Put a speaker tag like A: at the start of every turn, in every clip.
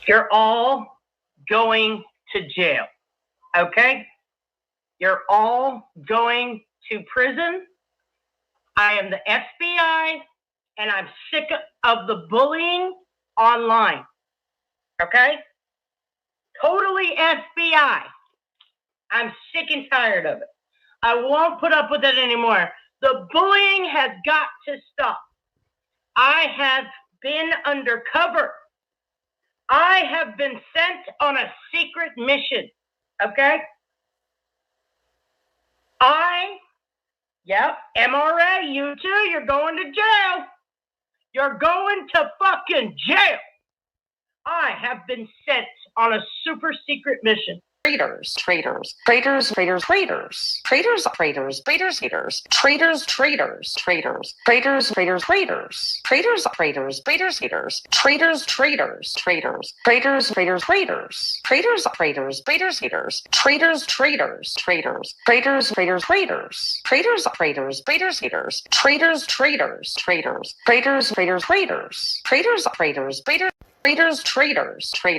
A: You're all going to jail, okay? You're all going to prison. I am the FBI, and I'm sick of the bullying online, okay? Totally FBI. I'm sick and tired of it. I won't put up with it anymore. The bullying has got to stop. I have been undercover. I have been sent on a secret mission, okay? MRA, you too, you're going to jail. You're going to fucking jail. I have been sent on a super secret mission.
B: Traitors, traitors, traitors, traitors, traitors, traitors, traitors, traitors, haters, traitors, traitors, traitors, traitors, traitors, traitors, traitors, traitors, traitors, haters, traitors, traitors, traitors, traitors, traitors, traitors, traitors, traitors, traitors, haters, traitors, traitors, traitors, traitors, traitors, traitors, traitors, traitors, traitors, haters, traitors, traitors, traitors, traitors, traitors, traitors,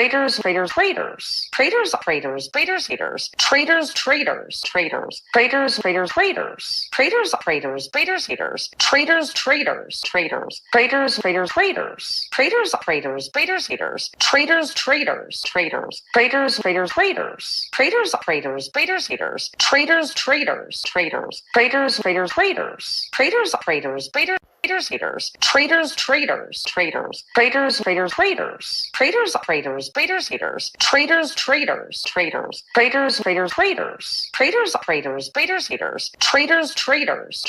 B: traitors, traitors, traitors. Traitors, traitors, traitors, traitors, traitors, traitors, traitors, traitors, traitors, haters, traitors, traitors, traitors, traitors, traitors, traitors, traitors, traitors, traitors, haters, traitors, traitors, traitors, traitors, traitors, traitors, traitors, traitors, traitors, haters, traitors, traitors, traitors, traitors, traitors, traitors, traitors, traitors, traitors, haters, traitors, traitors, traitors, traitors, traitors, traitors, traitors, traitors, traitors. Traitors, haters, traitors, traitors, traitors, traitors, traitors, traitors, traitors, traitors, traitors, haters, traitors, traitors, traitors, traitors, traitors, traitors, traitors, traitors, traitors, haters, traitors, traitors, traitors, traitors, traitors, traitors, traitors,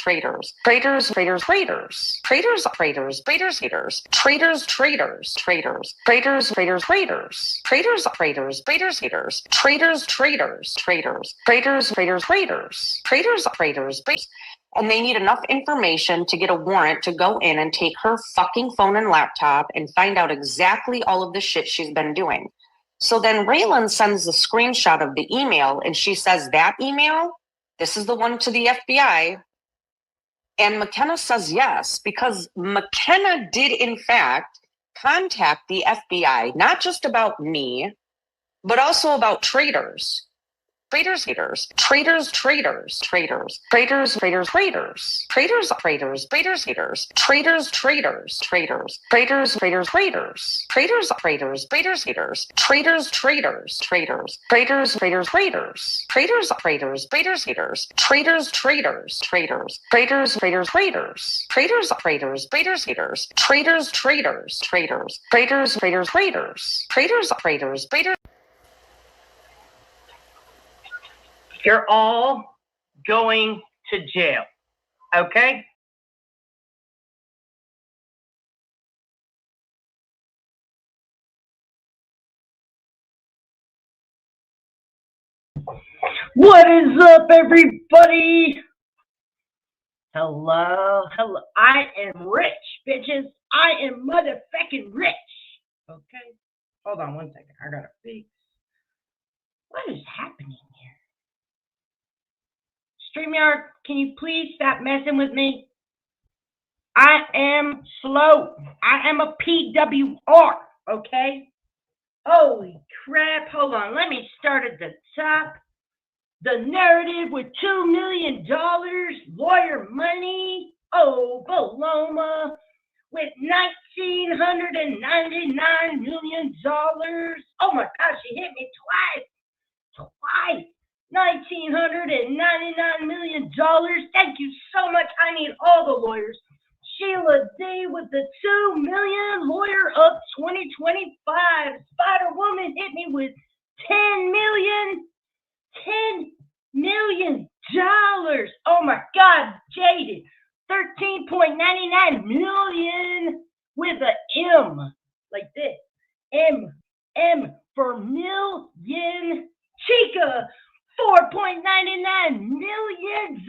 B: traitors, traitors, haters, traitors, traitors, traitors, traitors, traitors, traitors, traitors, traitors, traitors, haters, traitors, traitors, traitors, traitors, traitors, traitors, traitors, traitors, traitors. And they need enough information to get a warrant to go in and take her fucking phone and laptop and find out exactly all of the shit she's been doing. So then Raylan sends the screenshot of the email and she says, that email, this is the one to the FBI. And McKenna says yes, because McKenna did in fact contact the FBI, not just about me, but also about traitors. Traitors, haters, traitors, traitors, traitors, traitors, traitors, traitors, traitors, traitors, traitors, haters, traitors, traitors, traitors, traitors, traitors, traitors, traitors, traitors, traitors, haters, traitors, traitors, traitors, traitors, traitors, traitors, traitors, traitors, traitors, haters, traitors, traitors, traitors, traitors, traitors, traitors, traitors, traitors, traitors, haters, traitors, traitors, traitors, traitors, traitors, traitors, traitors, traitors, traitors.
A: You're all going to jail, okay? What is up, everybody? Hello. I am rich, bitches. I am motherfucking rich. Okay? Hold on one second. I gotta fix. What is happening here? StreamYard, can you please stop messing with me? I am slow. I am a PWR, okay? Holy crap. Hold on. Let me start at the top. The narrative with $2 million, lawyer money, Paloma, with $1,999 million. Oh my gosh, she hit me twice. $1,999 million. Thank you so much. I need all the lawyers. Sheila D with the $2 million lawyer of 2025. Spider Woman hit me with $10 million. $10 million. Oh my God, Jaded. $13.99 million with a M, like this. M for million. Chica, $4.99 million.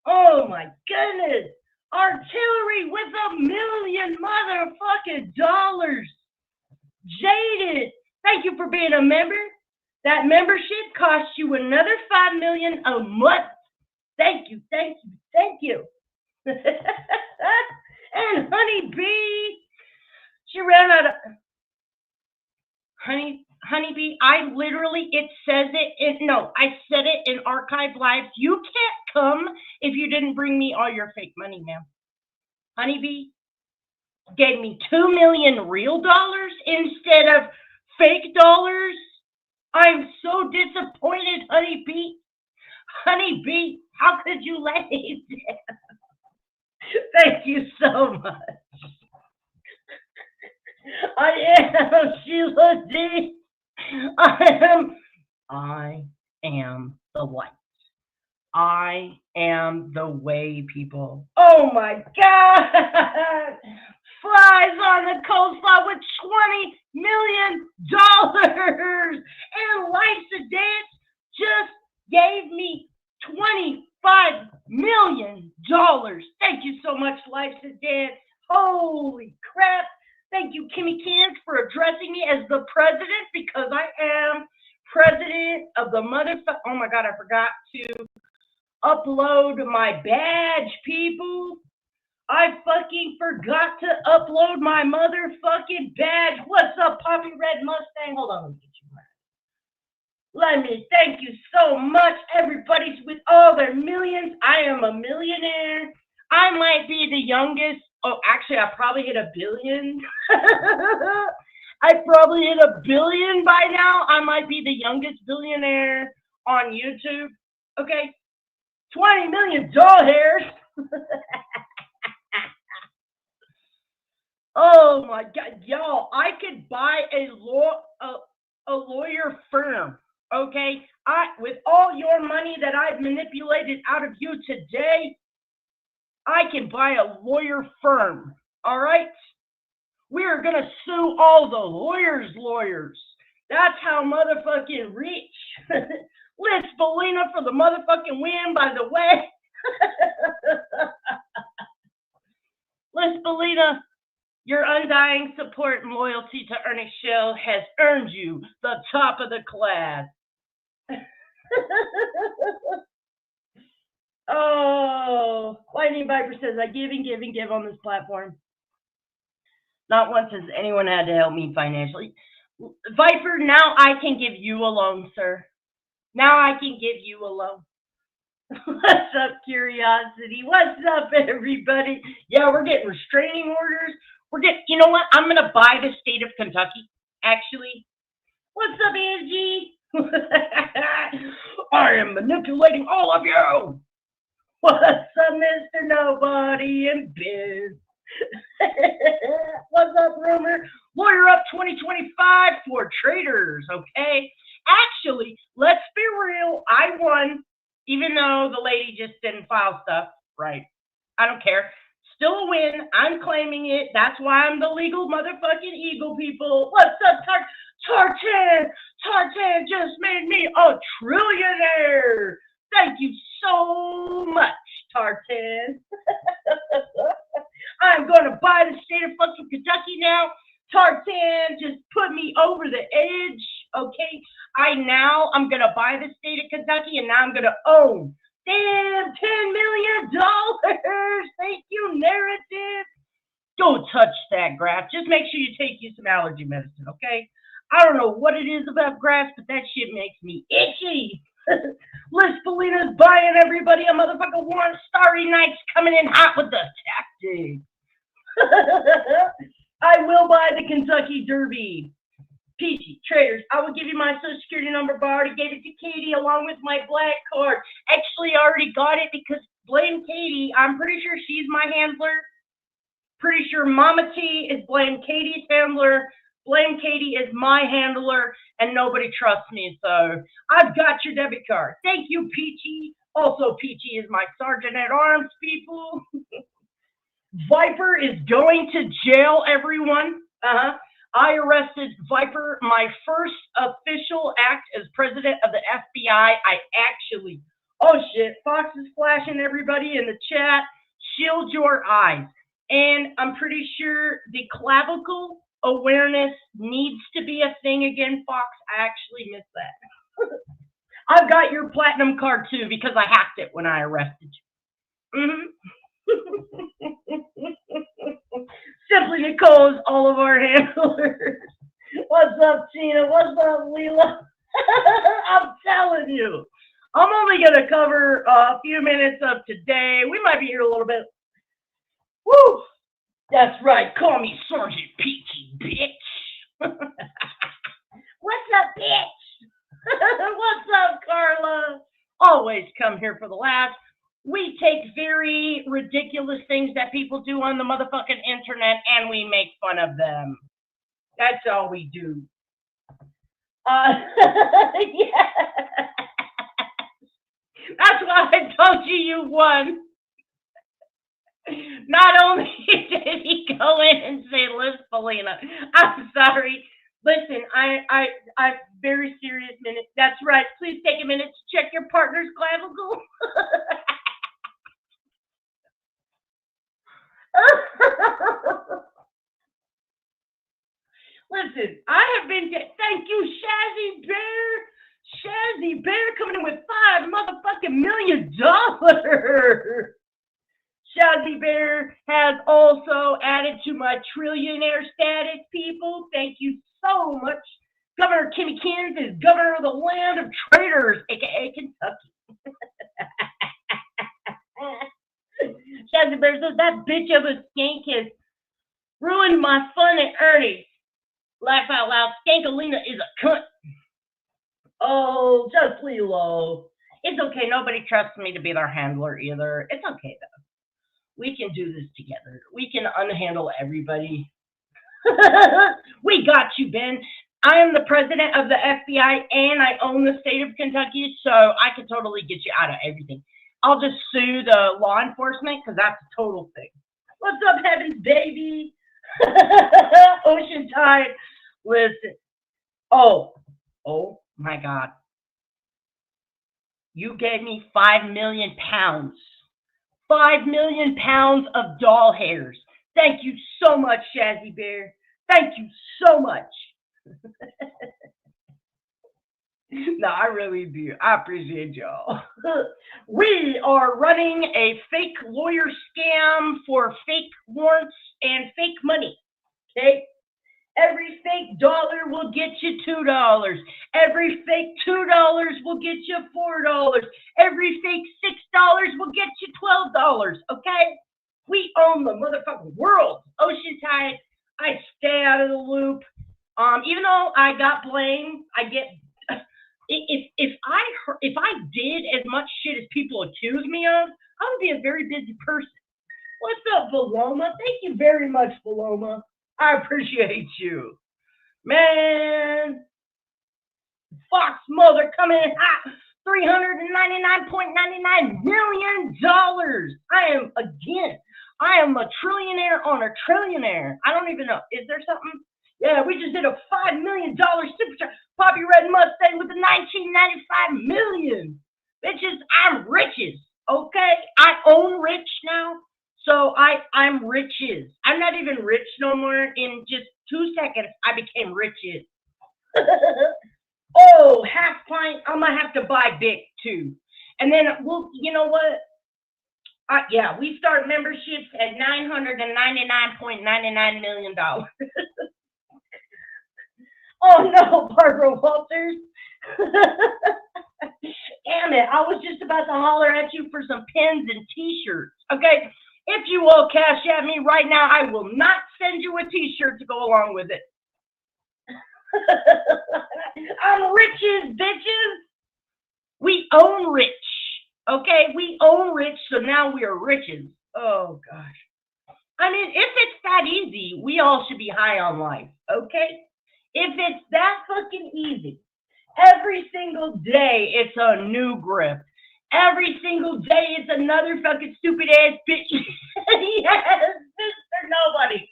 A: Oh my goodness. Artillery with $1 million motherfucking dollars. Jaded, thank you for being a member. That membership costs you another $5 million a month. Thank you. And Honey Bee, she ran out of Honeybee, I literally, it says it in, no, I said it in archive lives. You can't come if you didn't bring me all your fake money, ma'am. Honeybee gave me 2 million real dollars instead of fake dollars. I'm so disappointed, Honeybee. Honeybee, how could you let it down? Thank you so much. I am Sheila D. I am the light. I am the way, people. Oh my God! Flies on the coastline with $20 million. And Life's a Dance just gave me $25 million. Thank you so much, Life's a Dance. Holy crap. Thank you, Kimmy Cans, for addressing me as the president, because I am president of the motherfucker. Oh my God, I forgot to upload my badge, people. I fucking forgot to upload my motherfucking badge. What's up, Poppy Red Mustang? Hold on, let me get you right. Let me thank you so much, everybody, with all their millions. I am a millionaire. I might be the youngest. Oh, actually, I probably hit 1 billion. I probably hit 1 billion by now. I might be the youngest billionaire on YouTube. Okay, $20 million. Oh my God, y'all! I could buy a lawyer firm. Okay, with all your money that I've manipulated out of you today, I can buy a lawyer firm. All right, we are gonna sue all the lawyers. That's how motherfucking rich. Liz Bellina for the motherfucking win, by the way. Liz Bellina, your undying support and loyalty to Ernie's show has earned you the top of the class. Oh, Lightning Viper says, I give and give and give on this platform. Not once has anyone had to help me financially. Viper, now I can give you a loan, sir. Now I can give you a loan. What's up, Curiosity? What's up, everybody? Yeah, we're getting restraining orders. You know what? I'm going to buy the state of Kentucky, actually. What's up, Angie? I am manipulating all of you. What's up, Mr. Nobody in Biz? What's up, Rumor? Lawyer Up 2025 for traders, okay? Actually, let's be real. I won, even though the lady just didn't file stuff. Right. I don't care. Still a win. I'm claiming it. That's why I'm the legal motherfucking eagle, people. What's up, Tartan? Tartan just made me a trillionaire. Thank you so much, Tartan. I'm going to buy the state of fucking Kentucky now. Tartan just put me over the edge, okay? I'm going to buy the state of Kentucky, and now I'm going to own. Damn, $10 million. Thank you, narrative. Don't touch that grass. Just make sure you take you some allergy medicine, okay? I don't know what it is about grass, but that shit makes me itchy. Liz Bellina's buying everybody a motherfucking Warrant. Starry Night's coming in hot with the tactics. I will buy the Kentucky Derby. Peachy, traders, I will give you my social security number, but I already gave it to Katie along with my black card. Actually, I already got it because Blame Katie, I'm pretty sure she's my handler. Pretty sure Mama T is Blame Katie's handler. Blame Katie is my handler, and nobody trusts me, so I've got your debit card. Thank you, Peachy. Also, Peachy is my sergeant at arms, people. Viper is going to jail, everyone. I arrested Viper, my first official act as president of the FBI. Oh shit, Fox is flashing everybody in the chat. Shield your eyes. And I'm pretty sure the clavicle awareness needs to be a thing again, Fox. I actually missed that. I've got your platinum card too because I hacked it when I arrested you. Simply Nicole is all of our handlers. What's What's up, Tina? What's up, Leela? I'm telling you, I'm only going to cover a few minutes of today. We might be here a little bit. Woo! That's right. Call me Sergeant Peachy, bitch. What's up, bitch? What's up, Carla? Always come here for the laugh. We take very ridiculous things that people do on the motherfucking internet and we make fun of them. That's all we do. Yeah. That's why I told you won. Not only did he go in and say, "Liz Felina," I'm sorry. Listen, I very serious minute. That's right. Please take a minute to check your partner's clavicle. Listen, I have been. Thank you, Shazzy Bear. Shazzy Bear coming in with $5 motherfucking million. Shazzy Bear has also added to my trillionaire status, people. Thank you so much. Governor Kenny Kins is governor of the land of traitors, aka Kentucky. Shazzy Bear says that bitch of a skank has ruined my fun at Ernie. Laugh out loud. Skankalina is a cunt. Oh, just Lilo. It's okay. Nobody trusts me to be their handler either. It's okay, though. We can do this together. We can unhandle everybody. We got you, Ben. I am the president of the FBI, and I own the state of Kentucky, so I can totally get you out of everything. I'll just sue the law enforcement, because that's a total thing. What's up, Heavens, baby? Ocean Tide. Listen. Oh my God. You gave me 5 million pounds. 5 million pounds of doll hairs. Thank you so much, Shazzy Bear. Thank you so much. No, I really do. I appreciate y'all. We are running a fake lawyer scam for fake warrants and fake money. Okay? Every fake dollar will get you $2. Every fake $2 will get you $4. Every fake $6 will get you $12. Okay? We own the motherfucking world. Ocean Tide. I stay out of the loop. Even though I got blamed, I get. If I did as much shit as people accuse me of, I would be a very busy person. What's up, Paloma? Thank you very much, Paloma. I appreciate you. Man, Fox Mother coming in hot. $399.99 million. I am a trillionaire on a trillionaire. I don't even know. Is there something? Yeah, we just did a $5 million super chat. Poppy Red Mustang with the 1995 million. Bitches, I'm riches. Okay? I own rich now. So I'm riches. I'm not even rich no more. In just 2 seconds, I became riches. Oh, half pint. I'm gonna have to buy big too. And then you know what? Yeah, we start memberships at $999.99 million. Oh no, Barbara Walters. Damn it, I was just about to holler at you for some pins and t-shirts. Okay, if you will cash at me right now, I will not send you a t-shirt to go along with it. I'm riches, bitches. We own rich. Okay, we own rich, so now we are riches. Oh gosh. I mean, if it's that easy, we all should be high on life. Okay? If it's that fucking easy, every single day it's a new grip. Every single day it's another fucking stupid ass bitch. Yes, Mr. Nobody.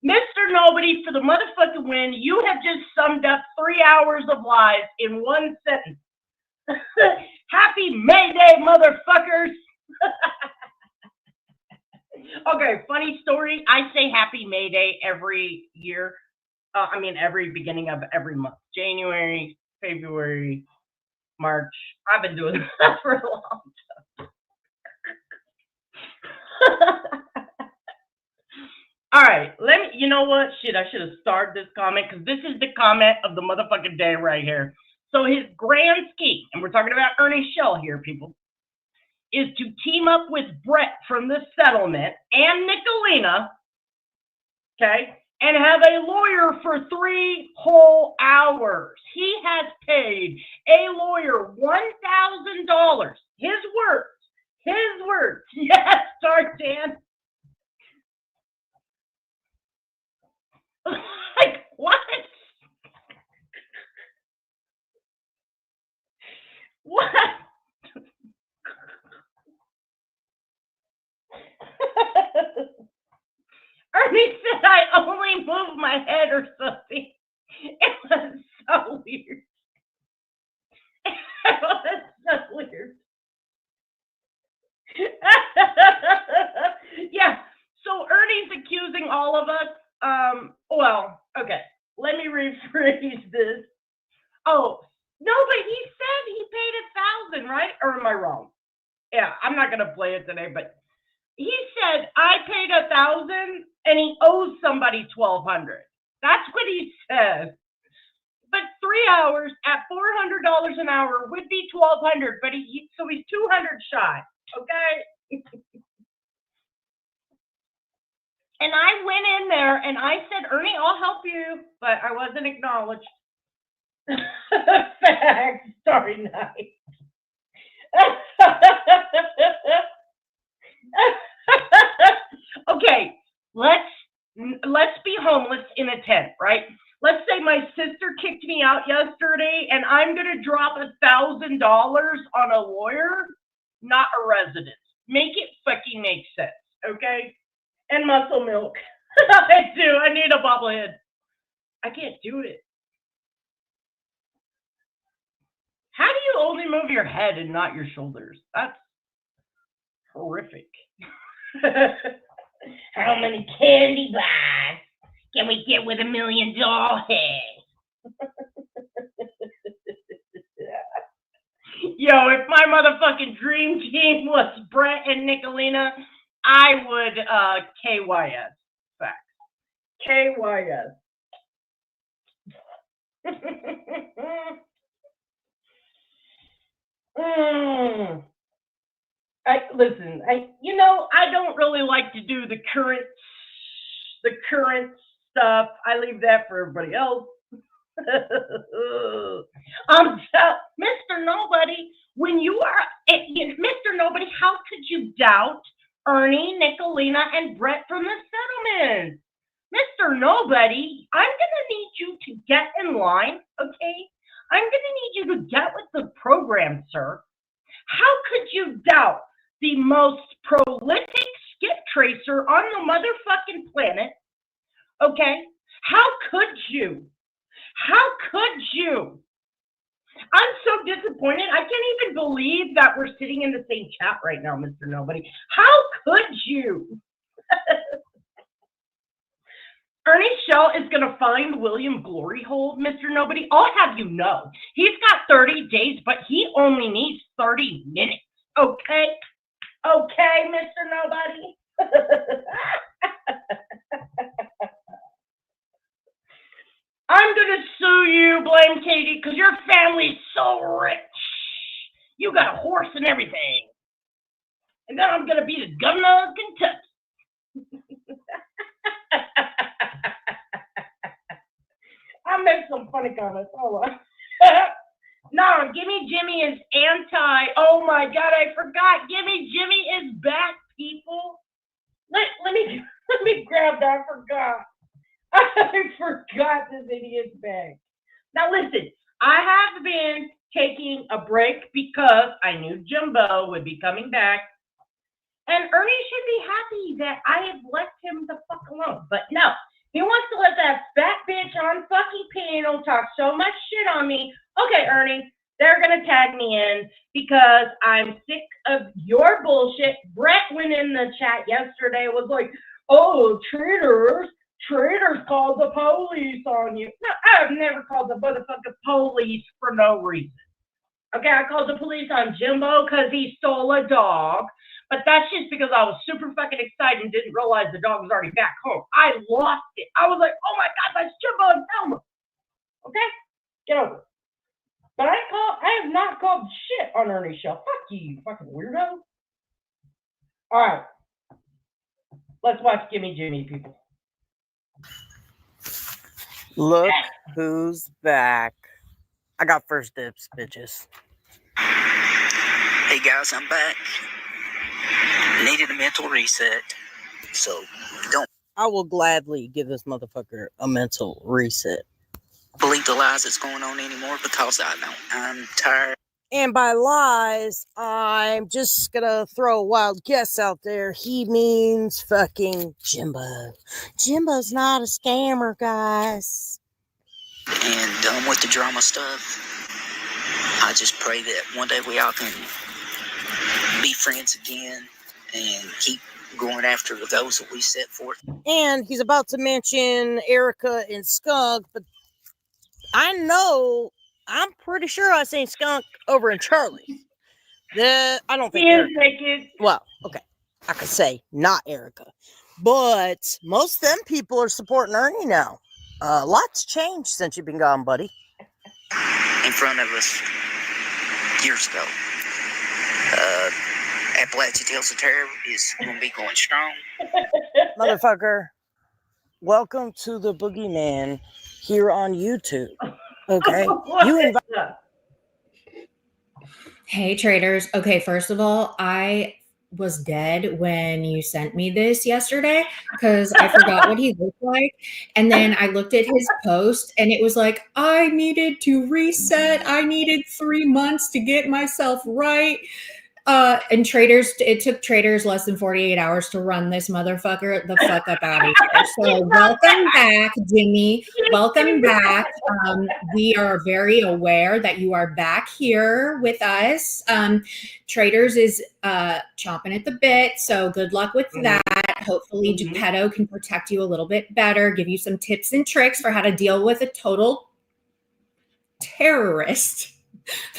A: Mr. Nobody, for the motherfucking win. You have just summed up 3 hours of lies in one sentence. Happy May Day, motherfuckers. Okay, funny story. I say Happy May Day every year. Every beginning of every month. January, February, March. I've been doing that for a long time. All right, you know what? Shit, I should have started this comment because this is the comment of the motherfucking day right here. So his grand scheme, and we're talking about Ernie Shell here, people, is to team up with Brett from the settlement and Nicolina, okay, and have a lawyer for 3 whole hours. He has paid a lawyer $1,000. His words. His words. Yes, Tarzan. Like, what? What? Ernie said I only moved my head or something. It was so weird. It was so weird. Yeah, so Ernie's accusing all of us. Well, okay, let me rephrase this. Oh, no, but he said he paid 1,000, right? Or am I wrong? Yeah, I'm not gonna play it today, but he said I paid 1,000 and he owes somebody 1,200. That's what he said. But 3 hours at $400 an hour would be 1,200, but so he's 200 shy. Okay. And I went in there and I said, Ernie, I'll help you, but I wasn't acknowledged. Facts. Sorry, night. Okay, let's be homeless in a tent, right? Let's say my sister kicked me out yesterday and I'm gonna drop $1,000 on a lawyer, not a resident. Make it fucking make sense, okay? And muscle milk. I do. I need a bobblehead. I can't do it. How do you only move your head and not your shoulders? That's horrific. How many candy bars can we get with $1 million head? Yo, if my motherfucking dream team was Brett and Nicolina, I would KYS. Facts. KYS. I don't really like to do the current stuff. I leave that for everybody else. Mr. Nobody, when you are Mr. Nobody, how could you doubt Ernie, Nicolina, and Brett from the settlement? Mr. Nobody, I'm gonna need you to get in line, okay? I'm gonna need you to get with the program, sir. How could you doubt the most prolific skip tracer on the motherfucking planet? Okay? How could you? How could you? I'm so disappointed. I can't even believe that we're sitting in the same chat right now, Mr. Nobody. How could you? Ernie Shell is going to find William Glory Hole, Mr. Nobody. I'll have you know, he's got 30 days, but he only needs 30 minutes. Okay? Okay, Mr. Nobody? I'm going to sue you, Blame Katie, because your family's so rich. You got a horse and everything. And then I'm going to be the governor of Kentucky. I'll make some funny comments. Hold on. No, Gimme Jimmy is anti. Oh my God, I forgot. Gimme Jimmy is back, people. Let me grab that. I forgot. I forgot this idiot's back. Now listen, I have been taking a break because I knew Jimbo would be coming back. And Ernie should be happy that I have left him the fuck alone. But no, he wants to let that fat bitch on fucking panel talk so much shit on me. Okay, Ernie, they're going to tag me in because I'm sick of your bullshit. Brett went in the chat yesterday, was like, oh, traitors called the police on you. No, I've never called the motherfucking police for no reason. Okay, I called the police on Jimbo because he stole a dog. But that's just because I was super fucking excited and didn't realize the dog was already back home. I lost it. I was like, oh my God, that's Jimbo and Thelma. Okay? Get over it. But I have not called shit on Ernie's show. Fuck you fucking weirdo. All right. Let's watch Gimme Jimmy, people.
C: Look who's back. I got first dibs, bitches.
D: Hey guys, I'm back. Needed a mental reset, so don't
C: I will gladly give this motherfucker a mental reset.
D: believe the lies that's going on anymore because I don't. I'm tired.
C: And by lies, I'm just gonna throw a wild guess out there. He means fucking Jimbo. Jimbo's not a scammer, guys.
D: And done with the drama stuff. I just pray that one day we all can be friends again and keep going after the goals that we set forth.
C: And he's about to mention Erica and Skunk, but I'm pretty sure I seen Skunk over in Charlie's. I don't think Erica. Well, okay, I could say not Erica, but most of them people are supporting Ernie now. Lots changed since you've been gone, buddy.
D: In front of us years ago. Appalachian Tales of Terror is going to be going strong.
C: Motherfucker, welcome to the Boogeyman here on YouTube. Okay?
E: Hey, traders. Okay, first of all, I was dead when you sent me this yesterday because I forgot what he looked like. And then I looked at his post and it was like, I needed to reset. I needed 3 months to get myself right. And traders, it took traders less than 48 hours to run this motherfucker the fuck up out of here. So welcome back, Jimmy. Welcome back. We are very aware that you are back here with us. Traders is chomping at the bit. So good luck with that. Hopefully Geppetto can protect you a little bit better, give you some tips and tricks for how to deal with a total terrorist,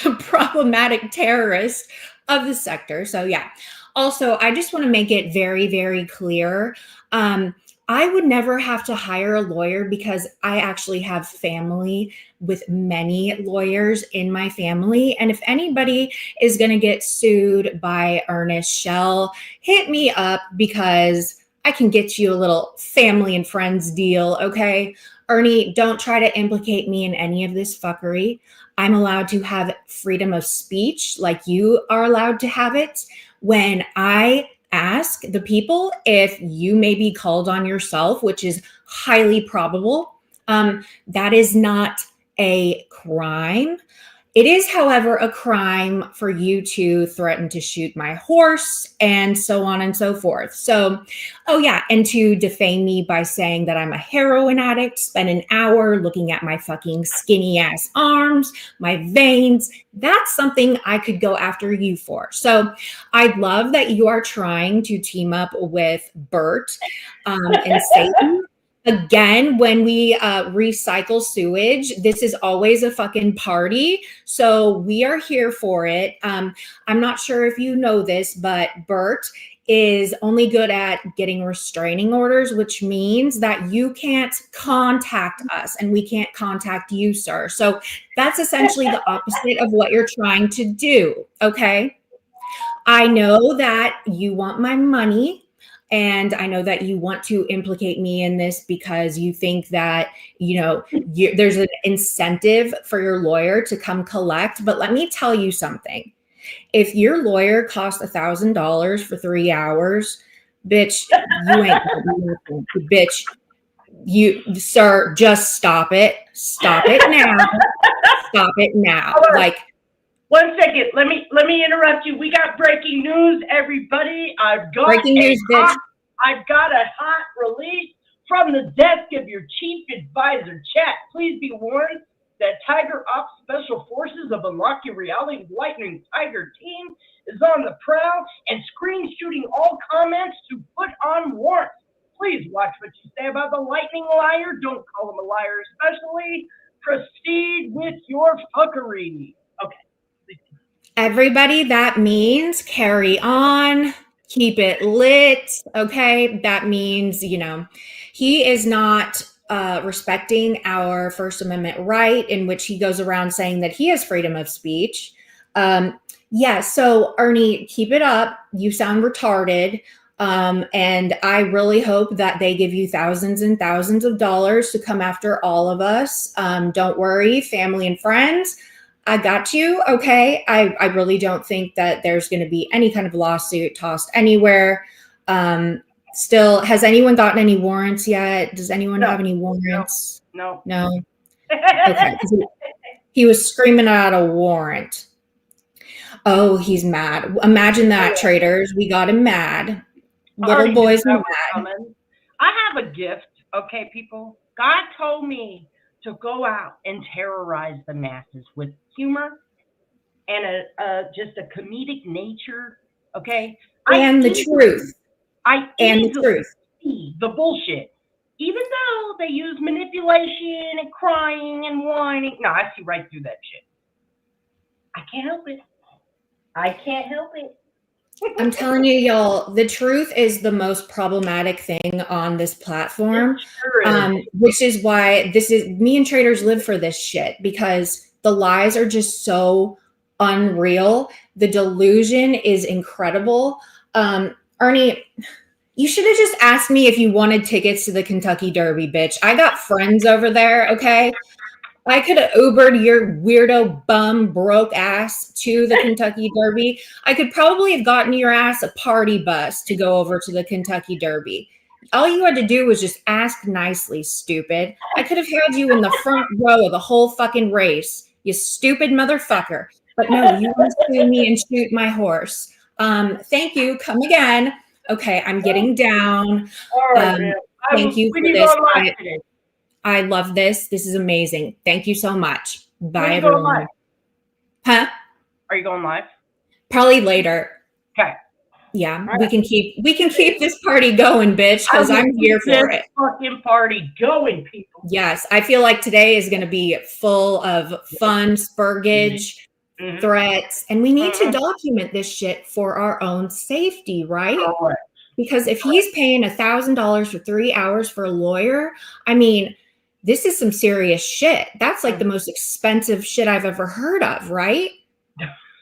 E: the problematic terrorist of the sector. So yeah. Also, I just want to make it very, very clear. I would never have to hire a lawyer because I actually have family with many lawyers in my family. And if anybody is going to get sued by Ernest Shell, hit me up because I can get you a little family and friends deal. Okay. Ernie, don't try to implicate me in any of this fuckery. I'm allowed to have freedom of speech like you are allowed to have it. When I ask the people if you may be called on yourself, which is highly probable, that is not a crime. It is, however, a crime for you to threaten to shoot my horse and so on and so forth. So, oh yeah, and to defame me by saying that I'm a heroin addict, spend an hour looking at my fucking skinny ass arms, my veins, that's something I could go after you for. So I love that you are trying to team up with Bert and Satan. Again, when we recycle sewage, this is always a fucking party. So we are here for it. I'm not sure if you know this, but Bert is only good at getting restraining orders, which means that you can't contact us and we can't contact you, sir. So that's essentially the opposite of what you're trying to do. Okay. I know that you want my money. And I know that you want to implicate me in this because you think that, you know, there's an incentive for your lawyer to come collect. But let me tell you something. If your lawyer costs $1,000 for 3 hours, bitch, you ain't gonna do nothing. Bitch, sir, just stop it. Stop it now. Stop it now. Like,
A: 1 second. Let me interrupt you. We got breaking news, everybody. I've got a hot release from the desk of your chief advisor, chat. Please be warned that Tiger Ops Special Forces of Unlock Your Reality Lightning Tiger team is on the prowl and screen shooting all comments to put on Warrant. Please watch what you say about the lightning liar. Don't call him a liar, especially. Proceed with your fuckery. Okay.
E: Everybody, that means carry on, keep it lit. Okay. That means, he is not respecting our First Amendment right, in which he goes around saying that he has freedom of speech. Yeah. So, Ernie, keep it up. You sound retarded. And I really hope that they give you thousands and thousands of dollars to come after all of us. Don't worry, family and friends. I got you. Okay. I really don't think that there's going to be any kind of lawsuit tossed anywhere. Still, has anyone gotten any warrants yet? Does anyone have any warrants?
A: No.
E: Okay. He was screaming out a warrant. Oh, he's mad. Imagine that, traders. We got him mad. Little boys mad.
A: I have a gift. Okay, people. God told me to go out and terrorize the masses with humor and just a comedic nature, okay?
E: And the truth.
A: See the bullshit. Even though they use manipulation and crying and whining. No, I see right through that shit. I can't help it.
E: I'm telling you, y'all, the truth is the most problematic thing on this platform, which is why me and traders live for this shit, because the lies are just so unreal. The delusion is incredible. Ernie, you should have just asked me if you wanted tickets to the Kentucky Derby, bitch. I got friends over there, okay? I could have Ubered your weirdo bum broke ass to the Kentucky Derby. I could probably have gotten your ass a party bus to go over to the Kentucky Derby. All you had to do was just ask nicely, stupid. I could have had you in the front row of the whole fucking race, you stupid motherfucker. But no, you want to sue me and shoot my horse. Thank you. Come again. Okay, I'm getting down. Thank you for this. I love this. This is amazing. Thank you so much. Bye, everyone. Huh?
A: Are you going live?
E: Probably later.
A: Okay.
E: Yeah, right. we can keep this party going, bitch, because I'm here for it.
A: Fucking party going, people.
E: Yes, I feel like today is going to be full of fun, spurgage, threats, and we need to document this shit for our own safety, right?
A: Correct.
E: Because if he's paying $1,000 for 3 hours for a lawyer, I mean, this is some serious shit. That's like the most expensive shit I've ever heard of, right?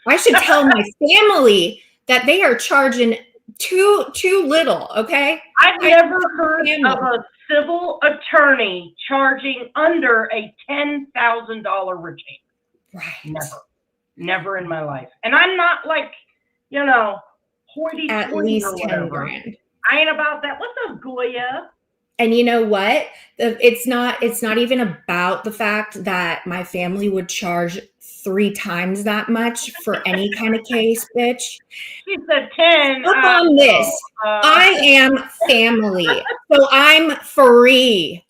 E: I should tell my family that they are charging too little, okay?
A: I've never heard of a civil attorney charging under a $10,000 retainer.
E: Right.
A: Never in my life. And I'm not like, hoity-toity
E: at least
A: or whatever.
E: 10 grand.
A: I ain't about that. What's up, Goya?
E: And you know what? It's not even about the fact that my family would charge 3 times that much for any kind of case, bitch.
A: She said 10.
E: Up on this. I am family. So I'm free.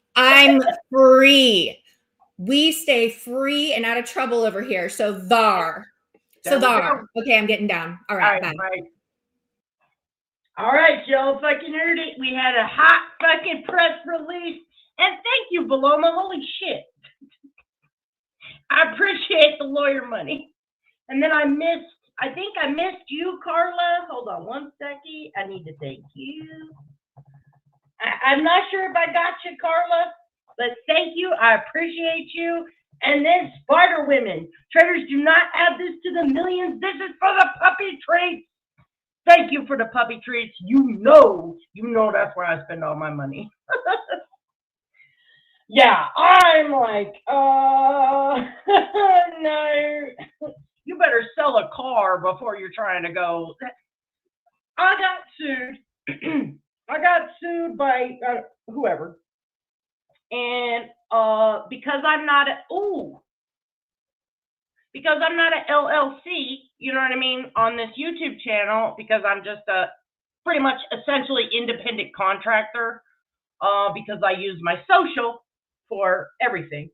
E: We stay free and out of trouble over here. So thar. Okay, I'm getting down. All right, bye.
A: Right. All right, y'all fucking heard it. We had a hot fucking press release. And thank you, Paloma. Holy shit. I appreciate the lawyer money. And then I think I missed you, Carla. Hold on one second. I need to thank you. I'm not sure if I got you, Carla, but thank you. I appreciate you. And then Spider Women. Traders, do not add this to the millions. This is for the puppy treats. Thank you for the puppy treats. You know that's where I spend all my money. Yeah, I'm like, no. You better sell a car before you're trying to go. I got sued. I got sued by whoever. And because I'm not an LLC, you know what I mean, on this YouTube channel, because I'm just a pretty much essentially independent contractor, because I use my social for everything.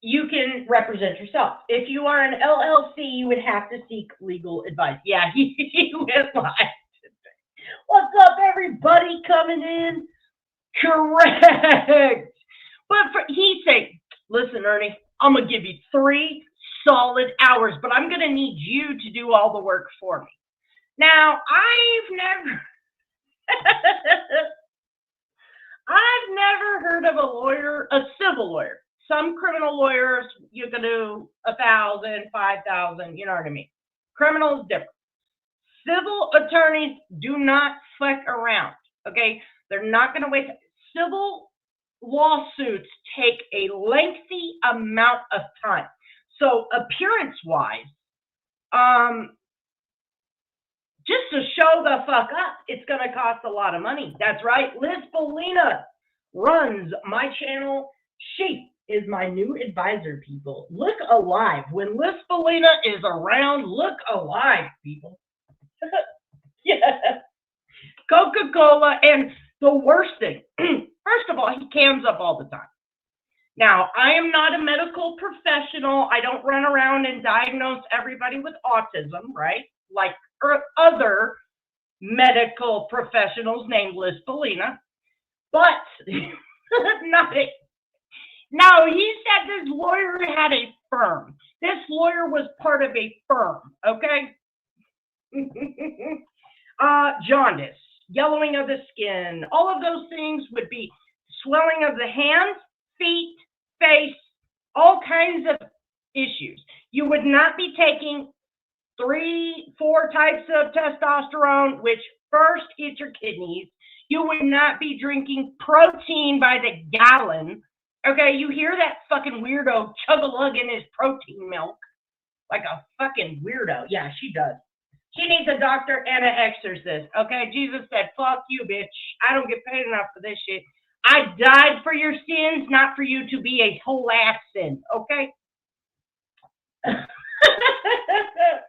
A: You can represent yourself. If you are an LLC, you would have to seek legal advice. Yeah, he went live. What's up, everybody coming in? Correct. But he said, listen, Ernie, I'm going to give you 3 solid hours, but I'm going to need you to do all the work for me. Now, I've never heard of a lawyer, a civil lawyer. Some criminal lawyers, you can do 1,000, 5,000, you know what I mean? Criminal is different. Civil attorneys do not fuck around, okay? They're not going to waste. Civil lawsuits take a lengthy amount of time. So appearance-wise, just to show the fuck up, it's going to cost a lot of money. That's right. Liz Bellina runs my channel. She is my new advisor, people. Look alive. When Liz Bellina is around, look alive, people. Yeah. Coca-Cola. And the worst thing, first of all, he cams up all the time. Now, I am not a medical professional. I don't run around and diagnose everybody with autism, right? Like other medical professionals named Liz Bellina. But not it. Now, he said this lawyer had a firm. This lawyer was part of a firm, okay? Jaundice, yellowing of the skin, all of those things would be swelling of the hands, feet, face, all kinds of issues. You would not be taking 3, 4 types of testosterone, which first hit your kidneys. You would not be drinking protein by the gallon. Okay, you hear that fucking weirdo chug-a-lugging his protein milk like a fucking weirdo. Yeah, she does. She needs a doctor and an exorcist. Okay, Jesus said, fuck you, bitch. I don't get paid enough for this shit. I died for your sins, not for you to be a whole ass sin. Okay?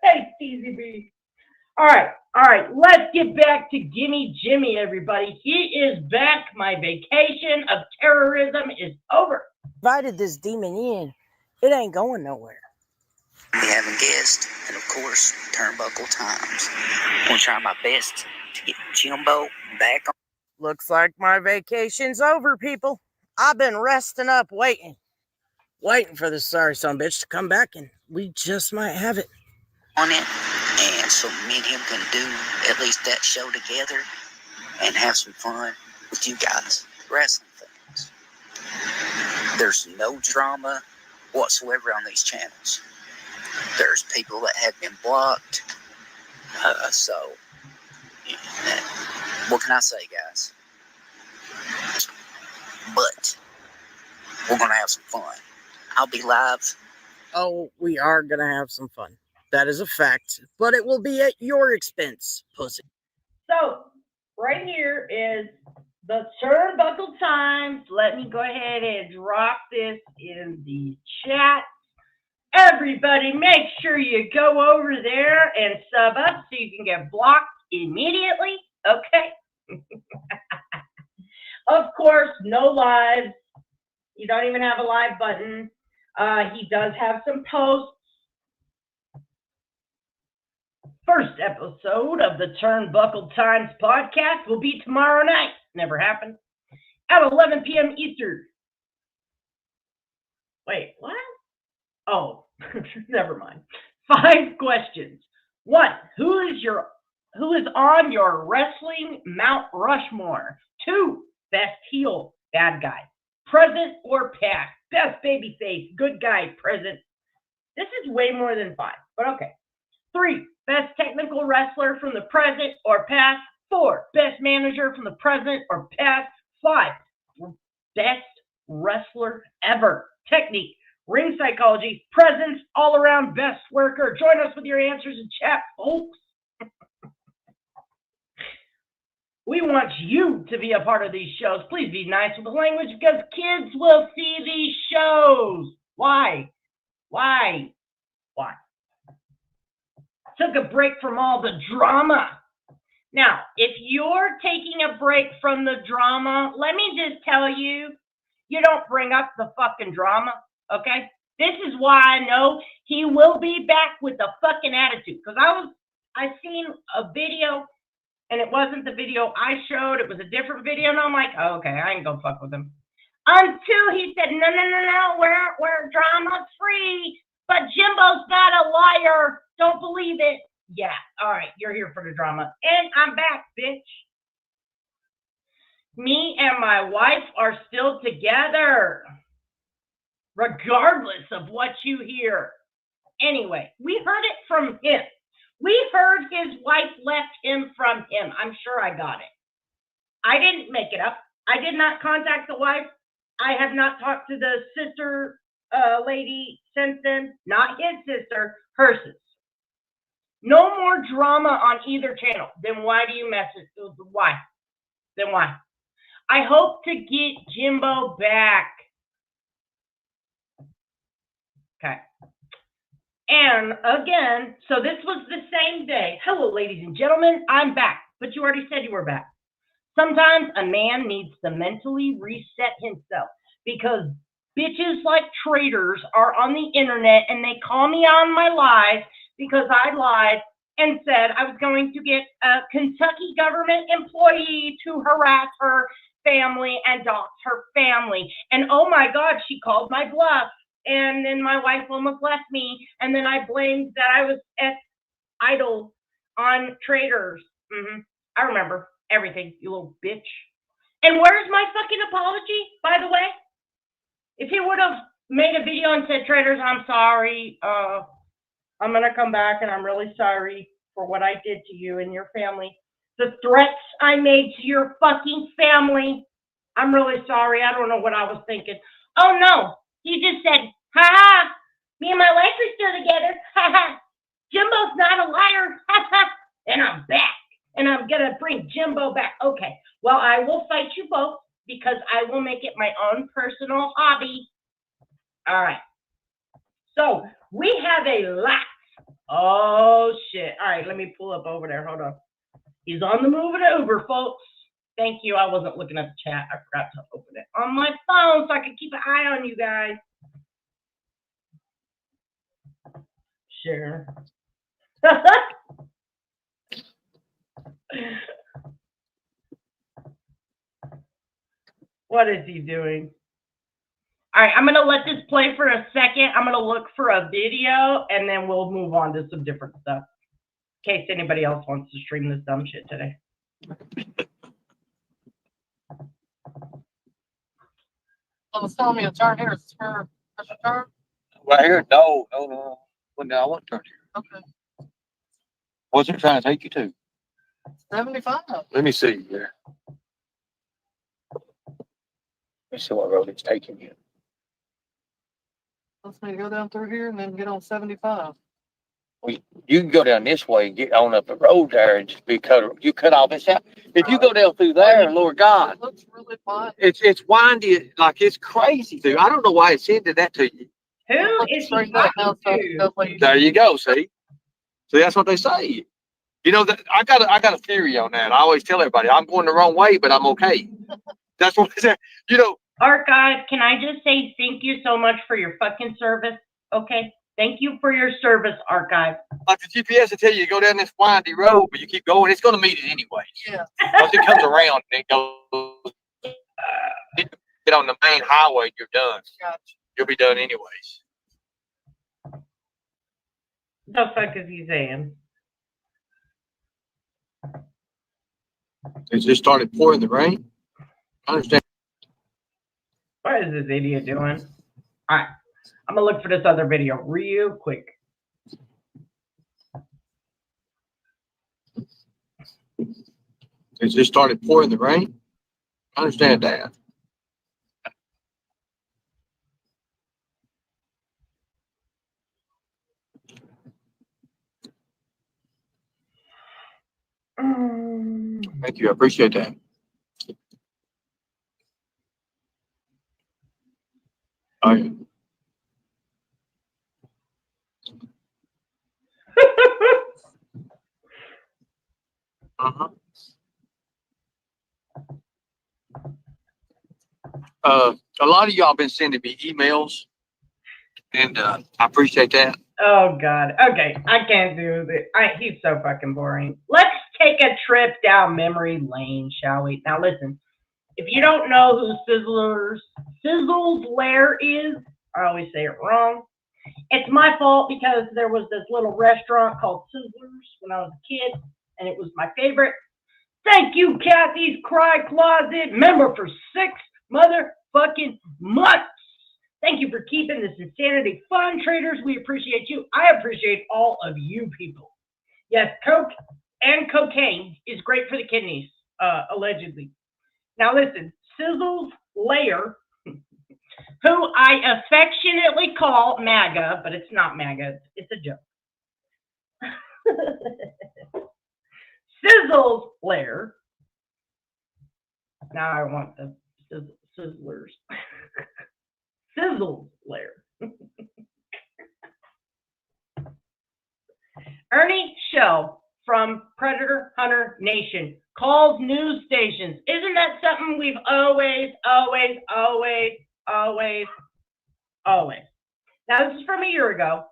A: Thanks, TZB. All right. Let's get back to Gimme Jimmy, everybody. He is back. My vacation of terrorism is over.
C: Invited this demon in. It ain't going nowhere.
D: We haven't guessed, and of course, turnbuckle times. I'm gonna try my best to get Jimbo back on.
C: Looks like my vacation's over, people. I've been resting up, waiting for this sorry son of a bitch to come back, and we just might have it.
D: On it, and so me and him can do at least that show together and have some fun with you guys. Wrestling things. There's no drama whatsoever on these channels. There's people that have been blocked. So, what can I say, guys? But we're going to have some fun. I'll be live.
C: Oh, we are going to have some fun. That is a fact. But it will be at your expense, pussy.
A: So, right here is the turnbuckle times. Let me go ahead and drop this in the chat. Everybody, make sure you go over there and sub up so you can get blocked immediately. Okay. Of course, no lives. You don't even have a live button. He does have some posts. First episode of the Turnbuckle Times podcast will be tomorrow night. Never happened. At 11 p.m. Eastern. Wait, what? Oh, never mind. 5 questions. 1, who is on your wrestling Mount Rushmore? 2, best heel, bad guy. Present or past? Best babyface, good guy, present. This is way more than 5, but okay. 3, best technical wrestler from the present or past. 4, best manager from the present or past. 5, best wrestler ever. Technique, ring psychology, presence, all around best worker. Join us with your answers in chat, folks. We want you to be a part of these shows. Please be nice with the language because kids will see these shows. Why? Took a break from all the drama. Now, if you're taking a break from the drama, let me just tell you, you don't bring up the fucking drama, okay? This is why I know he will be back with the fucking attitude. Because I seen a video, and it wasn't the video I showed. It was a different video, and I'm like, oh, okay, I ain't gonna fuck with him. Until he said, no, we're drama free. But Jimbo's not a liar. Don't believe it. Yeah, all right, you're here for the drama. And I'm back, bitch. Me and my wife are still together, regardless of what you hear. Anyway, we heard it from him. We heard his wife left him from him. I'm sure I got it. I didn't make it up. I did not contact the wife. I have not talked to the sister lady since then. Not his sister, her sister. No more drama on either channel. Then why do you message? Why? Then why? I hope to get Jimbo back. Okay. And again, so this was the same day. Hello, ladies and gentlemen, I'm back. But you already said you were back. Sometimes a man needs to mentally reset himself because bitches like traitors are on the internet and they call me on my lies because I lied and said I was going to get a Kentucky government employee to harass her family and dox her family. And oh my God, she called my bluff. And then my wife almost left me. And then I blamed that I was idle on traitors. I remember everything, you little bitch. And where's my fucking apology, by the way? If he would have made a video and said, traitors, I'm sorry. I'm going to come back and I'm really sorry for what I did to you and your family. The threats I made to your fucking family. I'm really sorry. I don't know what I was thinking. Oh, no. He just said, ha-ha, me and my wife are still together. Ha-ha. Jimbo's not a liar. Ha-ha. And I'm back. And I'm going to bring Jimbo back. Okay. Well, I will fight you both because I will make it my own personal hobby. All right. So we have a lot. Oh, shit. All right. Let me pull up over there. Hold on. He's on the move and over, folks. Thank you. I wasn't looking at the chat. I forgot to open it on my phone so I could keep an eye on you guys. Share. What is he doing? All right, I'm going to let this play for a second. I'm going to look for a video, and then we'll move on to some different stuff. In case anybody else wants to stream this dumb shit today.
F: Someone's telling me to turn here. Is this for a turn?
G: Right here? No. Well, no, I want to turn here.
F: Okay.
G: What's it trying to take you to?
F: 75.
G: Let me see here. Let me see what road it's taking you.
F: Let's me go down through here and then get on 75.
G: Well, you can go down this way and get on up the road there and just be you cut all this out. If you go down through there, Lord God,
F: It looks really fun.
G: it's windy, like it's crazy through. I don't know why it's ended that to you.
A: Who is he talking to?
G: There you go. See, that's what they say. You know that I got a theory on that. I always tell everybody I'm going the wrong way, but I'm okay. That's what they say. You know.
A: Archive, can I just say thank you so much for your fucking service? Okay. Thank you for your service, Archive.
G: Like the GPS will tell you to go down this windy road, but you keep going, it's going to meet it anyway.
F: Yeah.
G: Once it comes around, it goes. Get on the main highway, you're done.
F: Gotcha.
G: You'll be done anyways.
A: The fuck is he saying?
G: It just started pouring the rain. I understand.
A: What is this idiot doing? All right. I'm going to look for this other video real quick.
G: It just started pouring the rain. I understand that. Thank you. I appreciate that. All right. A lot of y'all been sending me emails, and I appreciate that.
A: Oh, God. Okay. I can't do this. He's so fucking boring. Let's take a trip down memory lane, shall we? Now, listen. If you don't know who Sizzle's Lair is, I always say it wrong. It's my fault because there was this little restaurant called Sizzlers when I was a kid, and it was my favorite. Thank you, Kathy's Cry Closet member for 6 motherfucking months. Thank you for keeping this insanity fun, traders. We appreciate you. I appreciate all of you people. Yes, Coke and cocaine is great for the kidneys, allegedly. Now listen, Sizzle's Lair, who I affectionately call MAGA, but it's not MAGA, it's a joke. Sizzle's Lair. Now I want the Sizzlers. Sizzle's Lair. Ernie Shell from Predator Hunter Nation calls news stations. Isn't that something we've always. Now this is from a year ago.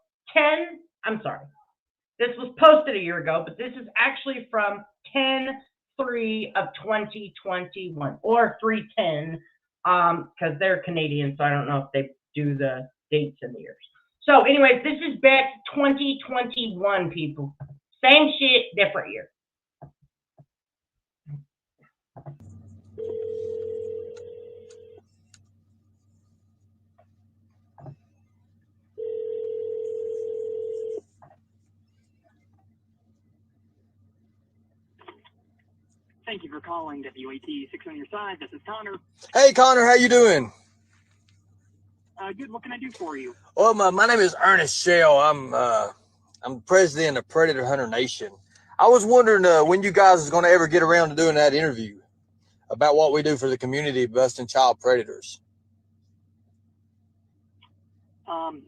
A: This was posted a year ago, but this is actually from 10/3 of 2021 or 3/10, because they're Canadian, so I don't know if they do the dates in the years. So anyways, this is back to 2021, people. Same shit, different year.
H: Thank you for calling WAT 6 on your side. This is Connor.
I: Hey, Connor, how you doing?
H: Good. What can I do for you?
I: Well, my name is Ernie Shell. I'm president of Predator Hunter Nation. I was wondering when you guys is going to ever get around to doing that interview about what we do for the community busting child predators.
H: Can't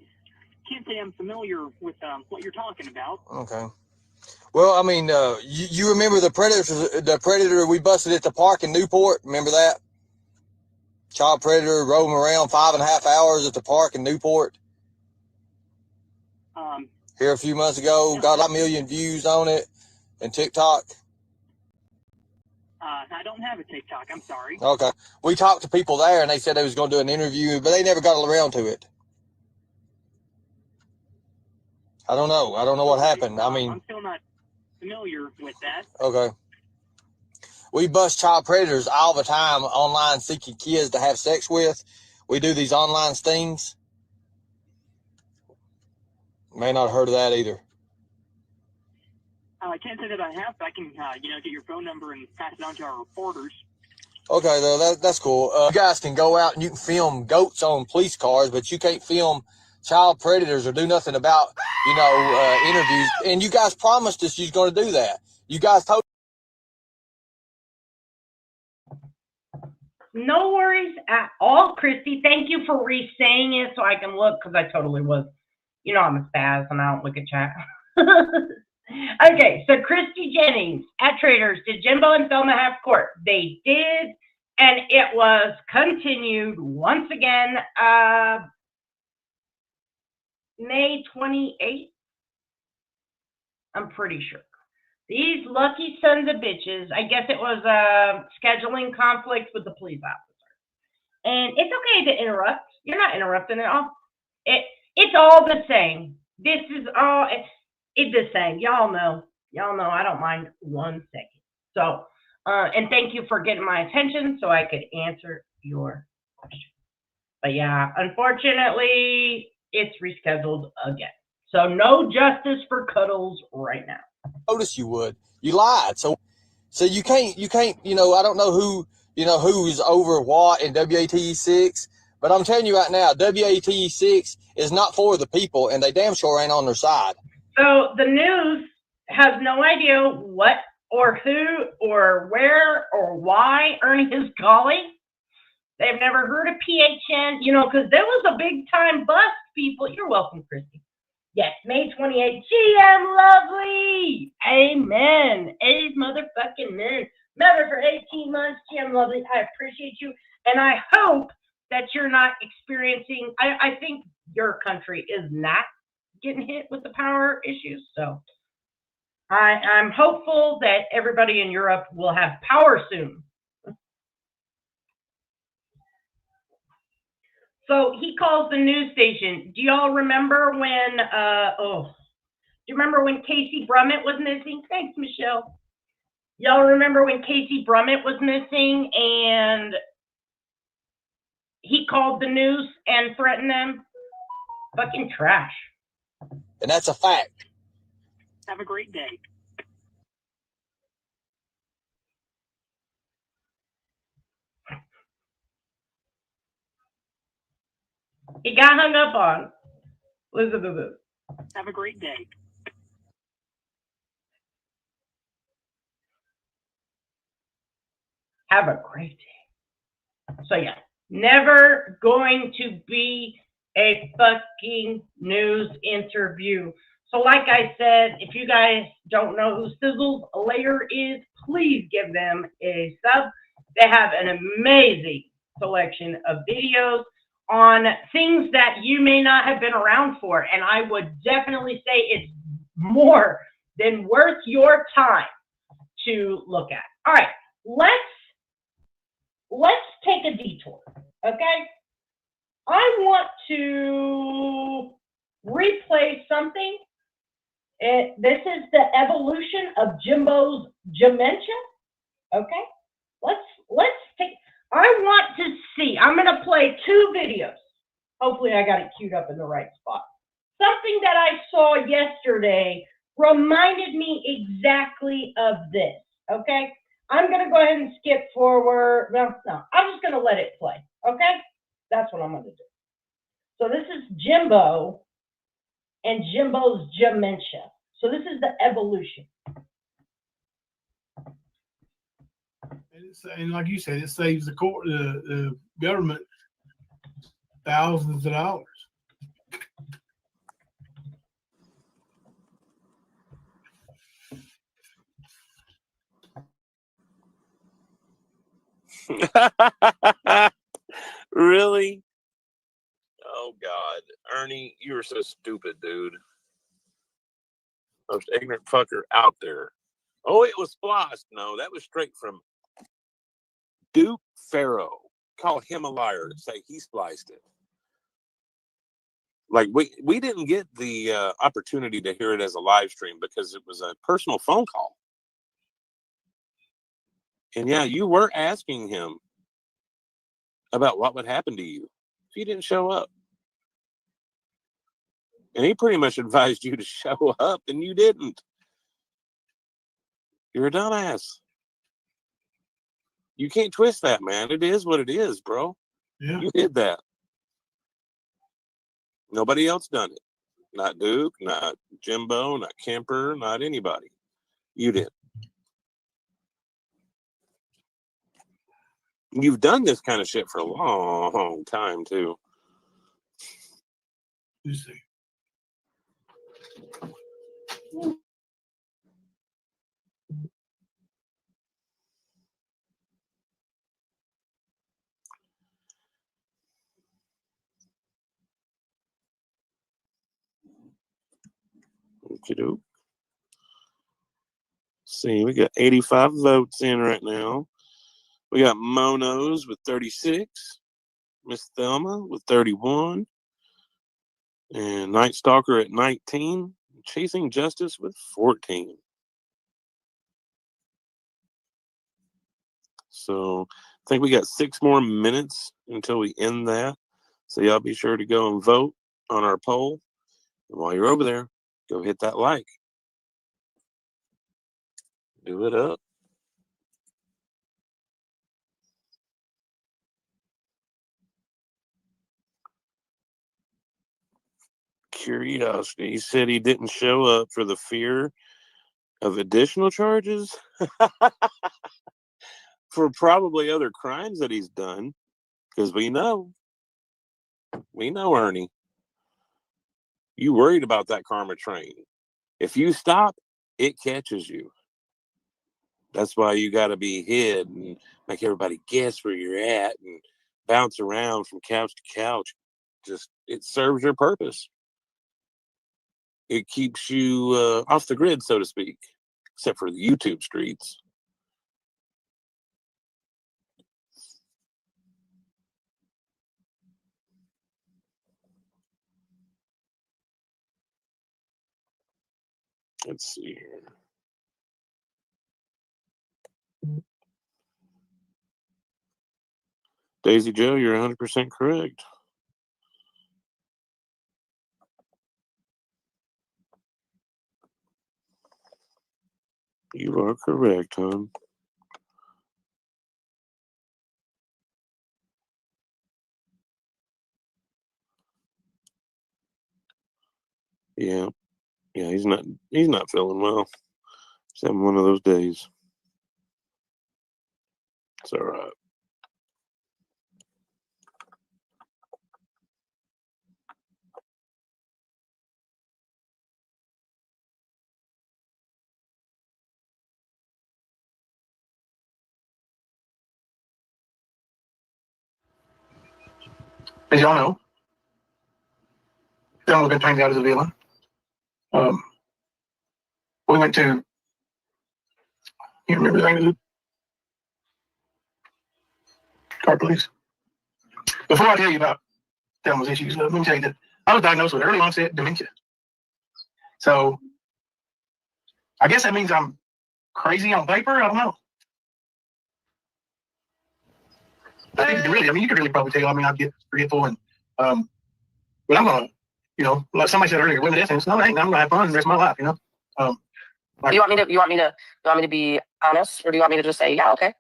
H: say I'm familiar with what you're talking about.
I: Okay. Well, I mean, you remember the predator we busted at the park in Newport? Remember that? Child predator roaming around 5.5 hours at the park in Newport. Here a few months ago, got a million views on it and TikTok.
H: I don't have a TikTok. I'm sorry.
I: Okay. We talked to people there and they said they was going to do an interview, but they never got around to it. I don't know. I don't know what happened. I mean,
H: I'm still not familiar with that.
I: Okay. We bust child predators all the time online seeking kids to have sex with. We do these online stings. May not have heard of that either.
H: I can't say that I have, but I can, get your phone number and pass it on to our reporters.
I: Okay, though, that's cool. You guys can go out and you can film goats on police cars, but you can't film child predators or do nothing about, interviews. And you guys promised us you was going to do that. You guys told.
A: No worries at all, Christy. Thank you for re-saying it so I can look, because I totally was. I'm a spaz and I don't look at chat. Okay, so Christy Jennings at Traders, did Jimbo and Thelma have court? They did, and it was continued once again, May 28th. I'm pretty sure. These lucky sons of bitches, I guess it was a scheduling conflict with the police officer. And it's okay to interrupt. You're not interrupting at all. It's all the same. This is all, it's the same. Y'all know I don't mind 1 second. So, and thank you for getting my attention so I could answer your question. But yeah, unfortunately, it's rescheduled again. So no justice for Cuddles right now.
I: Notice you would. You lied. So you can't, I don't know who is over what in WATE 6, but I'm telling you right now, WATE 6 is not for the people, and they damn sure ain't on their side.
A: So the news has no idea what or who or where or why Ernie is calling. They've never heard of PHN, because there was a big time bust, people. You're welcome, Christy. Yes, May 28th. GM Lovely. Amen. Motherfucking men. Member for 18 months. GM Lovely. I appreciate you. And I hope that you're not experiencing, I think your country is not getting hit with the power issues. So I'm hopeful that everybody in Europe will have power soon. So he calls the news station. Do y'all remember when, do you remember when Casey Brummett was missing? Thanks, Michelle. Y'all remember when Casey Brummett was missing and he called the news and threatened them? Fucking trash.
I: And that's a fact.
H: Have a great day.
A: He got hung up on. Listen to this.
H: Have a great day.
A: Have a great day. So yeah, never going to be a fucking news interview. So like I said, if you guys don't know who Sizzle's Layer is, please give them a sub. They have an amazing selection of videos on things that you may not have been around for. And I would definitely say it's more than worth your time to look at. All right, let's take a detour, okay? I want to replay something. This is the evolution of Jimbo's Jimentia, okay? Let's take, I want to see, I'm gonna play 2 videos. Hopefully I got it queued up in the right spot. Something that I saw yesterday reminded me exactly of this, okay? I'm going to go ahead and skip forward. Well, no, I'm just going to let it play, okay? That's what I'm going to do. So this is Jimbo and Jimbo's Jimentia. So this is the evolution.
J: And like you said, it saves the court, the government thousands of dollars.
K: Really? Oh God, Ernie, you are so stupid, dude. Most ignorant fucker out there. Oh, it was spliced. No, that was straight from Duke Farrow. Call him a liar to say he spliced it. Like we didn't get the opportunity to hear it as a live stream because it was a personal phone call. And yeah, you were asking him about what would happen to you if you didn't show up. And he pretty much advised you to show up, and you didn't. You're a dumbass. You can't twist that, man. It is what it is, bro.
J: Yeah.
K: You did that. Nobody else done it. Not Duke, not Jimbo, not Kemper, not anybody. You did. You've done this kind of shit for a long time, too.
J: You see.
K: Okey-doke. See, we got 85 votes in right now. We got Monos with 36, Miss Thelma with 31, and Night Stalker at 19, Chasing Justice with 14. So I think we got 6 more minutes until we end that. So y'all be sure to go and vote on our poll. And while you're over there, go hit that like. Do it up. Curiosity. He said he didn't show up for the fear of additional charges for probably other crimes that he's done, because we know, Ernie, you worried about that karma train. If you stop, it catches you. That's why you got to be hid and make everybody guess where you're at and bounce around from couch to couch. Just, it serves your purpose. It keeps you off the grid, so to speak, except for the YouTube streets. Let's see here. Daisy Joe, you're 100% correct. You are correct, hon. Yeah. Yeah, he's not feeling well. He's having one of those days. It's all right.
J: As y'all know, Dylan's been trained out as a villain. We went to, you remember the name of the car police? Before I tell you about Dylan's issues, let me tell you that I was diagnosed with early onset dementia. So I guess that means I'm crazy on paper. I don't know. I think you could really probably tell. I mean, I get forgetful and, but I'm gonna, like somebody said earlier, limit essence. No, I ain't. I'm gonna have fun the rest of my life.
B: You want me to be honest, or do you want me to just say, yeah, okay?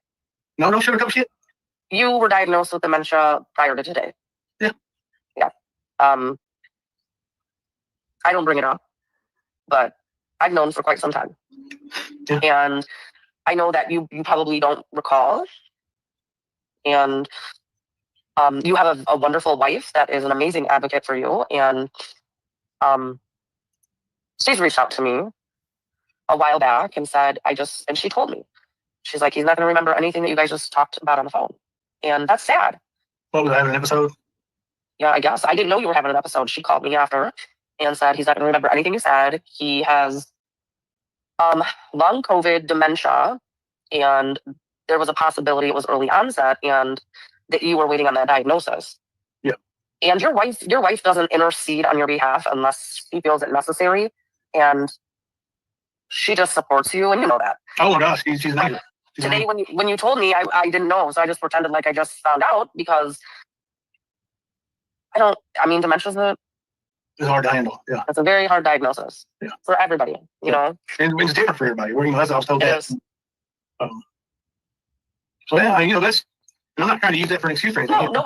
J: No sugarcoat shit.
B: You were diagnosed with dementia prior to today.
J: Yeah.
B: Yeah. I don't bring it up, but I've known for quite some time.
J: Yeah.
B: And I know that you probably don't recall. And you have a wonderful wife that is an amazing advocate for you. And she's reached out to me a while back and said, and she told me, she's like, he's not going to remember anything that you guys just talked about on the phone. And that's sad.
J: What was I having an episode?
B: Yeah, I guess. I didn't know you were having an episode. She called me after and said he's not going to remember anything you said. He has long COVID dementia, and there was a possibility it was early onset and that you were waiting on that diagnosis.
J: Yeah.
B: And your wife doesn't intercede on your behalf unless she feels it necessary. And she just supports you, and you know that.
J: Oh my gosh, she's amazing.
B: Today, when you told me, I didn't know, so I just pretended like I just found out because dementia's
J: it's hard to handle. Yeah.
B: It's a very hard diagnosis.
J: Yeah.
B: For everybody, you know.
J: And it's different for everybody. That's I was told
B: It
J: that.
B: is.
J: So yeah, I'm not trying to use that for an excuse for anything.
B: No,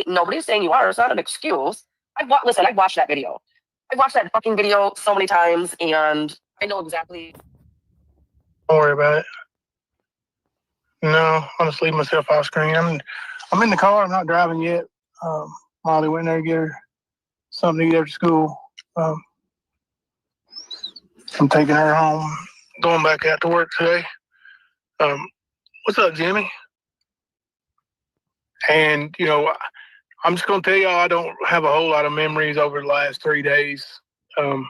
B: nobody's saying you are. It's not an excuse. I've watched that video. I've watched that fucking video so many times, and I know exactly.
J: Don't worry about it. No, I'll just leave myself off screen. I'm in the car. I'm not driving yet. Molly went there to get her something to eat after school. I'm taking her home. Going back out to work today. What's up, Jimmy? And, I'm just going to tell y'all I don't have a whole lot of memories over the last 3 days. I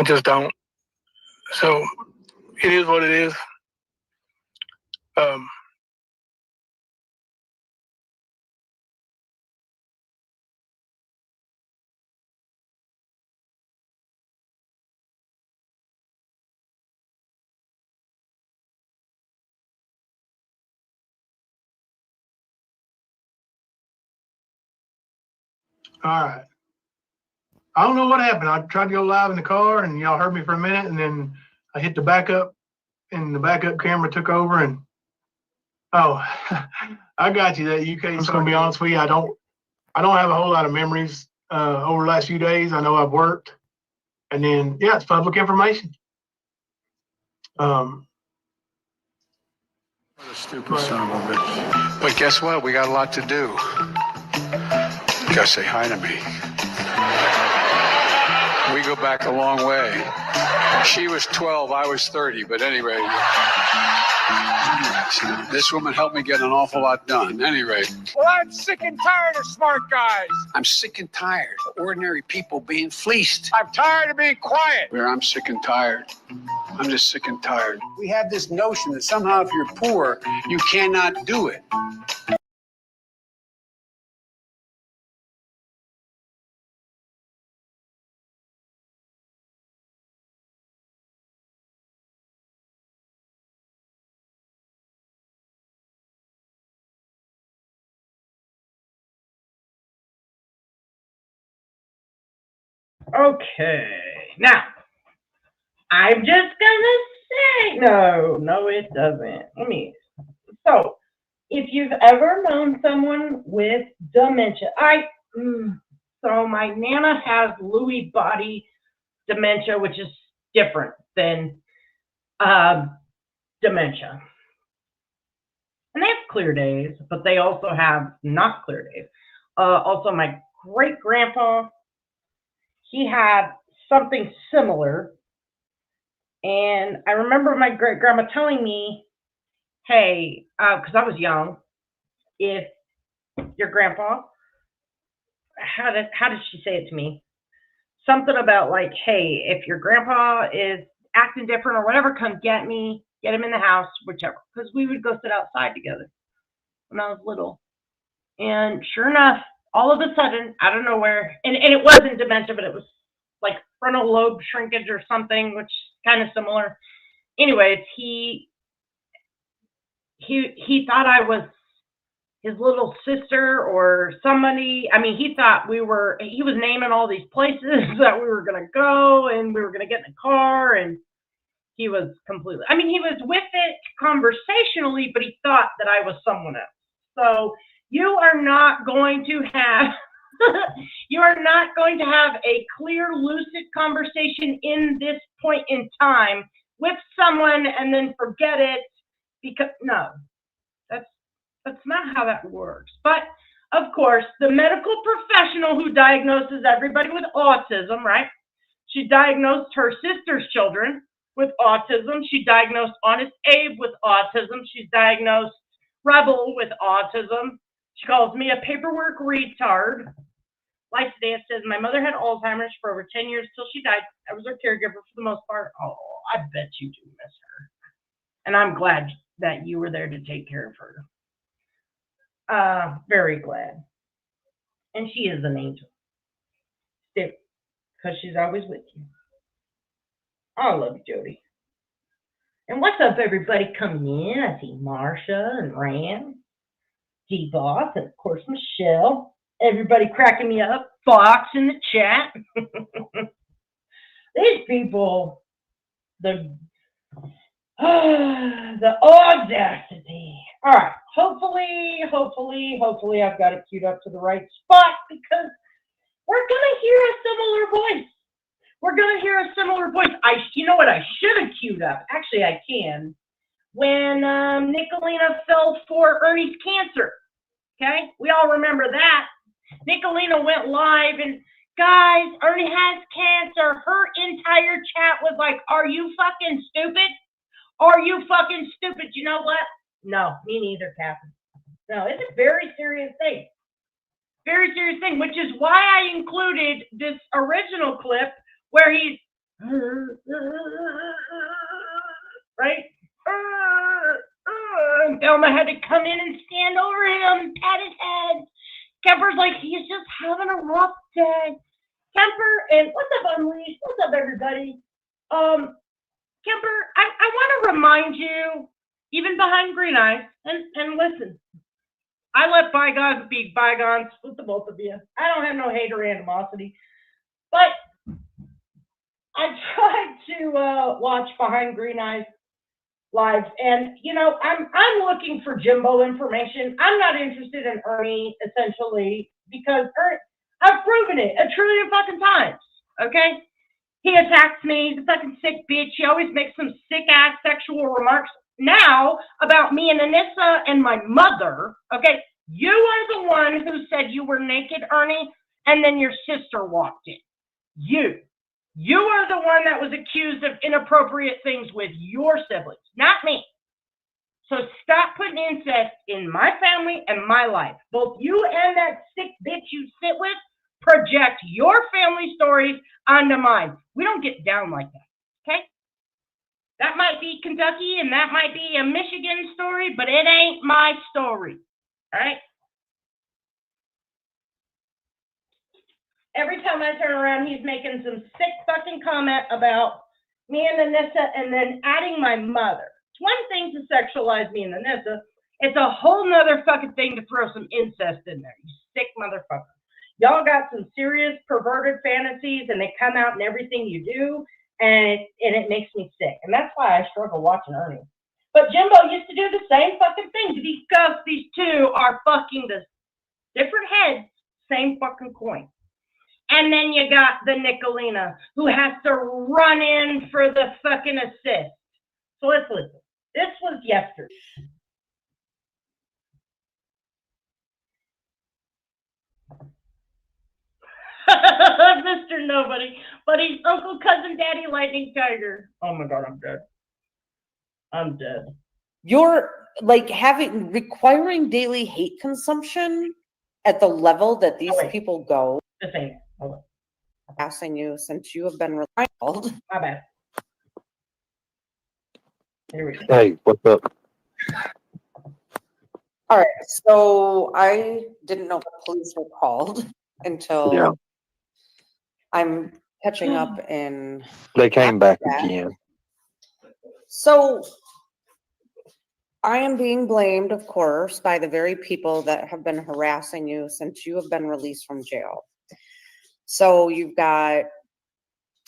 J: just don't. So it is what it is. All right. I don't know what happened. I tried to go live in the car, and y'all heard me for a minute, and then I hit the backup, and the backup camera took over. And I got you. That UK. I'm just gonna be honest with you. I don't have a whole lot of memories over the last few days. I know I've worked, and then it's public information.
L: What a stupid son of a bitch. But guess what? We got a lot to do. You gotta say hi to me. We go back a long way. She was 12, I was 30, but anyway, this woman helped me get an awful lot done. Anyway.
M: Well, I'm sick and tired of smart guys.
L: I'm sick and tired of ordinary people being fleeced.
M: I'm tired of being quiet.
L: I'm sick and tired. I'm just sick and tired. We have this notion that somehow if you're poor, you cannot do it.
A: Okay. Now, I'm just gonna say no, it doesn't. So if you've ever known someone with dementia, so my Nana has Lewy body dementia, which is different than dementia. And they have clear days, but they also have not clear days. Also, my great grandpa, he had something similar. And I remember my great grandma telling me, hey, because I was young, if your grandpa, how did she say it to me? Something about like, hey, if your grandpa is acting different or whatever, come get me, get him in the house, whichever. Because we would go sit outside together when I was little. And sure enough, all of a sudden, out of nowhere, and it wasn't dementia, but it was like frontal lobe shrinkage or something, which is kind of similar. Anyways, he thought I was his little sister or somebody. I mean, he thought he was naming all these places that we were going to go, and we were going to get in the car, and he was completely, I mean, he was with it conversationally, but he thought that I was someone else. So you are not going to have a clear, lucid conversation in this point in time with someone and then forget it, because no, that's not how that works. But of course, the medical professional who diagnoses everybody with autism, right? She diagnosed her sister's children with autism. She diagnosed Honest Abe with autism. She's diagnosed Rebel with autism. She calls me a paperwork retard. Life today, it says, my mother had Alzheimer's for over 10 years till she died. I was her caregiver for the most part. Oh, I bet you do miss her. And I'm glad that you were there to take care of her. Very glad. And she is an angel. Because she's always with you. I love you, Jody. And what's up, everybody coming in? I see Marsha and Ram, D-Boss, and of course Michelle. Everybody cracking me up. Fox in the chat. These people, the audacity. All right. Hopefully I've got it queued up to the right spot, because we're going to hear a similar voice. You know what I should have queued up? Actually, I can. When Nicolina fell for Ernie's cancer. Okay? We all remember that. Nicolina went live and, guys, Ernie has cancer. Her entire chat was like, are you fucking stupid? Are you fucking stupid? You know what? No, me neither, Catherine. No, it's a very serious thing. Very serious thing, which is why I included this original clip where he's, right? And Thelma had to come in and stand over him, pat his head. Kemper's like, he's just having a rough day. Kemper, and what's up, Unleashed? What's up, everybody? Kemper, I want to remind you, even behind green eyes, and listen, I let bygones be bygones with the both of you. I don't have no hate or animosity, but I tried to watch Behind Green Eyes lives, and you know, I'm looking for Jimbo information. I'm not interested in Ernie, essentially, because I've proven it a trillion fucking times. Okay, he attacks me. He's a fucking sick bitch. He always makes some sick ass sexual remarks now about me and Anissa and my mother. Okay, you are the one who said you were naked, Ernie, and then your sister walked in. You are the one that was accused of inappropriate things with your siblings, not me. So stop putting incest in my family and my life. Both you and that sick bitch you sit with project your family stories onto mine. We don't get down like that, okay? That might be Kentucky and that might be a Michigan story, but it ain't my story, all right? Every time I turn around, he's making some sick fucking comment about me and Anissa and then adding my mother. It's one thing to sexualize me and Anissa. It's a whole nother fucking thing to throw some incest in there, you sick motherfucker. Y'all got some serious perverted fantasies, and they come out in everything you do, and it makes me sick. And that's why I struggle watching Ernie. But Jimbo used to do the same fucking thing. To discuss these two are fucking the different heads, same fucking coin. And then you got the Nicolina, who has to run in for the fucking assist. So let's listen. This was yesterday. Mr. Nobody, but he's Uncle Cousin Daddy Lightning Tiger. Oh my God, I'm dead. I'm dead.
B: You're like requiring daily hate consumption at the level that these people go.
A: The same. Hold on.
B: Asking you since you have been reviled.
A: My bad. Here we go.
G: Hey, what's up?
B: All right, so I didn't know the police were called until I'm catching up in.
G: They came back again.
B: So I am being blamed, of course, by the very people that have been harassing you since you have been released from jail. So you've got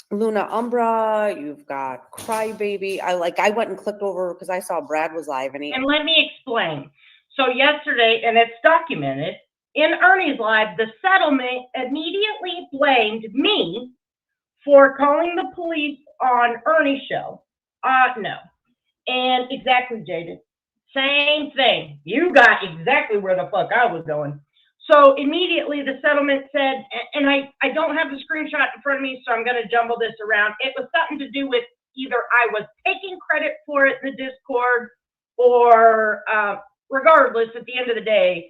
B: Luna Umbra, you've got Crybaby. I went and clicked over because I saw Brad was live and
A: let me explain. So yesterday, and it's documented, in Ernie's live, the settlement immediately blamed me for calling the police on Ernie's show. No. And exactly, Jaded. Same thing. You got exactly where the fuck I was going. So immediately the settlement said, and I don't have the screenshot in front of me, so I'm going to jumble this around. It was something to do with either I was taking credit for it in the Discord or regardless, at the end of the day,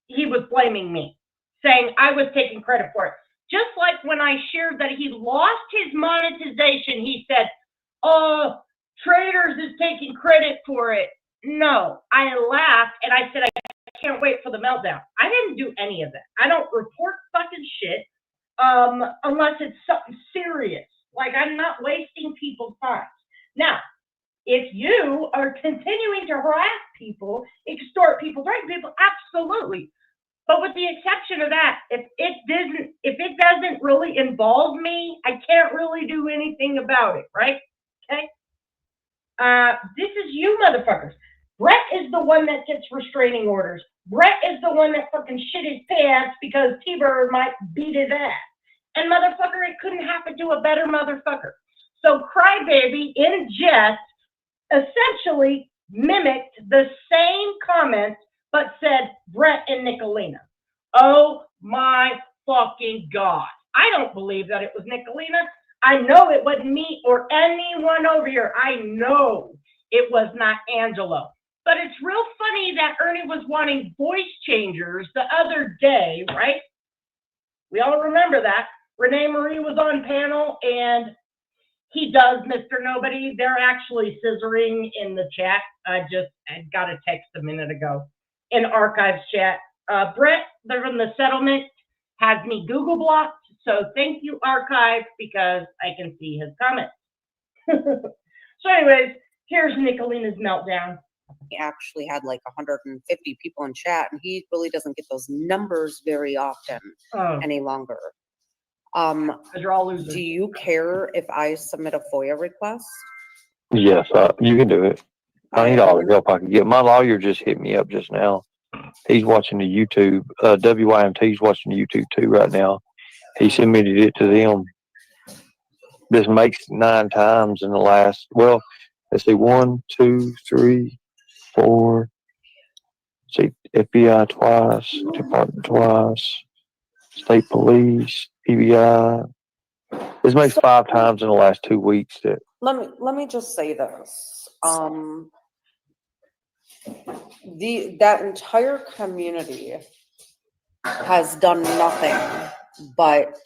A: he was blaming me, saying I was taking credit for it. Just like when I shared that he lost his monetization, he said, oh, Traders is taking credit for it. No, I laughed and I said, I can't wait for the meltdown. I didn't do any of that. I don't report fucking shit unless it's something serious. Like, I'm not wasting people's time. Now, if you are continuing to harass people, extort people, threaten people, absolutely. But with the exception of that, if it doesn't really involve me, I can't really do anything about it, right? Okay? This is you motherfuckers. Brett is the one that gets restraining orders. Brett is the one that fucking shit his pants because T-Bird might beat his ass. And motherfucker, it couldn't happen to a better motherfucker. So Crybaby, in jest, essentially mimicked the same comments, but said Brett and Nicolina. Oh my fucking God. I don't believe that it was Nicolina. I know it wasn't me or anyone over here. I know it was not Angelo. But it's real funny that Ernie was wanting voice changers the other day, right? We all remember that. Renee Marie was on panel and he does Mr. Nobody. They're actually scissoring in the chat. I got a text a minute ago in archives chat. Brett, they're in the settlement, has me Google blocked. So thank you, archive, because I can see his comments. So anyways, here's Nicolina's meltdown.
B: He actually had like 150 people in chat, and he really doesn't get those numbers very often any longer.
A: You're all losers.
B: Do you care if I submit a FOIA request?
G: Yes, you can do it. I need all the help I can get. My lawyer just hit me up just now. He's watching the YouTube. WYMT's watching the YouTube too right now. He submitted it to them. This makes 9 times in the last, well, let's see, 1, 2, 3, 4. See, FBI twice, Department twice, State Police, PBI. This makes 5 times in the last 2 weeks. That
B: let me just say this. That entire community has done nothing but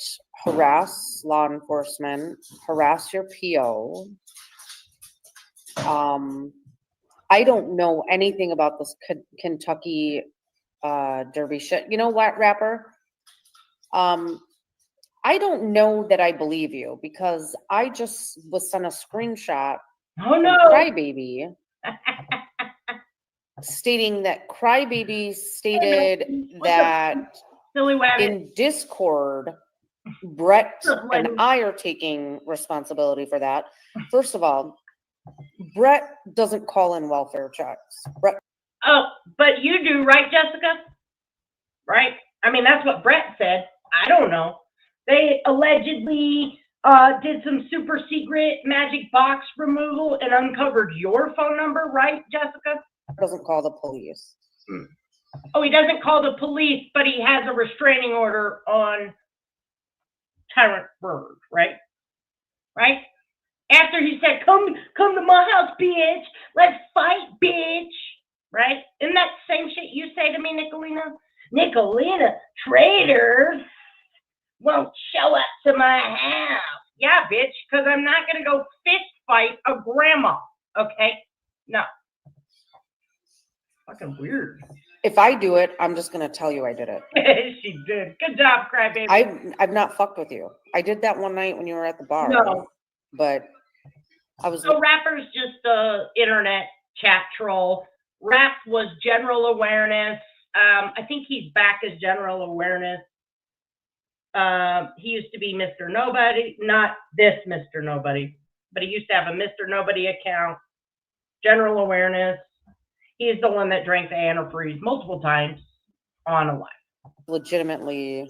B: harass law enforcement, harass your PO. I don't know anything about this Kentucky Derby shit. You know what, rapper? I don't know that I believe you because I just was sent a screenshot from Crybaby stating that Crybaby stated that
A: Silly wabbit.
B: In Discord, Brett and I are taking responsibility for that. First of all, Brett doesn't call in welfare checks. Brett.
A: Oh, but you do, right, Jessica? Right? I mean, that's what Brett said. I don't know. They allegedly did some super secret magic box removal and uncovered your phone number, right, Jessica?
B: Doesn't call the police.
A: Oh, he doesn't call the police, but he has a restraining order on Tyrant Bird, right? Right? After he said, come to my house, bitch. Let's fight, bitch. Right? Isn't that the same shit you say to me, Nicolina? Nicolina, traitors won't show up to my house. Yeah, bitch, because I'm not going to go fist fight a grandma. Okay? No. Fucking weird.
B: If I do it, I'm just going to tell you I did it.
A: She did. Good job, crybaby.
B: I've not fucked with you. I did that one night when you were at the bar.
A: No.
B: But I was...
A: So Rapper's just a internet chat troll. Rap was general awareness. I think he's back as general awareness. He used to be Mr. Nobody, not this Mr. Nobody, but he used to have a Mr. Nobody account. General awareness. He's the one that drank the antifreeze multiple times on a live.
B: Legitimately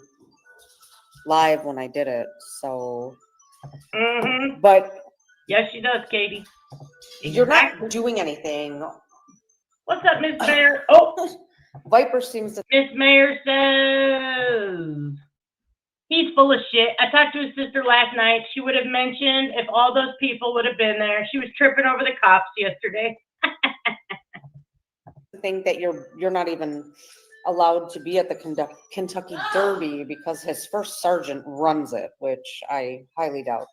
B: live when I did it, so.
A: Mm-hmm.
B: But
A: yes, she does, Katie.
B: You're not doing anything.
A: What's up, Miss Mayor? Oh,
B: Viper seems to.
A: Miss Mayor says he's full of shit. I talked to his sister last night. She would have mentioned if all those people would have been there. She was tripping over the cops yesterday.
B: Think that you're not even allowed to be at the Kentucky Derby because his first sergeant runs it, which I highly doubt.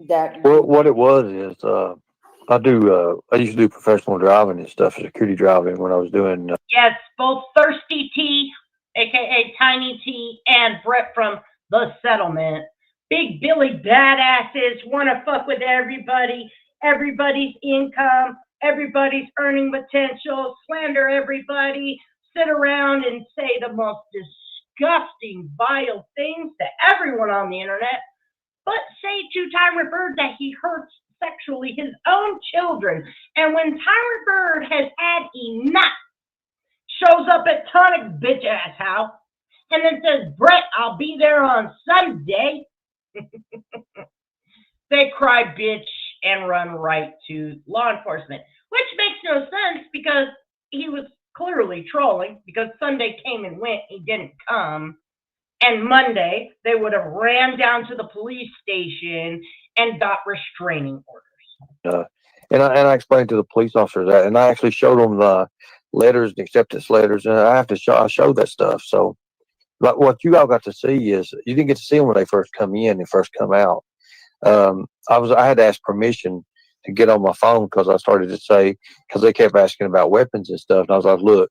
B: That
G: what it was is I used to do professional driving and stuff, security driving when I was doing.
A: Yes, both Thirsty T, aka Tiny T, and Brett from The Settlement. Big Billy badasses want to fuck with everybody, everybody's income, everybody's earning potential, slander everybody, sit around and say the most disgusting, vile things to everyone on the internet, but say to Tyrant Bird that he hurts sexually his own children. And when Tyrant Bird has had enough, shows up at Tonic's bitch ass house and then says, Brett, I'll be there on Sunday. They cry bitch and run right to law enforcement, which makes no sense because he was clearly trolling because Sunday came and went, he didn't come. And Monday, they would have ran down to the police station and got restraining orders.
G: And I explained to the police officers that, and I actually showed them the letters and acceptance letters, and I showed that stuff. So, but what you all got to see is you didn't get to see them when they first come in and first come out. I had to ask permission to get on my phone because I started to say, because they kept asking about weapons and stuff, and I was like, look,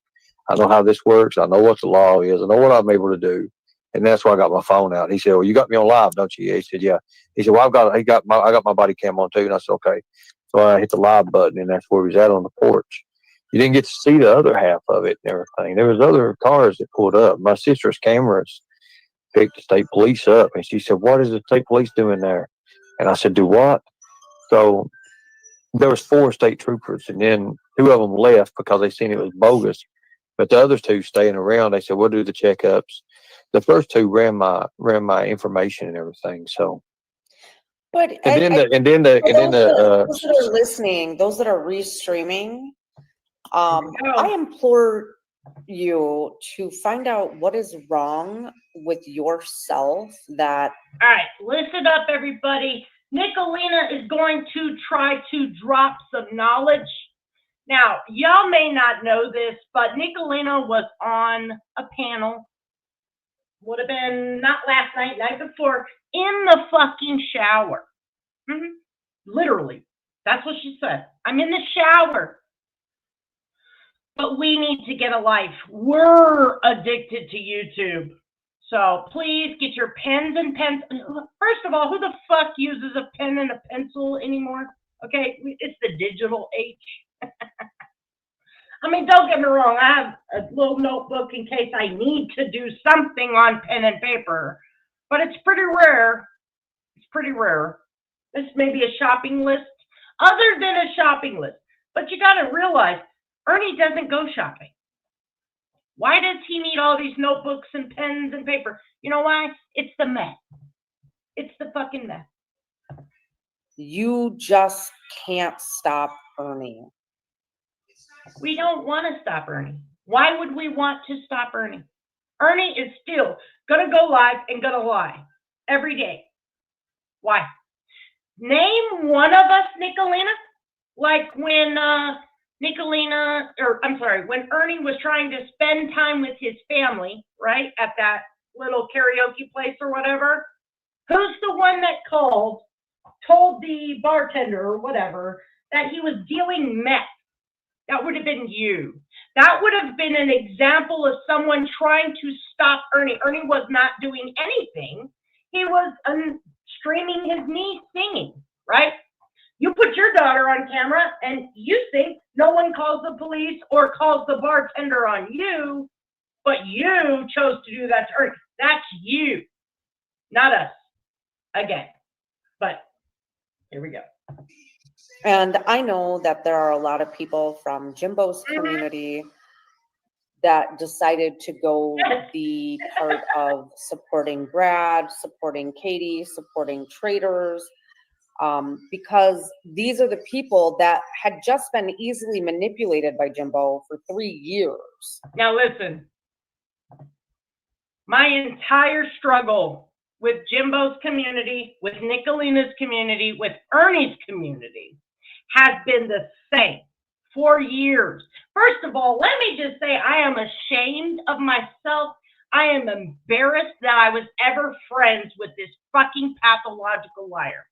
G: I know how this works. I know what the law is. I know what I'm able to do. And that's why I got my phone out. He said, well, you got me on live, don't you? He said, yeah. He said, well, I got my body cam on too. And I said, okay. So I hit the live button, and that's where he was at on the porch. You didn't get to see the other half of it and everything. There was other cars that pulled up. My sister's cameras picked the state police up, and she said, what is the state police doing there? And I said, do what? So there was 4 state troopers, and then 2 of them left because they seen it was bogus. But the other 2 staying around, they said, we'll do the checkups. The first 2 ran my information and everything. So,
B: but
G: those that
B: are listening, those that are restreaming, I implore you to find out what is wrong with yourself. That
A: all right, listen up, everybody. Nicolina is going to try to drop some knowledge. Now, y'all may not know this, but Nicolina was on a panel. Would have been not last night, night before, in the fucking shower. Literally. That's what she said. I'm in the shower. But we need to get a life. We're addicted to YouTube. So please get your pens and pencils. First of all, who the fuck uses a pen and a pencil anymore? Okay, it's the digital age. I mean, don't get me wrong. I have a little notebook in case I need to do something on pen and paper, but it's pretty rare. It's pretty rare. This may be a shopping list, other than a shopping list. But you got to realize, Ernie doesn't go shopping. Why does he need all these notebooks and pens and paper? You know why? It's the mess. It's the fucking mess.
B: You just can't stop Ernie.
A: We don't want to stop Ernie. Why would we want to stop Ernie? Ernie is still going to go live and going to lie every day. Why? Name one of us, Nicolina, like when when Ernie was trying to spend time with his family, right, at that little karaoke place or whatever. Who's the one that told the bartender or whatever that he was dealing meth? That would have been you. That would have been an example of someone trying to stop Ernie. Ernie was not doing anything. He was screaming his niece singing, right? You put your daughter on camera and you think no one calls the police or calls the bartender on you, but you chose to do that to Ernie. That's you, not us. Again, but here we go.
B: And I know that there are a lot of people from Jimbo's community that decided to go the part of supporting Brad, supporting Katie, supporting traders, because these are the people that had just been easily manipulated by Jimbo for 3 years.
A: Now listen, my entire struggle with Jimbo's community, with Nicolina's community, with Ernie's community has been the same for years. First of all, let me just say I am ashamed of myself. I am embarrassed that I was ever friends with this fucking pathological liar.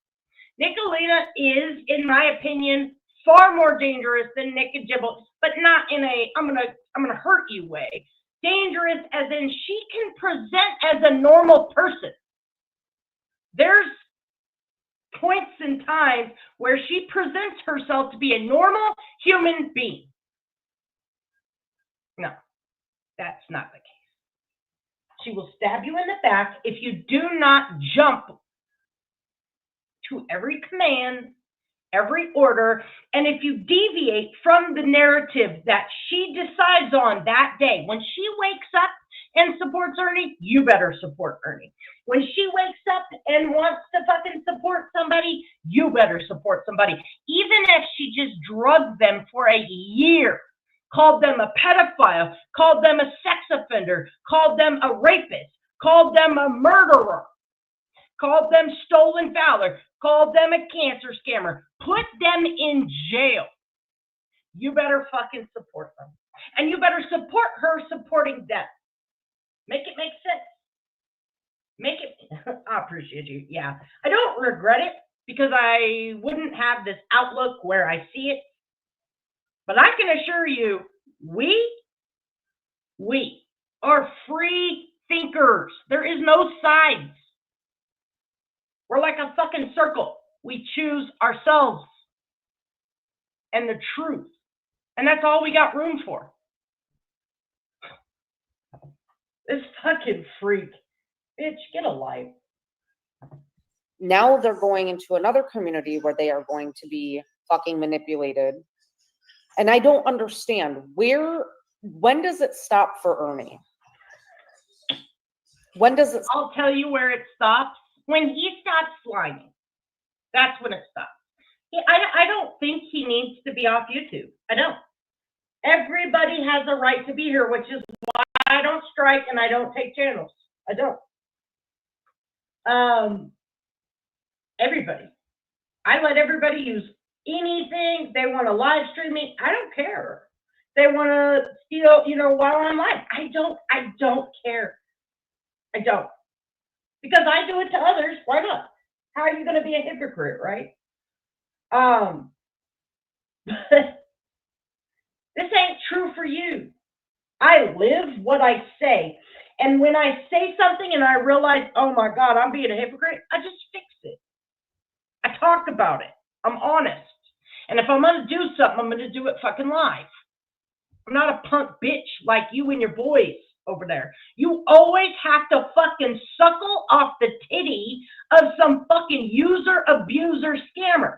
A: Nicolina is, in my opinion, far more dangerous than Nick and Jimbo, but not in a I'm gonna hurt you way. Dangerous as in she can present as a normal person. There's points in time where she presents herself to be a normal human being. No, that's not the case. She will stab you in the back if you do not jump to every command, every order, and if you deviate from the narrative that she decides on that day. When she wakes up and supports Ernie, you better support Ernie. When she wakes up and wants to fucking support somebody, you better support somebody. Even if she just drugged them for a year, called them a pedophile, called them a sex offender, called them a rapist, called them a murderer, called them stolen valor, called them a cancer scammer, put them in jail. You better fucking support them. And you better support her supporting them. Make it make sense. Make it, I appreciate you. Yeah. I don't regret it because I wouldn't have this outlook where I see it. But I can assure you, we are free thinkers. There is no sides. We're like a fucking circle. We choose ourselves and the truth. And that's all we got room for. This fucking freak. Bitch, get a life.
B: Now they're going into another community where they are going to be fucking manipulated. And I don't understand when does it stop for Ernie? When does it?
A: I'll tell you where it stops. When he stops sliming, that's when it stops. I don't think he needs to be off YouTube. I don't. Everybody has a right to be here, which is why I don't strike and I don't take channels. I don't. Everybody. I let everybody use anything. They want to live stream me. I don't care. They want to steal, while I'm live. I don't care. I don't. Because I do it to others. Why not? How are you going to be a hypocrite, right? This ain't true for you. I live what I say. And when I say something and I realize, oh my God, I'm being a hypocrite, I just fix it. I talk about it. I'm honest. And if I'm going to do something, I'm going to do it fucking live. I'm not a punk bitch like you and your boys over there. You always have to fucking suckle off the titty of some fucking user, abuser, scammer.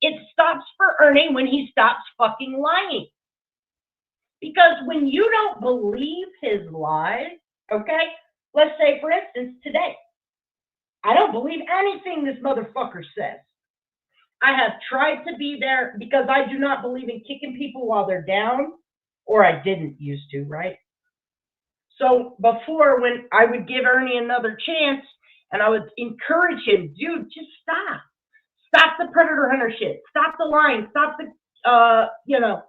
A: It stops for Ernie when he stops fucking lying. Because when you don't believe his lies, okay, let's say, for instance, today, I don't believe anything this motherfucker says. I have tried to be there because I do not believe in kicking people while they're down, or I didn't used to, right? So before, when I would give Ernie another chance and I would encourage him, dude, just stop. Stop the predator hunter shit. Stop the lying. Stop the,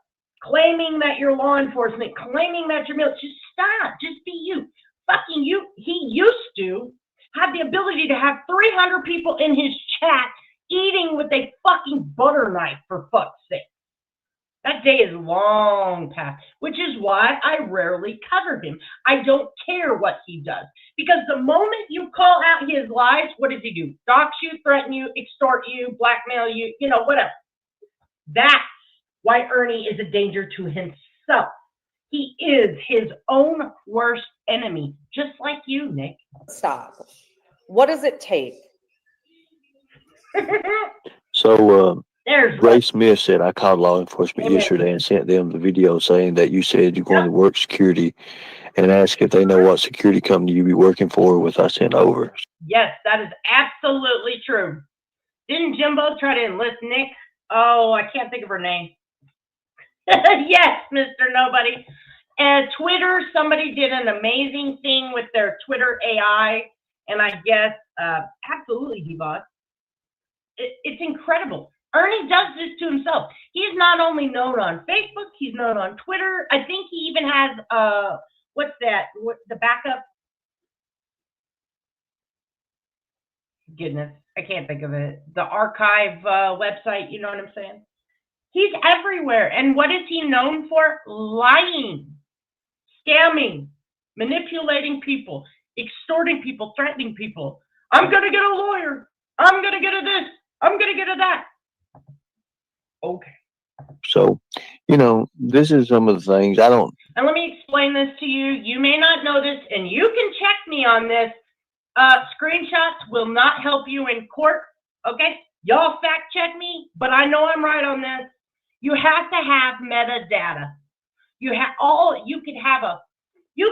A: claiming that you're law enforcement, claiming that you're military. Just stop. Just be you. Fucking you. He used to have the ability to have 300 people in his chat eating with a fucking butter knife, for fuck's sake. That day is long past, which is why I rarely cover him. I don't care what he does. Because the moment you call out his lies, what does he do? Dox you, threaten you, extort you, blackmail you, whatever. That's why Ernie is a danger to himself. He is his own worst enemy, just like you, Nick.
B: Stop. What does it take?
G: So, Ray Smith said, I called law enforcement yesterday and sent them the video saying that you said you're going to work security and asked if they know what security company you be working for with I sent over.
A: Yes, that is absolutely true. Didn't Jimbo try to enlist Nick? Oh, I can't think of her name. Yes, Mr. Nobody. And Twitter, somebody did an amazing thing with their Twitter AI, and I guess, absolutely, Devon. It's incredible. Ernie does this to himself. He's not only known on Facebook, he's known on Twitter. I think he even has, what's that? The backup? Goodness, I can't think of it. The archive website, you know what I'm saying? He's everywhere. And what is he known for? Lying, scamming, manipulating people, extorting people, threatening people. I'm going to get a lawyer. I'm going to get a this. I'm going to get a that. Okay.
G: So, this is some of the things I don't.
A: And let me explain this to you. You may not know this, and you can check me on this. Screenshots will not help you in court. Okay? Y'all fact check me, but I know I'm right on this. You have to have metadata. You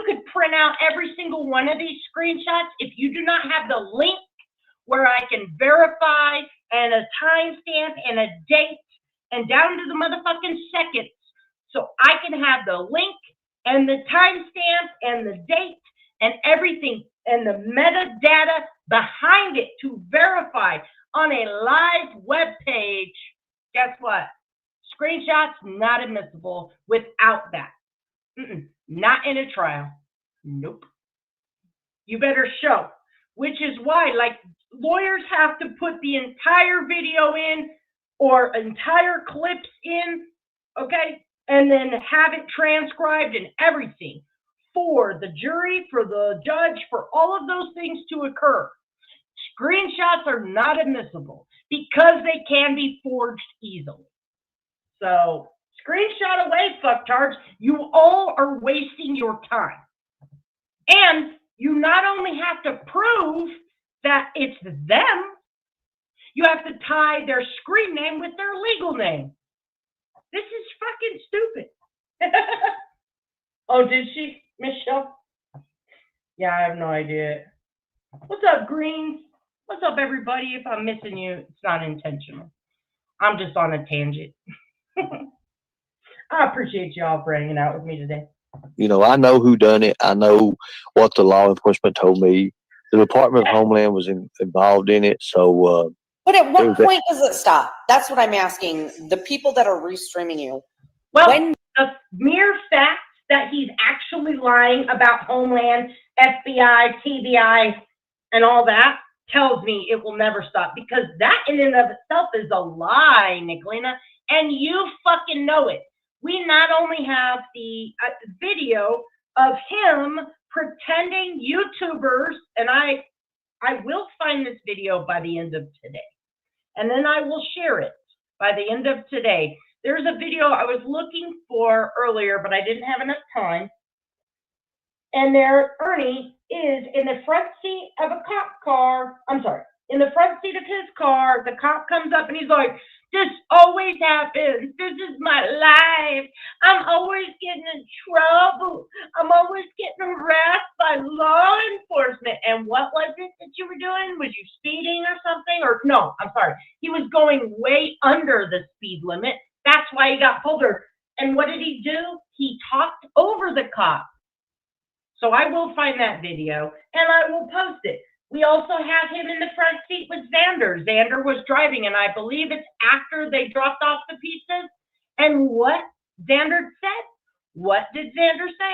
A: could print out every single one of these screenshots. If you do not have the link where I can verify and a timestamp and a date and down to the motherfucking seconds, so I can have the link and the timestamp and the date and everything and the metadata behind it to verify on a live web page. Guess what? Screenshots not admissible without that. Not in a trial. Nope. You better show, which is why, like, lawyers have to put the entire video in or entire clips in, okay, and then have it transcribed and everything for the jury, for the judge, for all of those things to occur. Screenshots are not admissible because they can be forged easily. So, screenshot away, fucktards. You all are wasting your time. And you not only have to prove that it's them, you have to tie their screen name with their legal name. This is fucking stupid. Oh, did she, Michelle? Yeah, I have no idea. What's up, Greens? What's up, everybody? If I'm missing you, it's not intentional. I'm just on a tangent. I appreciate y'all for hanging out with me today.
G: I know who done it. I know what the law enforcement told me. The Department of Homeland was involved in it. So,
B: but at what point does it stop? That's what I'm asking. The people that are restreaming you.
A: Well, the mere fact that he's actually lying about Homeland, FBI, TBI, and all that tells me it will never stop, because that in and of itself is a lie, Nicolina, and you fucking know it. We not only have the video of him pretending YouTubers, and I will find this video by the end of today, and then I will share it by the end of today. There's a video I was looking for earlier, but I didn't have enough time. And there, Ernie is in the front seat of a cop car. I'm sorry, in the front seat of his car. The cop comes up and he's like, "This always happens. This is my life. I'm always getting in trouble. I'm always getting harassed by law enforcement." And what was it that you were doing? Was you speeding or something? Or no, I'm sorry. He was going way under the speed limit. That's why he got pulled over. And what did he do? He talked over the cop. So I will find that video and I will post it. We also have him in the front seat with Xander. Xander was driving, and I believe it's after they dropped off the pizzas. And what Xander said? What did Xander say?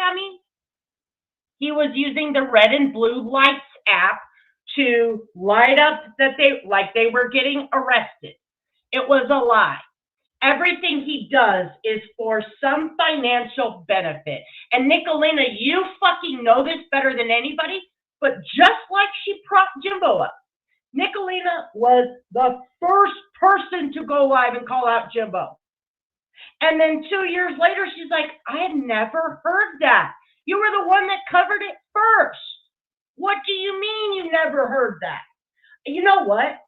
A: He was using the red and blue lights app to light up that they were getting arrested. It was a lie. Everything he does is for some financial benefit. And Nicolina, you fucking know this better than anybody, but just like she propped Jimbo up, Nicolina was the first person to go live and call out Jimbo. And then 2 years later, she's like, "I had never heard that. You were the one that covered it first. What do you mean you never heard that?" You know what?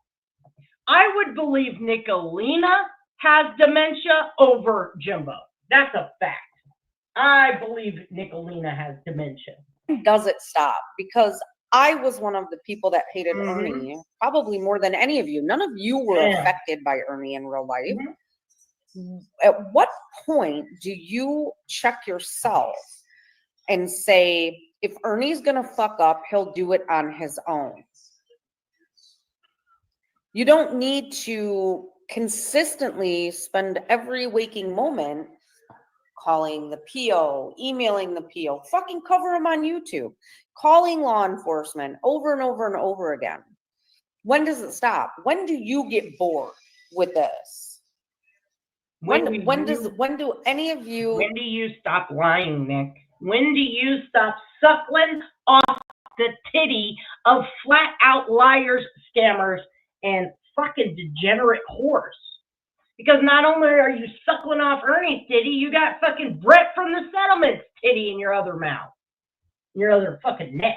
A: I would believe Nicolina has dementia over Jimbo. That's a fact. I believe Nicolina has dementia.
B: Does it stop? Because I was one of the people that hated Ernie, probably more than any of you. None of you were affected by Ernie in real life. At what point do you check yourself and say, if Ernie's going to fuck up, he'll do it on his own? You don't need to consistently spend every waking moment calling the PO, emailing the PO, fucking cover him on YouTube, calling law enforcement over and over and over again. When does it stop? When do you get bored with this? When do any of you?
A: When do you stop lying, Nick? When do you stop suckling off the titty of flat out liars, scammers, and fucking degenerate whores? Because not only are you suckling off Ernie's titty, you got fucking Brett from the settlement's titty in your other mouth, your other fucking neck.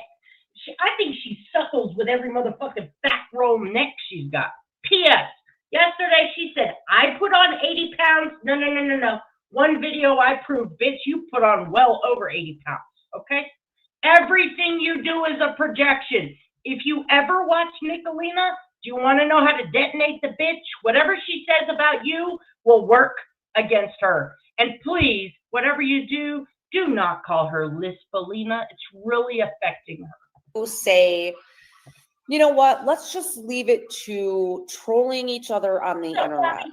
A: I think she suckles with every motherfucking back row neck she's got. P.S. Yesterday she said, "I put on 80 pounds. No. One video I proved, bitch, you put on well over 80 pounds, okay? Everything you do is a projection. If you ever watch Nicolina, do you want to know how to detonate the bitch? Whatever she says about you will work against her. And please, whatever you do, do not call her Lispelina. It's really affecting her."
B: Who say, you know what, let's just leave it to trolling each other on the internet.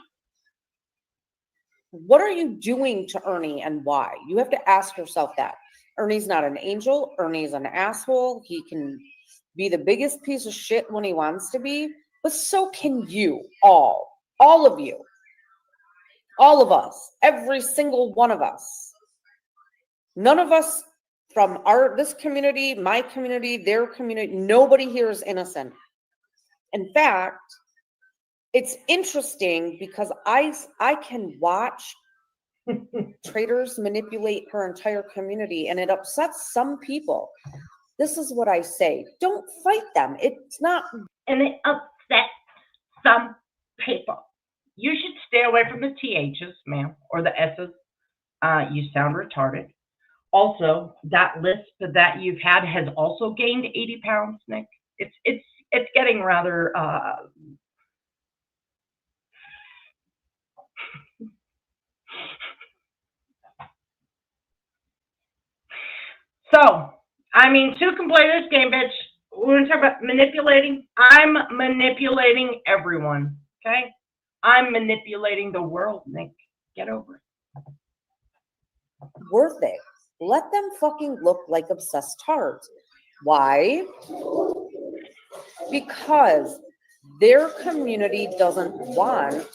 B: What are you doing to Ernie and why? You have to ask yourself that. Ernie's not an angel. Ernie's an asshole. He can be the biggest piece of shit when he wants to be, but so can you all of you, all of us, every single one of us. None of us from this community, my community, their community, nobody here is innocent. In fact, it's interesting because I can watch traitors manipulate her entire community, and it upsets some people. This is what I say. Don't fight them. It's not.
A: And it upsets some people. You should stay away from the THs, ma'am, or the S's. You sound retarded. Also, that lisp that you've had has also gained 80 pounds, Nick. It's getting rather So, two can play this game, bitch. We're going to talk about manipulating. I'm manipulating everyone, okay? I'm manipulating the world, Nick. Get over it.
B: Worth it. Let them fucking look like obsessed tards. Why? Because their community doesn't want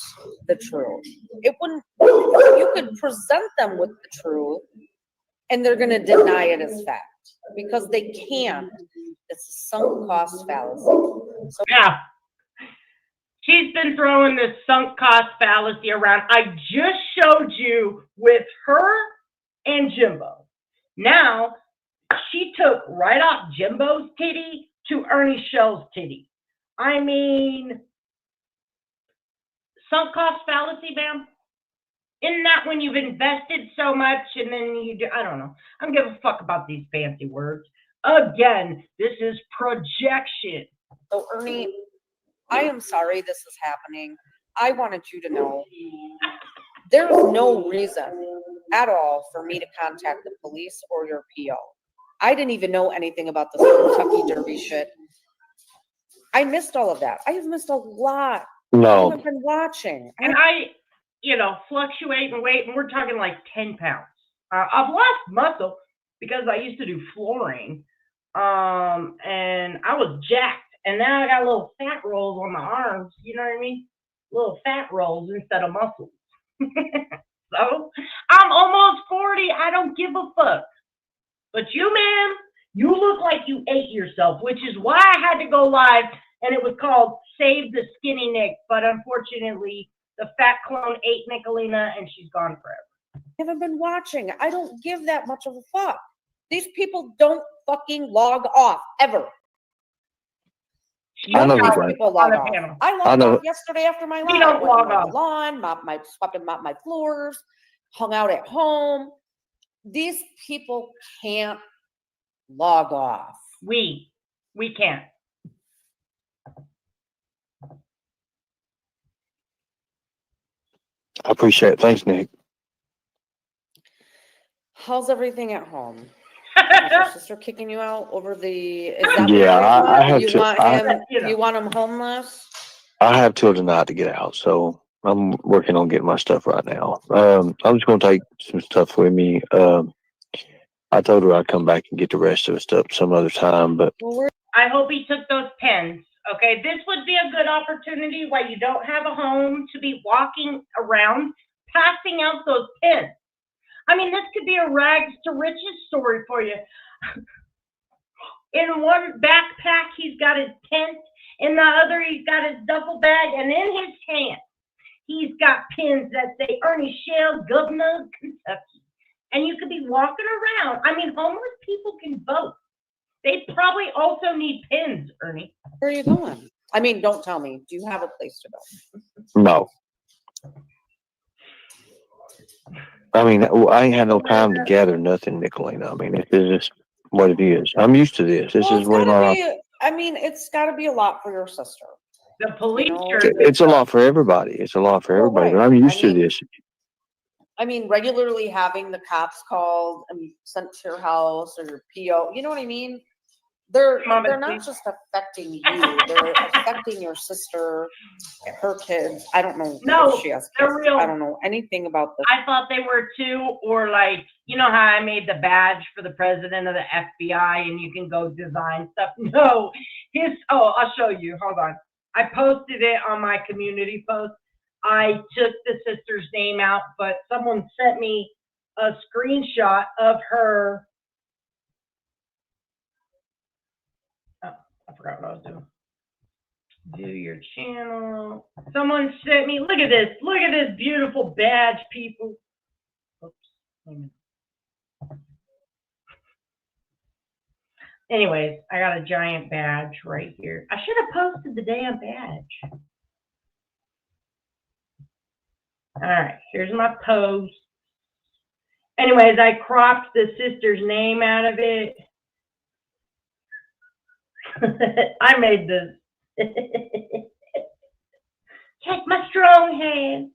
B: the truth. It wouldn't. You could present them with the truth, and they're going to deny it as fact because they can't. It's a sunk cost fallacy. So
A: yeah, She's been throwing this sunk cost fallacy around. I just showed you with her and Jimbo. Now, she took right off Jimbo's titty to Ernie Shell's titty. I mean, sunk cost fallacy, ma'am? Isn't that when you've invested so much and then you do, I don't know. I don't give a fuck about these fancy words. Again, this is projection.
B: So, Ernie, I am sorry this is happening. I wanted you to know there's no reason at all for me to contact the police or your PO. I didn't even know anything about this Kentucky Derby shit. I missed all of that. I have missed a lot.
G: No.
B: I haven't been watching.
A: And I fluctuate in weight, and we're talking like 10 pounds. I've lost muscle because I used to do flooring, and I was jacked. And now I got little fat rolls on my arms, you know what I mean? Little fat rolls instead of muscles. So, I'm almost 40. I don't give a fuck. But you, ma'am, you look like you ate yourself, which is why I had to go live, and it was called Save the Skinny Nick. But unfortunately, the fat clone ate Nicolina, and she's gone forever.
B: I haven't been watching. I don't give that much of a fuck. These people don't fucking log off, ever.
G: I know
B: people log off. I logged off yesterday after my lawn.
A: don't log off.
B: The lawn, mopped my floors, hung out at home. These people can't log off.
A: We can't.
G: I appreciate it. Thanks, Nick.
B: How's everything at home? Is your sister kicking you out over the? Is that
G: Yeah, I have
B: you
G: to.
B: Want him? You want him homeless?
G: I have till tonight to get out, so I'm working on getting my stuff right now. I'm just gonna take some stuff with me. I told her I'd come back and get the rest of the stuff some other time, but
A: I hope he took those pens. Okay, this would be a good opportunity while you don't have a home to be walking around passing out those pens. I mean, this could be a rags to riches story for you. In one backpack, he's got his tent. In the other, he's got his duffel bag. And in his hand, he's got pins that say Ernie Shell, Governor of Kentucky. And you could be walking around. I mean, homeless people can vote. They probably also need pins, Ernie.
B: Where are you going? I mean, don't tell me. Do you have a place to go?
G: no. I mean, I ain't had no time to gather nothing, Nicolina. I mean, this is just what it is. I'm used to this. This is what
B: I mean, it's got to be a lot for your sister.
A: The police.
G: It's a lot for everybody. It's a lot for everybody. But I'm used to this.
B: I mean, regularly having the cops called and sent to your house or your PO. You know what I mean? They're not just affecting you. They're affecting your sister, her kids. I don't know.
A: No,
B: if she has
A: they're
B: kids.
A: real.
B: I don't know anything about this.
A: I thought they were too, or like, you know how I made the badge for the president of the FBI and you can go design stuff? No, I'll show you. Hold on. I posted it on my community post. I took the sister's name out, but someone sent me a screenshot of her. Oh, I forgot what I was doing. View your channel. Someone sent me, look at this beautiful badge, people. Oops. Anyways, I got a giant badge right here. I should have posted the damn badge. All right, here's my post. Anyways, I cropped the sister's name out of it. I made this. Take my strong hand.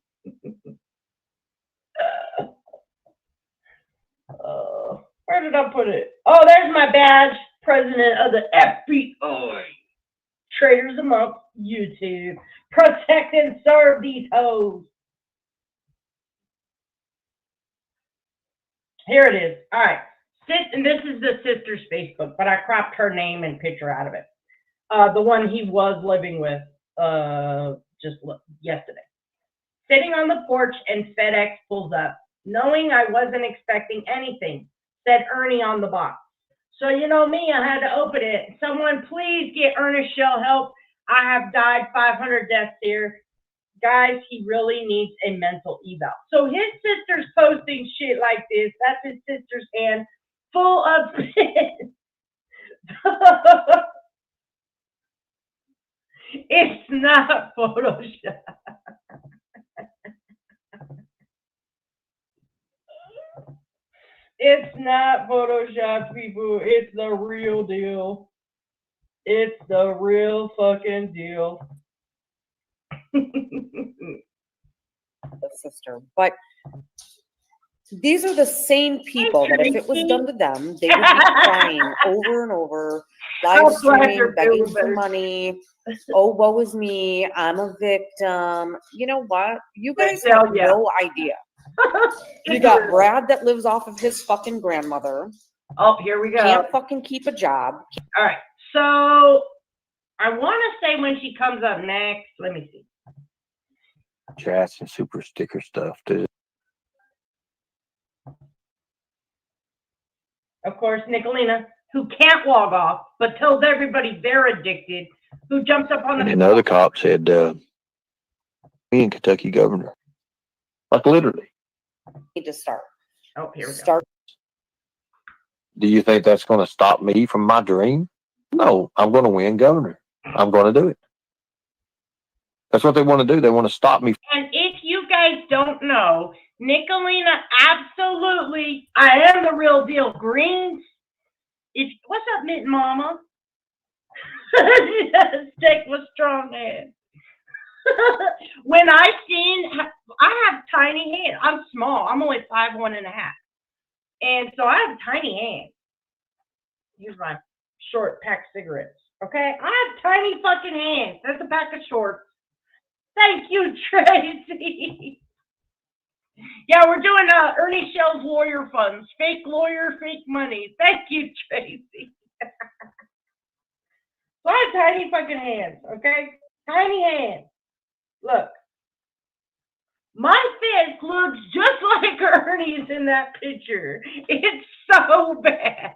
A: Where did I put it? Oh, there's my badge. President of the FBI. Traders amongst YouTube. Protect and serve these hoes. Here it is. All right. And this is the sister's Facebook, but I cropped her name and picture out of it. The one he was living with just yesterday. Sitting on the porch and FedEx pulls up. Knowing I wasn't expecting anything, said Ernie on the box. So you know me, I had to open it. Someone please get Ernest Shell help. I have died 500 deaths here. Guys, he really needs a mental eval. So his sister's posting shit like this. That's his sister's hand full of shit. It's not Photoshop. It's not Photoshop, people. It's the real deal. It's the real fucking deal.
B: The sister. But these are the same people that if it was done to them, they would be crying over and over, live streaming, begging for money. Oh, woe is me. I'm a victim. You know what? You guys have no idea. You got Brad that lives off of his fucking grandmother.
A: Oh, here we go.
B: Can't fucking keep a job.
A: All right. So I want to say when she comes up next, let me see.
G: Chats and super sticker stuff, too.
A: Of course, Nicolina, who can't log off, but tells everybody they're addicted, who jumps up on
G: And another cop said, me and Kentucky governor. Like literally.
B: Need to start.
A: Oh, here we
B: go.
G: Do you think that's going to stop me from my dream? No, I'm going to win governor. I'm going to do it. That's what they want to do. They want to stop me.
A: And if you guys don't know, Nicolina, absolutely, I am the real deal. Greens, what's up, Mint Mama? Stick with strong hands. When I have tiny hands. I'm small. I'm only 5'1.5", and so I have tiny hands. Use my short pack cigarettes. Okay, I have tiny fucking hands. That's a pack of shorts. Thank you, Tracy. Yeah, we're doing Ernie Shell's lawyer funds. Fake lawyer, fake money. Thank you, Tracy. So I have tiny fucking hands, okay? Tiny hands. Look. My fist looks just like Ernie's in that picture. It's so bad.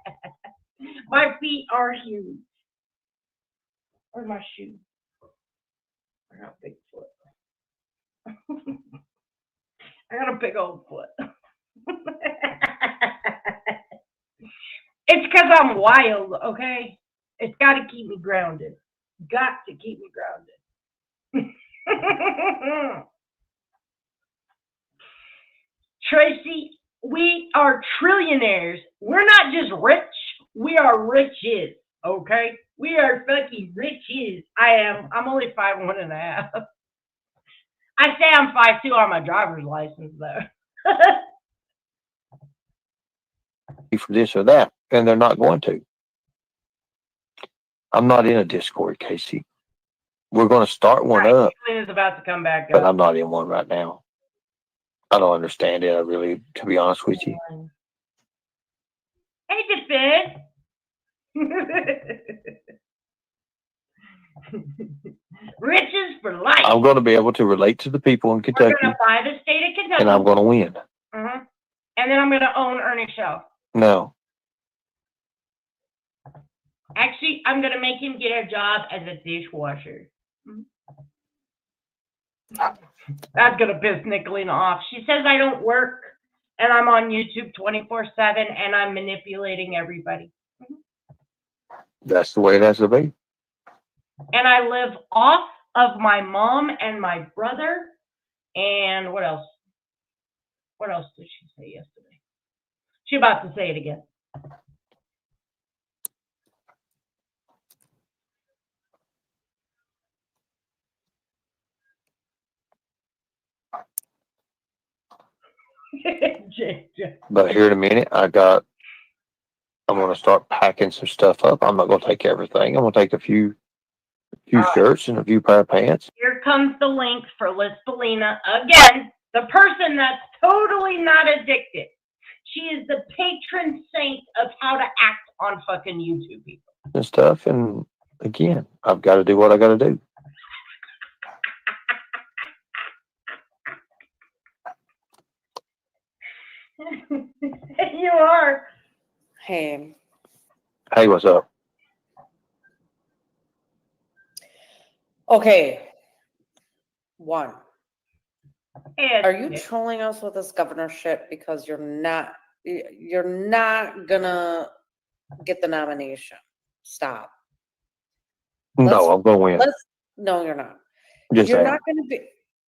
A: My feet are huge. Where's my shoe? I got a big foot. I got a big old foot. It's because I'm wild, okay? It's got to keep me grounded. Got to keep me grounded. Tracy, we are trillionaires. We're not just rich. We are riches, okay? We are fucking riches. I'm only 5'1.5". I say I'm 5'2" on my driver's license, though.
G: For this or that, and they're not going to. I'm not in a Discord, Casey. We're going to start one up.
A: Is about to come back up.
G: But I'm not in one right now. I don't understand it. I really, to be honest with you.
A: Hey, riches for life.
G: I'm going to be able to relate to the people in Kentucky.
A: We're going to buy the state of Kentucky.
G: And I'm going to win.
A: And then I'm going to own Ernie Shell.
G: No.
A: Actually, I'm going to make him get a job as a dishwasher. That's going to piss Nicolina off. She says I don't work and I'm on YouTube 24/7 and I'm manipulating everybody.
G: That's the way it has to be.
A: And I live off of my mom and my brother. And what else? What else did she say yesterday? She's about to say it again.
G: But here in a minute, I'm going to start packing some stuff up. I'm not going to take everything. I'm going to take a few shirts and a few pair of pants.
A: Here comes the link for Lispelina. Again, the person that's totally not addicted. She is the patron saint of how to act on fucking YouTube people.
G: And stuff. And again, I've got to do what I got to do.
A: You are.
B: Hey.
G: Hey, what's up?
B: Okay. One.
A: And
B: Are you trolling us with this governorship because you're not gonna get the nomination? Stop.
G: No, I'm going to win.
B: No, you're not.
G: Just
B: You're
G: am.
B: not gonna be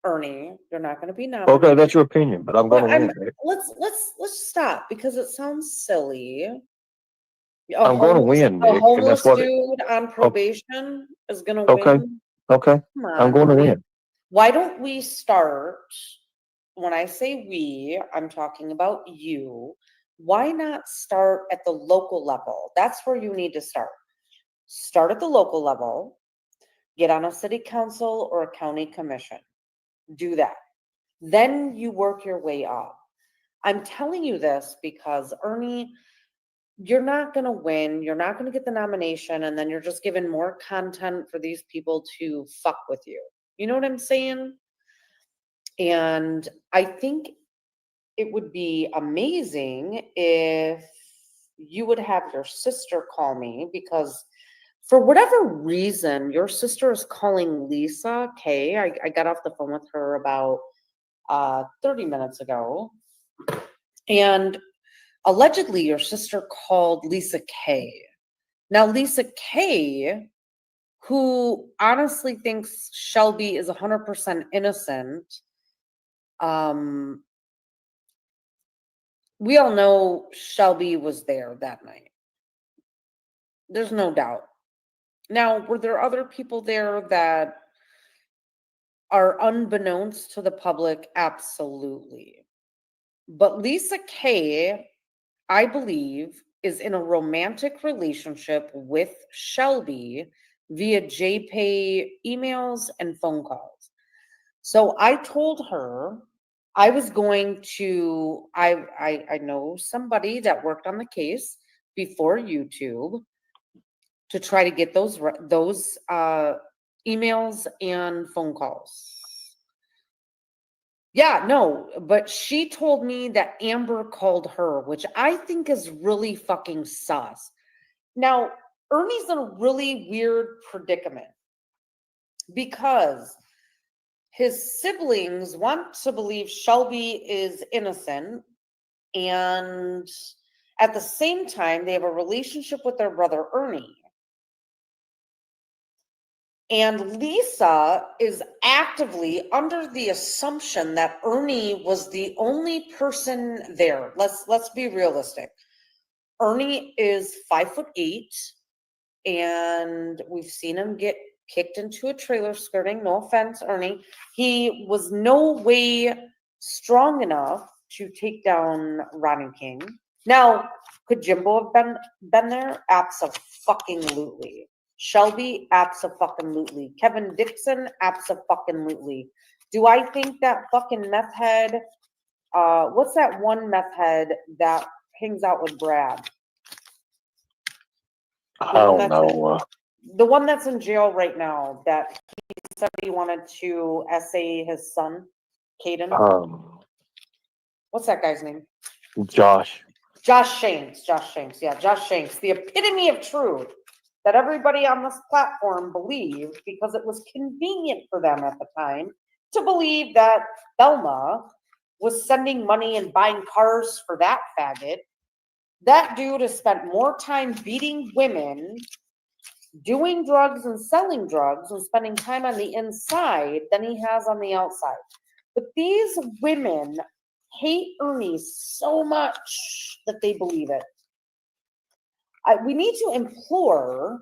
B: Ernie. You're not gonna be nominated.
G: Okay, that's your opinion, but I'm going to win. Nick.
B: Let's stop because it sounds silly.
G: I'm going to win, Nick,
B: A
G: and
B: homeless
G: that's what.
B: dude on probation is gonna
G: Okay,
B: win.
G: okay.
B: Come
G: I'm going to
B: on.
G: win.
B: Why don't we start? When I say we, I'm talking about you. Why not start at the local level? That's where you need to start. Start at the local level, get on a city council or a county commission. Do that. Then you work your way up. I'm telling you this because, Ernie, you're not going to win. You're not going to get the nomination. And then you're just giving more content for these people to fuck with you. You know what I'm saying? And I think it would be amazing if you would have your sister call me, because for whatever reason, your sister is calling Lisa K. I got off the phone with her about 30 minutes ago. And allegedly, your sister called Lisa K. Now, Lisa K, who honestly thinks Shelby is 100% innocent, we all know Shelby was there that night. There's no doubt. Now, were there other people there that are unbeknownst to the public? Absolutely. But Lisa K, I believe, is in a romantic relationship with Shelby via JPay emails and phone calls. So I told her I was going to, I know somebody that worked on the case before YouTube to try to get those emails and phone calls. Yeah, no, but she told me that Amber called her, which I think is really fucking sus. Now, Ernie's in a really weird predicament because his siblings want to believe Shelby is innocent, and at the same time, they have a relationship with their brother Ernie. And Lisa is actively under the assumption that Ernie was the only person there. Let's be realistic. Ernie is 5'8", and we've seen him get kicked into a trailer skirting. No offense, Ernie. He was no way strong enough to take down Ronnie King. Now, could Jimbo have been there? Abso-fucking-lutely. Shelby, abso-fucking-lutely. Kevin Dixon, abso-fucking-lutely. Do I think that fucking meth head, what's that one meth head that hangs out with Brad?
G: I don't know.
B: The one that's in jail right now that he said he wanted to essay his son, Caden. What's that guy's name?
G: Josh.
B: Josh Shanks. Yeah, Josh Shanks. The epitome of truth that everybody on this platform believed because it was convenient for them at the time to believe that Thelma was sending money and buying cars for that faggot. That dude has spent more time beating women, doing drugs and selling drugs, and spending time on the inside than he has on the outside. But these women hate Ernie so much that they believe it. We need to implore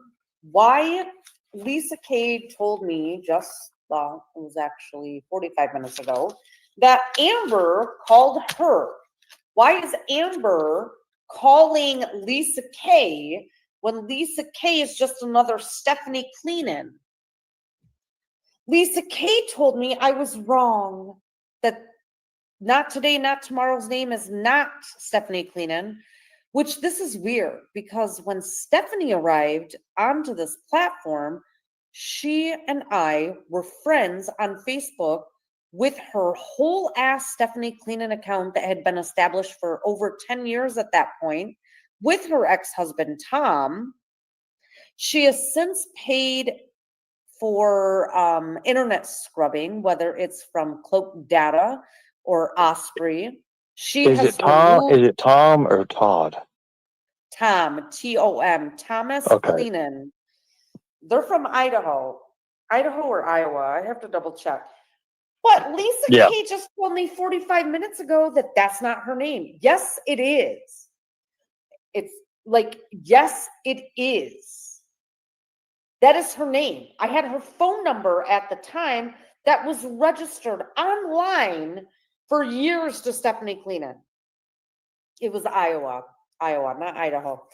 B: why Lisa K told me it was actually 45 minutes ago, that Amber called her. Why is Amber calling Lisa K when Lisa K is just another Stephanie Cleanan? Lisa K told me I was wrong, that not today, not tomorrow's name is not Stephanie Cleanan, which this is weird because when Stephanie arrived onto this platform, she and I were friends on Facebook with her whole ass Stephanie Cleanan account that had been established for over 10 years at that point with her ex-husband, Tom. She has since paid for internet scrubbing, whether it's from Cloak Data or Osprey. She
G: Is
B: has
G: it Tom?
B: removed
G: Is it Tom or Todd?
B: Tom, T-O-M, Thomas
G: Okay.
B: Cleenan. They're from Idaho. Idaho or Iowa? I have to double check. But Lisa
G: Yeah.
B: K just told me 45 minutes ago that that's not her name. Yes, it is. It's like, yes, it is. That is her name. I had her phone number at the time that was registered online for years to Stephanie Cleenan. It was Iowa, not Idaho.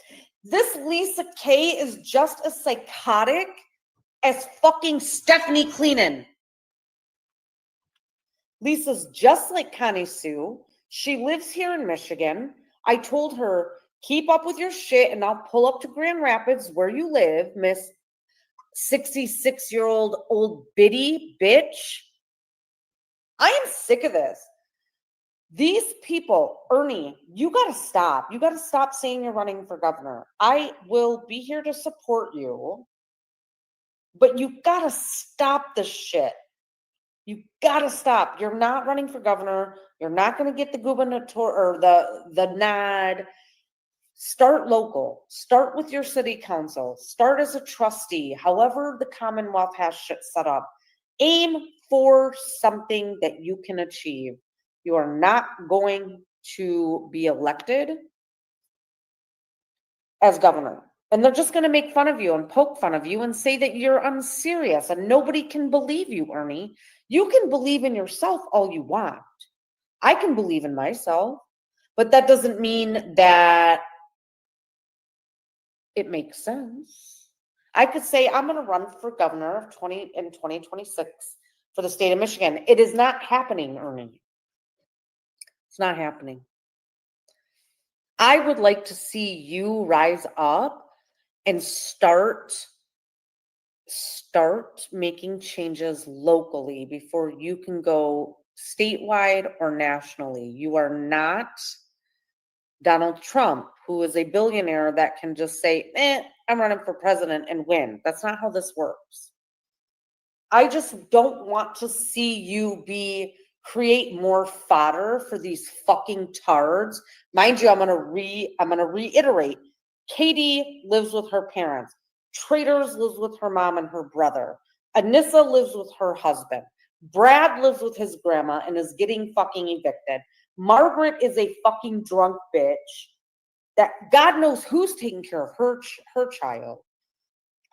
B: This Lisa K is just as psychotic as fucking Stephanie Cleenan. Lisa's just like Connie Sue. She lives here in Michigan. I told her, keep up with your shit and I'll pull up to Grand Rapids where you live, Miss 66-year-old old biddy bitch. I am sick of this. These people, Ernie, you got to stop. You got to stop saying you're running for governor. I will be here to support you, but you got to stop this shit. You got to stop. You're not running for governor. You're not going to get the gubernator or the nod. Start local. Start with your city council. Start as a trustee. However the Commonwealth has shit set up. Aim for something that you can achieve. You are not going to be elected as governor. And they're just going to make fun of you and poke fun of you and say that you're unserious and nobody can believe you, Ernie. You can believe in yourself all you want. I can believe in myself, but that doesn't mean that it makes sense. I could say I'm going to run for governor of 2026 for the state of Michigan. It is not happening, Ernie. It's not happening. I would like to see you rise up and start making changes locally before you can go statewide or nationally. You are not Donald Trump, who is a billionaire that can just say, I'm running for president and win. That's not how this works. I just don't want to see you create more fodder for these fucking tards. Mind you, I'm gonna reiterate. Katie lives with her parents. Traders lives with her mom and her brother. Anissa lives with her husband. Brad lives with his grandma and is getting fucking evicted. Margaret is a fucking drunk bitch that God knows who's taking care of her child.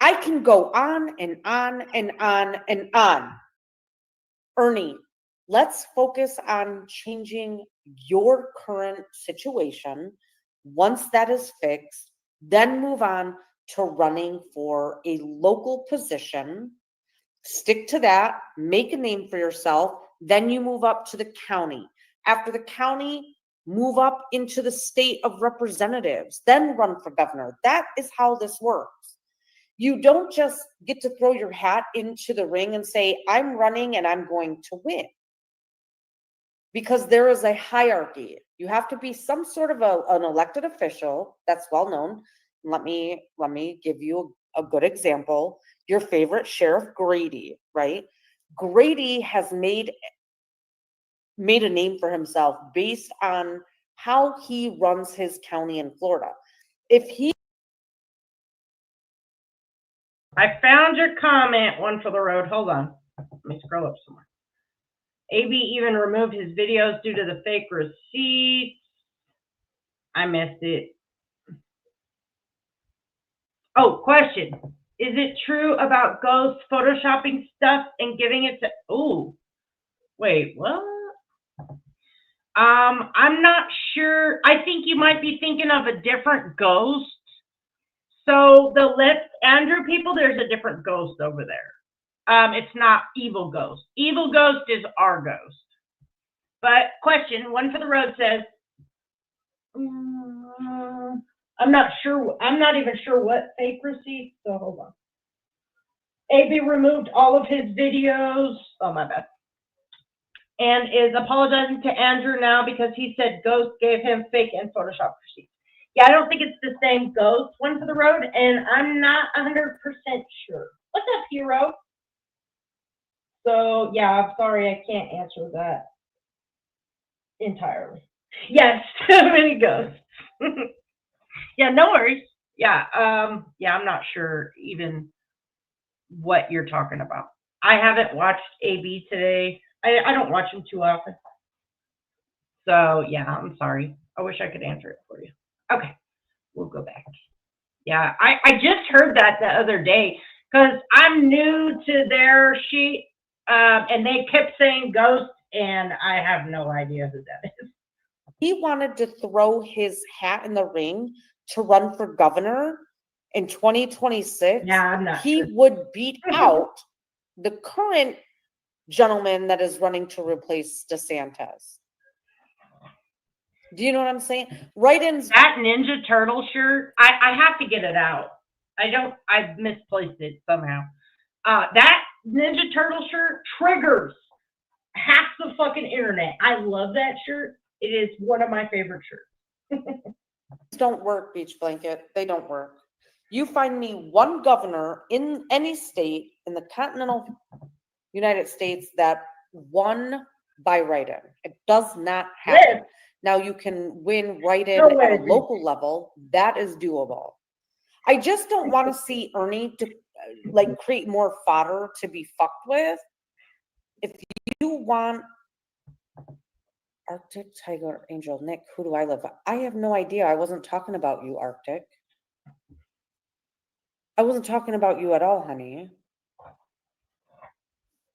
B: I can go on and on and on and on. Ernie, let's focus on changing your current situation. Once that is fixed, then move on to running for a local position. Stick to that, make a name for yourself, then you move up to the county. After the county, move up into the state of representatives, then run for governor. That is how this works. You don't just get to throw your hat into the ring and say, I'm running and I'm going to win. Because there is a hierarchy. You have to be some sort of an elected official that's well known. Let me give you a good example. Your favorite Sheriff Grady, right? Grady has made a name for himself based on how he runs his county in Florida.
A: I found your comment, one for the road. Hold on. Let me scroll up somewhere. AB even removed his videos due to the fake receipts. I missed it. Oh, question. Is it true about ghosts photoshopping stuff and giving it to... Oh, wait, what? I'm not sure. I think you might be thinking of a different ghost. So the Let's Andrew people, there's a different ghost over there. It's not Evil Ghost. Evil Ghost is our ghost. But question, one for the road says, I'm not sure. I'm not even sure what fake receipt. So hold on. AB removed all of his videos. Oh, my bad. And is apologizing to Andrew now because he said Ghost gave him fake and Photoshop receipts. Yeah, I don't think it's the same Ghost, one for the road, and I'm not 100% sure. What's up, hero? So, yeah, I'm sorry I can't answer that entirely. Yes, so many ghosts. Yeah, no worries. Yeah, yeah, I'm not sure even what you're talking about. I haven't watched AB today. I don't watch him too often. So, yeah, I'm sorry. I wish I could answer it for you. Okay, we'll go back. Yeah, I just heard that the other day because I'm new to their sheet, and they kept saying ghost, and I have no idea who that is.
B: He wanted to throw his hat in the ring to run for governor in 2026.
A: Yeah, I'm not
B: he
A: sure.
B: would beat out the current gentleman that is running to replace DeSantis. Do you know what I'm saying? Write-ins.
A: That Ninja Turtle shirt, I have to get it out. I've misplaced it somehow. That Ninja Turtle shirt triggers half the fucking internet. I love that shirt. It is one of my favorite shirts.
B: Don't work, Beach Blanket. They don't work. You find me one governor in any state in the continental United States that won by write-in. It does not happen. Now you can win write-in at a local level. That is doable. I just don't want to see Ernie to like create more fodder to be fucked with. If you want Arctic Tiger Angel Nick, who do I live with? I have no idea. I wasn't talking about you, Arctic. I wasn't talking about you at all, honey.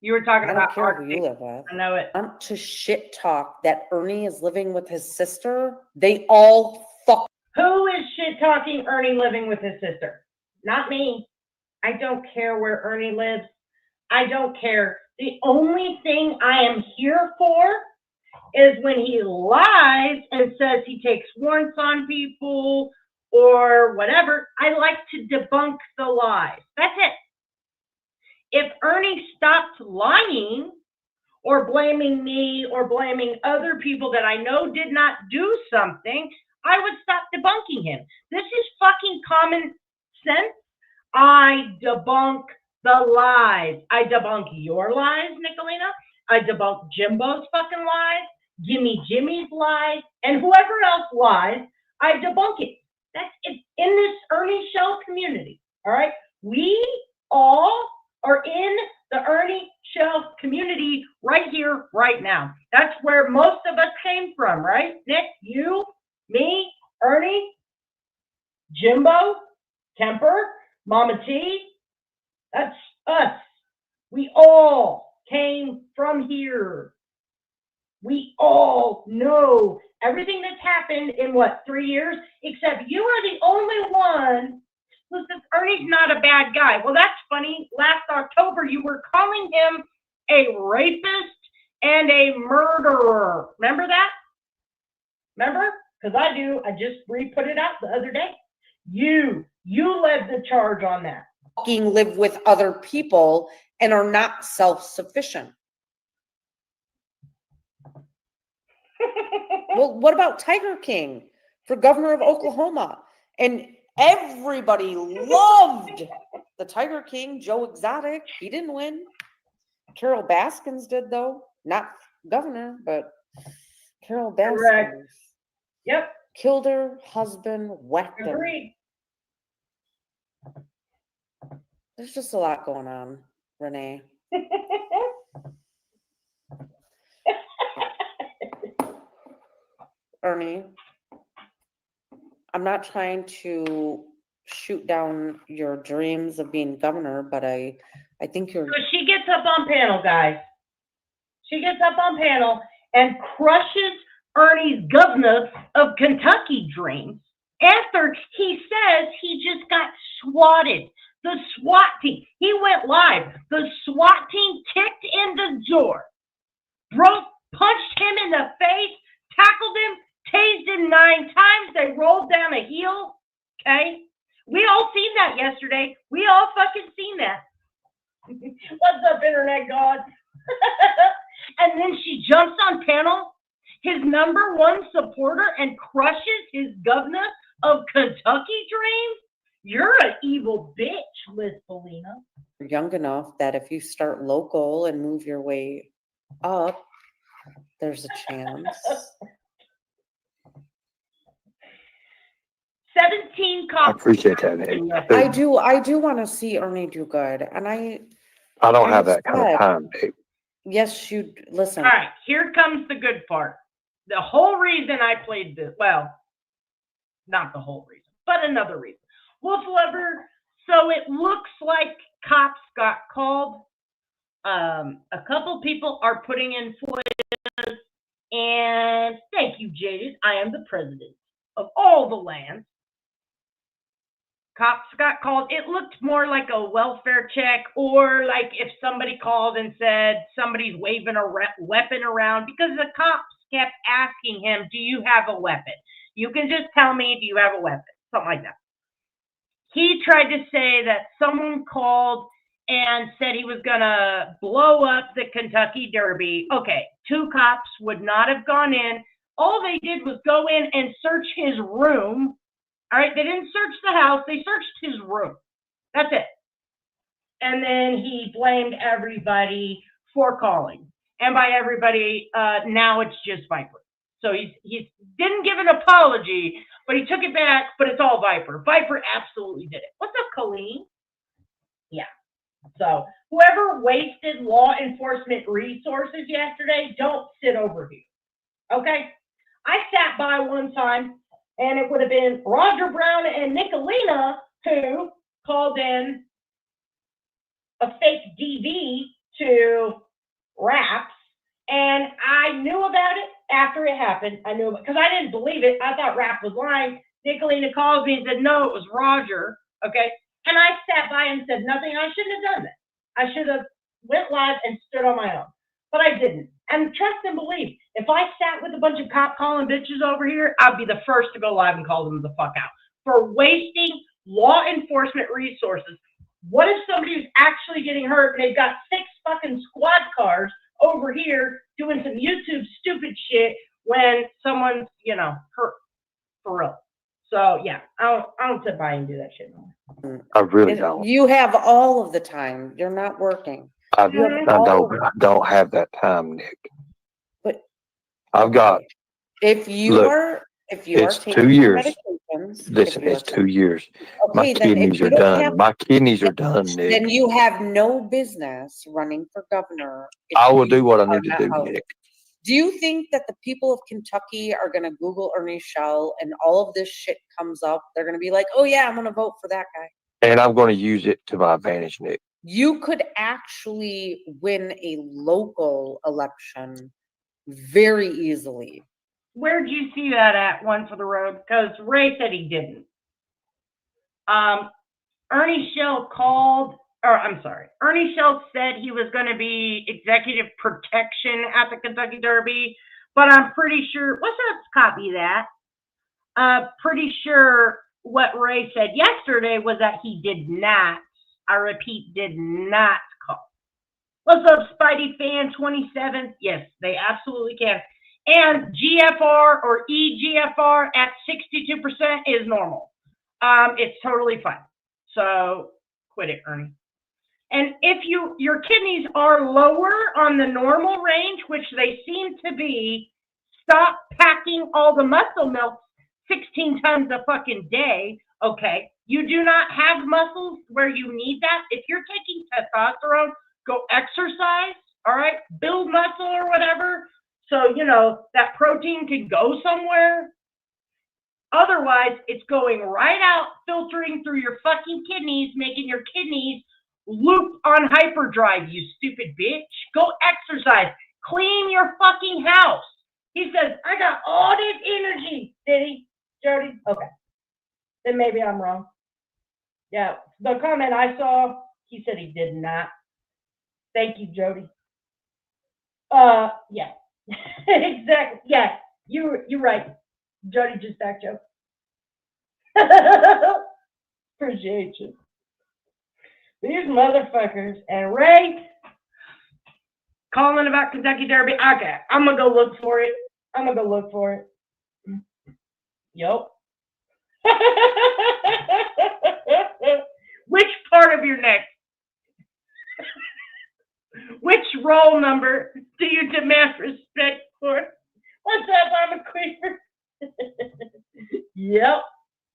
A: You were talking about
B: care who you live with.
A: I know it.
B: To shit talk that Ernie is living with his sister. They all fuck.
A: Who is shit talking Ernie living with his sister? Not me. I don't care where Ernie lives. I don't care. The only thing I am here for is when he lies and says he takes warrants on people or whatever. I like to debunk the lies. That's it. If Ernie stopped lying or blaming me or blaming other people that I know did not do something, I would stop debunking him. This is fucking common sense. I debunk the lies. I debunk your lies, Nicolina. I debunk Jimbo's fucking lies, Jimmy's lies, and whoever else lies, I debunk it. That's it. In this Ernie Shell community, all right? We all are in the Ernie Shell community right here, right now. That's where most of us came from, right? Nick, you, me, Ernie, Jimbo, Kemper, Mama T. That's us. We all came from here. We all know everything that's happened in, 3 years? Except you are the only one who says Ernie's not a bad guy. Well, that's funny. Last October, you were calling him a rapist and a murderer. Remember that? Remember? Because I do. I just re-put it out the other day. You led the charge on that.
B: Live with other people and are not self-sufficient. Well, what about Tiger King for governor of Oklahoma? And everybody loved the Tiger King, Joe Exotic. He didn't win. Carol Baskins did, though. Not governor, but Carol Baskins.
A: Correct. Yep.
B: Killed her husband, whacked him.
A: Agreed.
B: There's just a lot going on, Renee. Ernie, I'm not trying to shoot down your dreams of being governor, but I think you're...
A: So she gets up on panel, guys. She gets up on panel and crushes Ernie's governor of Kentucky dreams after he says he just got swatted. The SWAT team, he went live. The SWAT team kicked in the door, punched him in the face, tackled him, tased him 9 times. They rolled down a hill. Okay? We all seen that yesterday. We all fucking seen that. What's up, internet god? And then she jumps on panel, his #1 supporter, and crushes his governor of Kentucky dreams. You're an evil bitch, Liz Polina.
B: You're young enough that if you start local and move your way up, there's a chance.
A: 17 cops.
G: I appreciate that, Nick.
B: I do want to see Ernie do good, and I
G: don't have that kind of time, Nick.
B: Yes, you listen.
A: All right, here comes the good part. The whole reason I played this, well, not the whole reason, but another reason. Wolf Lover, so it looks like cops got called. A couple people are putting in FOIAs, and thank you, Jaded. I am the president of all the land. Cops got called. It looked more like a welfare check, or like if somebody called and said somebody's waving a weapon around, because the cops kept asking him, do you have a weapon? You can just tell me, do you have a weapon? Something like that. He tried to say that someone called and said he was going to blow up the Kentucky Derby. Okay, 2 cops would not have gone in. All they did was go in and search his room. All right, they didn't search the house. They searched his room. That's it. And then he blamed everybody for calling. And by everybody, now it's just Viper. So he didn't give an apology, but he took it back, but it's all Viper. Viper absolutely did it. What's up, Colleen? Yeah. So whoever wasted law enforcement resources yesterday, don't sit over here. Okay? I sat by one time, and it would have been Roger Brown and Nicolina who called in a fake DV to Raps, and I knew about it after it happened. I knew because I didn't believe it. I thought Rap was lying. Nicolina called me and said, no, it was Roger. Okay. And I sat by and said nothing. I shouldn't have done that. I should have went live and stood on my own. But I didn't. And trust and believe, if I sat with a bunch of cop calling bitches over here, I'd be the first to go live and call them the fuck out for wasting law enforcement resources. What if somebody's actually getting hurt and they've got 6 fucking squad cars over here doing some YouTube stupid shit when someone's, hurt for real? So yeah, I don't sit by and do that shit anymore.
G: I really don't.
B: You have all of the time. You're not working.
G: I don't have that time, Nick.
B: But
G: I've got.
B: If you are
G: it's
B: taking
G: 2 years.
B: medications,
G: Listen, it's 2 years.
B: Okay,
G: My kidneys are done. My kidneys are done, Nick.
B: Then you have no business running for governor.
G: I will do what I need to do, Nick.
B: Do you think that the people of Kentucky are going to Google Ernie Shell and all of this shit comes up? They're going to be like, oh yeah, I'm going to vote for that guy.
G: And I'm going to use it to my advantage, Nick.
B: You could actually win a local election very easily.
A: Where'd you see that at One for the Road? Because Ray said he didn't. Ernie Shell Ernie Shell said he was going to be executive protection at the Kentucky Derby, but I'm pretty sure, let's copy that. Pretty sure what Ray said yesterday was that he did not, I repeat, did not call. What's up, Spidey Fan 27? Yes, they absolutely can. And GFR or EGFR at 62% is normal. It's totally fine. So quit it, Ernie. And if your kidneys are lower on the normal range, which they seem to be, stop packing all the muscle milk 16 times a fucking day. Okay, you do not have muscles where you need that. If you're taking testosterone, go exercise. All right, build muscle or whatever. So, that protein can go somewhere. Otherwise, it's going right out, filtering through your fucking kidneys, making your kidneys loop on hyperdrive, you stupid bitch. Go exercise. Clean your fucking house. He says, I got all this energy. Did he, Jody? Okay. Then maybe I'm wrong. Yeah, the comment I saw, he said he did not. Thank you, Jody. Yeah. Exactly. Yeah, you're right. Jody just back joke. Appreciate you. These motherfuckers. And Ray calling about Kentucky Derby. Okay, I'm gonna go look for it. Yep. Which part of your neck? Which roll number do you demand respect for? What's up, I'm a queer? Yep,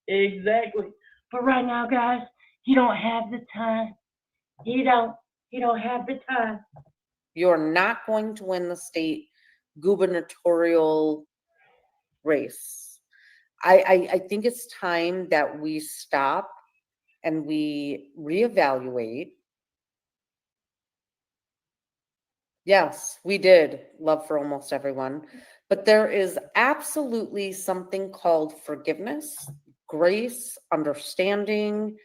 A: exactly. But right now, guys, you don't have the time. You don't have the time.
B: You're not going to win the state gubernatorial race. I think it's time that we stop and we reevaluate. Yes, we did love for almost everyone, but there is absolutely something called forgiveness, grace, understanding,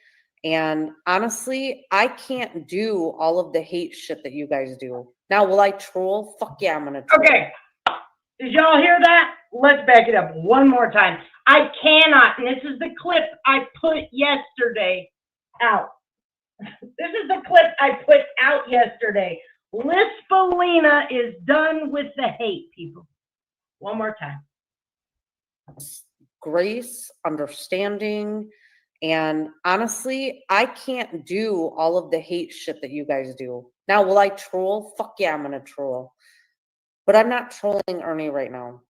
B: and honestly, I can't do all of the hate shit that you guys do. Now, will I troll? Fuck yeah, I'm gonna troll.
A: Okay, did y'all hear that? Let's back it up one more time. I cannot, and this is the clip I put yesterday out. This is the clip I put out yesterday. Lispelina is done with the hate, people. One more time.
B: Grace, understanding, and honestly, I can't do all of the hate shit that you guys do. Now, will I troll? Fuck yeah, I'm gonna troll. But I'm not trolling Ernie right now.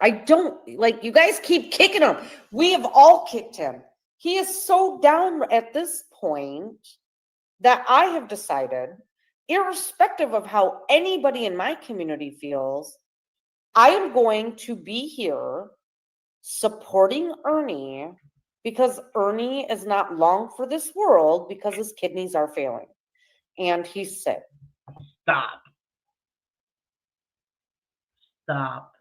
B: I don't, like, you guys keep kicking him. We have all kicked him. He is so down at this point that I have decided, irrespective of how anybody in my community feels, I am going to be here supporting Ernie because Ernie is not long for this world because his kidneys are failing and he's sick.
A: Stop. Stop.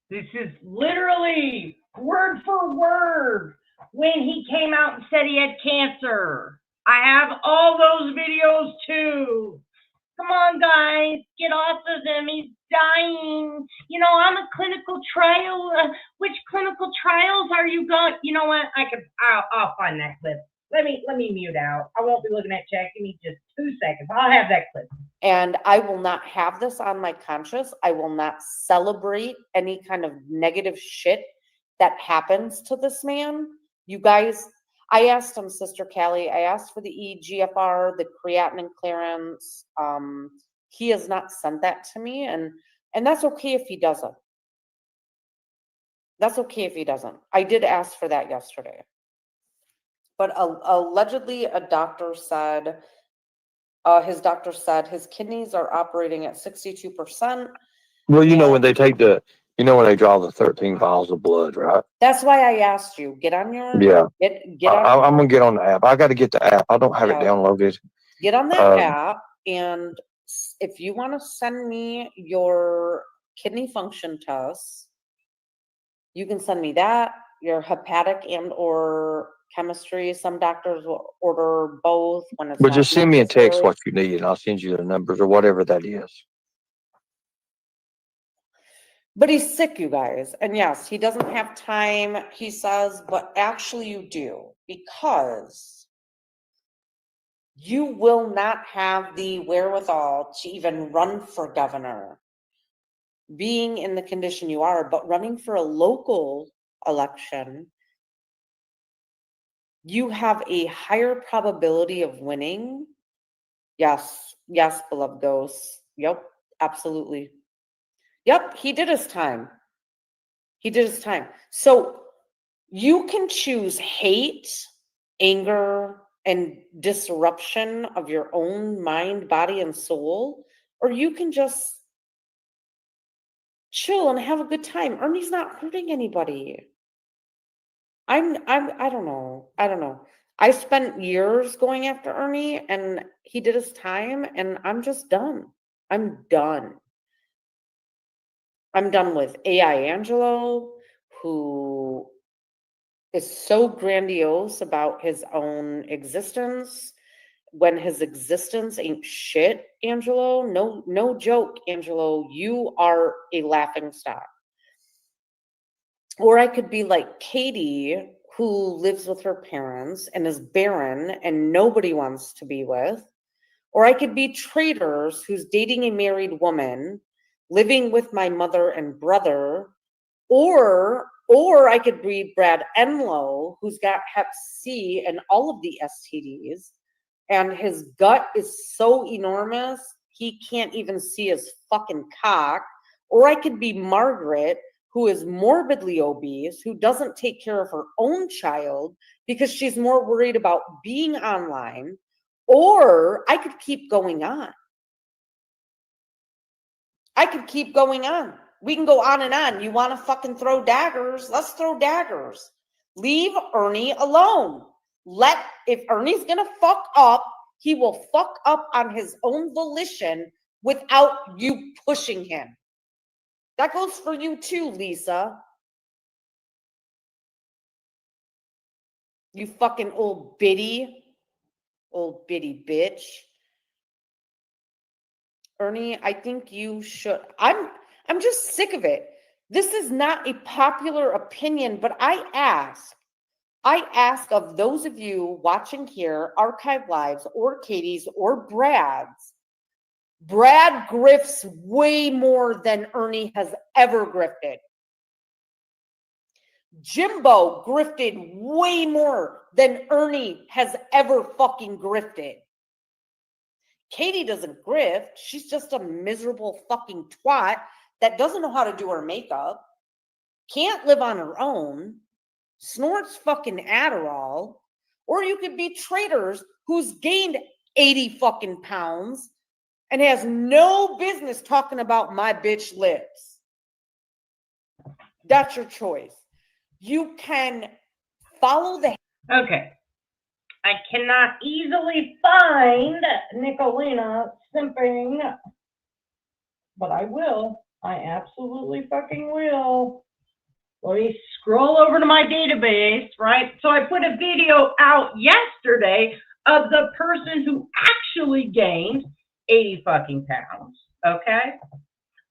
A: This is literally word for word when he came out and said he had cancer. I have all those videos too. Come on, guys, get off of him. He's dying. You know, I'm a clinical trial. Which clinical trials are you going? You know what? I'll find that clip. Let me mute out. I won't be looking at chat. Give me just 2 seconds. I'll have that clip.
B: And I will not have this on my conscience. I will not celebrate any kind of negative shit that happens to this man. You guys, I asked him, Sister Callie, I asked for the EGFR, the creatinine clearance. He has not sent that to me, and that's okay if he doesn't. That's okay if he doesn't. I did ask for that yesterday. But allegedly, a doctor said, his doctor said his kidneys are operating at 62%.
G: Well, you know, when they take when they draw the 13 vials of blood, right?
B: That's why I asked you. Get on your
G: get on. I'm gonna get on the app. I got to get the app. I don't have it downloaded.
B: Get on that app, and if you want to send me your kidney function tests, you can send me that, your hepatic and or chemistry. Some doctors will order both when it's
G: But
B: not
G: just send me a text
B: necessary.
G: what you need, and I'll send you the numbers or whatever that is.
B: But he's sick, you guys. And yes, he doesn't have time, he says, but actually you do, because you will not have the wherewithal to even run for governor, being in the condition you are, but running for a local election, you have a higher probability of winning. Yes, beloved ghosts. Yep, absolutely. Yep, he did his time. He did his time. So you can choose hate, anger, and disruption of your own mind, body, and soul, or you can just chill and have a good time. Ernie's not hurting anybody. I don't know. I spent years going after Ernie, and he did his time, and I'm just done. I'm done. I'm done with AI Angelo, who is so grandiose about his own existence when his existence ain't shit, Angelo. No joke, Angelo. You are a laughing stock. Or I could be like Katie, who lives with her parents and is barren and nobody wants to be with. Or I could be Traders, who's dating a married woman, living with my mother and brother. Or
N: Or I could breed Brad Enlow, who's got Hep C and all of the STDs, and his gut is so enormous, he can't even see his fucking cock. Or I could be Margaret, who is morbidly obese, who doesn't take care of her own child because she's more worried about being online. Or I could keep going on. I could keep going on. We can go on and on. You want to fucking throw daggers? Let's throw daggers. Leave Ernie alone. If Ernie's gonna fuck up, he will fuck up on his own volition without you pushing him. That goes for you too, Lisa. You fucking old bitty bitch. Ernie, I think you should. I'm just sick of it. This is not a popular opinion, but I ask of those of you watching here, archive lives, or Katie's, or Brad's. Brad grifts way more than Ernie has ever grifted. Jimbo grifted way more than Ernie has ever fucking grifted. Katie doesn't grift. She's just a miserable fucking twat that doesn't know how to do her makeup, can't live on her own, snorts fucking Adderall. Or you could be Traders, who's gained 80 fucking pounds and has no business talking about my bitch lips. That's your choice. You can follow the...
A: Okay. I cannot easily find Nicolina simping, but I will. I absolutely fucking will. Let me scroll over to my database, right? So I put a video out yesterday of the person who actually gained 80 fucking pounds, okay?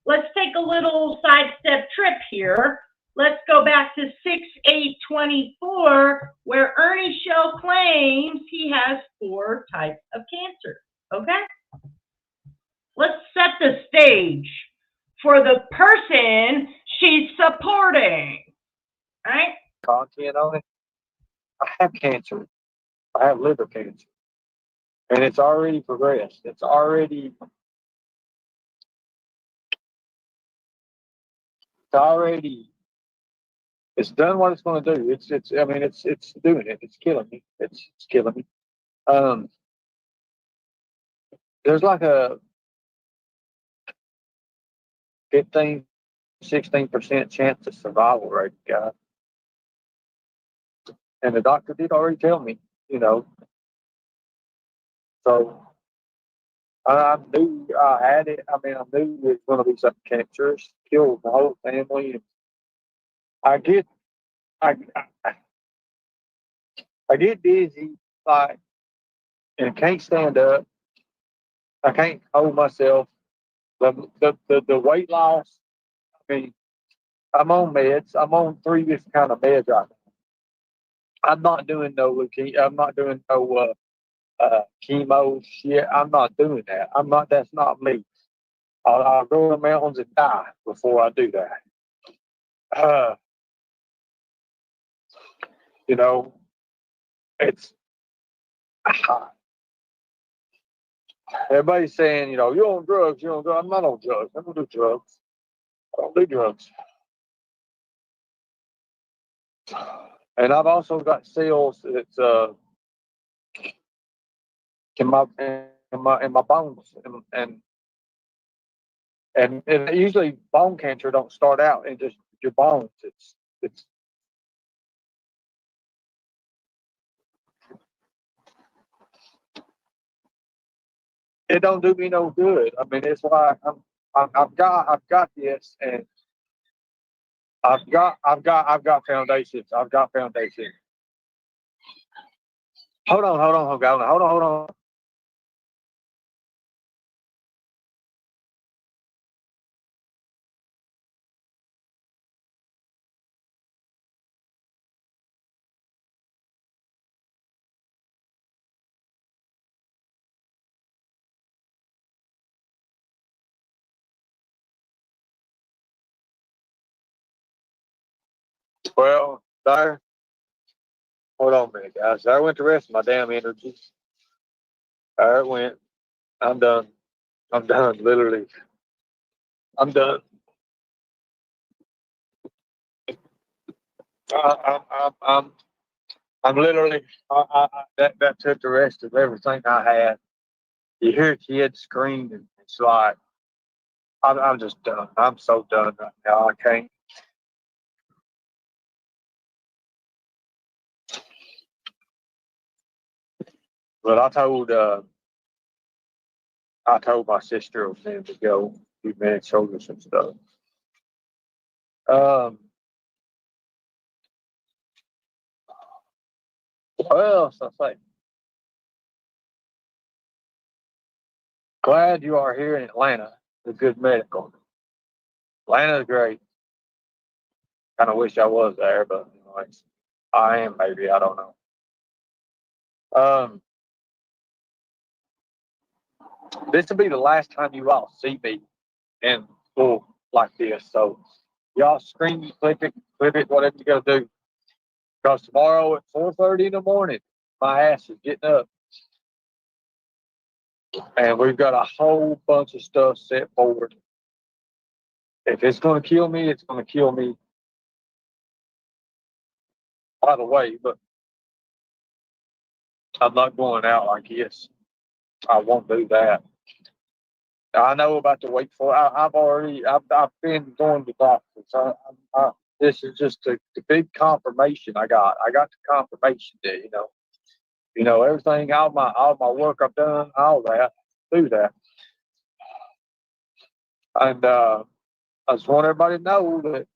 A: Let's take a little sidestep trip here. Let's go back to 6/8/24, where Ernie Shell claims he has 4 types of cancer, okay? Let's set the stage for the person she's supporting, right?
G: Content on it. I have cancer. I have liver cancer. And it's already progressed. It's done what it's going to do. It's doing it. It's killing me. It's killing me. There's like a 16% chance of survival rate, guys. And the doctor did already tell me, So I knew I had it. I knew it was going to be something cancerous, kill the whole family. And I get dizzy, like, and can't stand up. I can't hold myself. The weight loss. I'm on meds. I'm on 3 different kind of meds right now. I'm not doing no leukemia. I'm not doing no chemo shit. I'm not doing that. That's not me. I'll go to the mountains and die before I do that. It's everybody's saying, you're on drugs. You're on drugs. I'm not on drugs. I don't do drugs. I don't do drugs. And I've also got cells that's in my bones, and usually bone cancer don't start out in just your bones. It don't do me no good. It's why I've got this, and I've got foundations. I've got foundations. Hold on. Well, there. Hold on a minute, guys. There went the rest of my damn energy. There it went. I'm done. I'm done. Literally, I'm done. I'm literally. That took the rest of everything I had. You hear kids screaming. It's like I'm just done. I'm so done right now. I can't. But I told my sister a minute ago. A few minutes, showed her some stuff. What else I say? Glad you are here in Atlanta. The good medical. Atlanta's great. Kind of wish I was there, but I am maybe. I don't know. This will be the last time you all see me in full like this. So y'all scream, clip it, whatever you gotta do. Because tomorrow at 4:30 in the morning, my ass is getting up. And we've got a whole bunch of stuff set forward. If it's going to kill me, it's going to kill me. By the way, but I'm not going out like this. I won't do that. I know about the wait for. I've been going to doctors. This is just the big confirmation I got. I got the confirmation that everything, all my work I've done, all that, do that, and I just want everybody to know that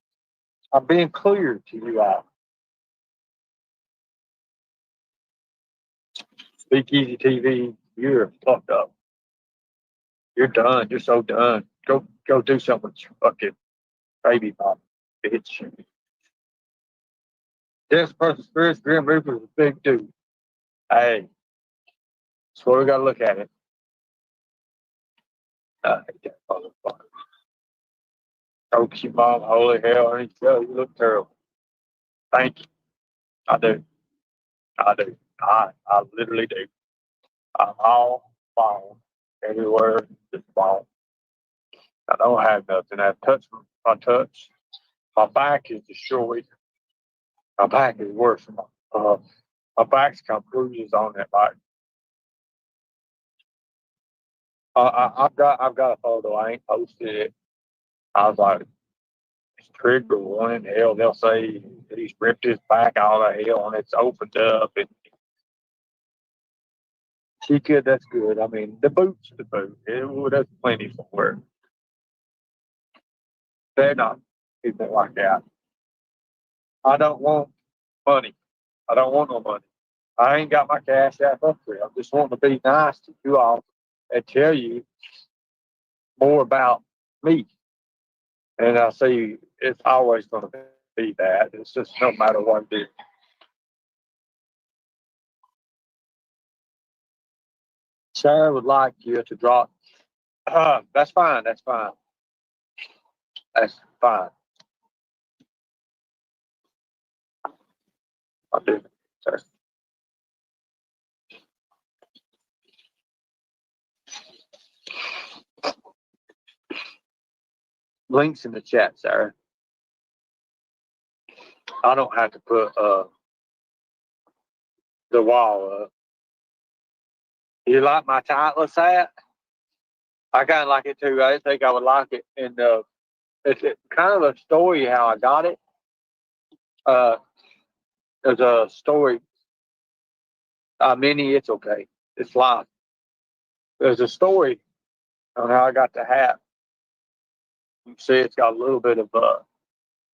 G: I'm being clear to you all. Speakeasy TV, you're fucked up. You're done. You're so done. Go do something with your fucking baby mom, bitch. This person, Spirits, Grim Reaper is a big dude. Hey, that's where we gotta look at it. I hate that motherfucker. Oh, your mom, holy hell, Ernie, you look terrible. Thank you. I do. I literally do. I'm all bone. Everywhere, just bone. I don't have nothing. I touch my touch. My back is destroyed. My back is worse. My back's got bruises on that bike. I've got a photo. I ain't posted it. I was like, it's trigger one. Hell, they'll say he's ripped his back all the hell and it's opened up. And she could. That's good. I mean, the boot's the boot. That's plenty for it. They're not people like that. I don't want money. I don't want no money. I ain't got my cash app up there. I just want to be nice to you all and tell you more about me. And I see it's always going to be that. It's just no matter what I do. Sarah would like you to drop. That's fine. That's fine. That's fine. I'll do it, sir. Links in the chat, Sarah. I don't have to put the wall up. You like my tightless hat? I kind of like it too. I didn't think I would like it. And it's kind of a story how I got it. There's a story. Minnie, it's okay. It's live. There's a story on how I got the hat. You see, it's got a little bit of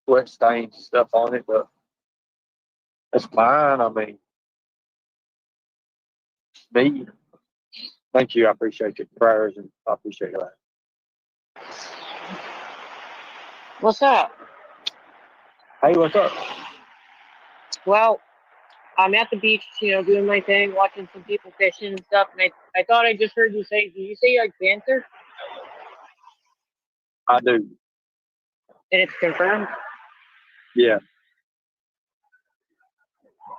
G: sweat stains and stuff on it, but it's fine. I mean, me. Thank you. I appreciate your prayers and I appreciate that.
A: What's up?
G: Hey, what's up?
A: Well, I'm at the beach, doing my thing, watching some people fishing and stuff. And I thought I just heard you say, did you say you had cancer?
G: I do.
A: And it's confirmed?
G: Yeah.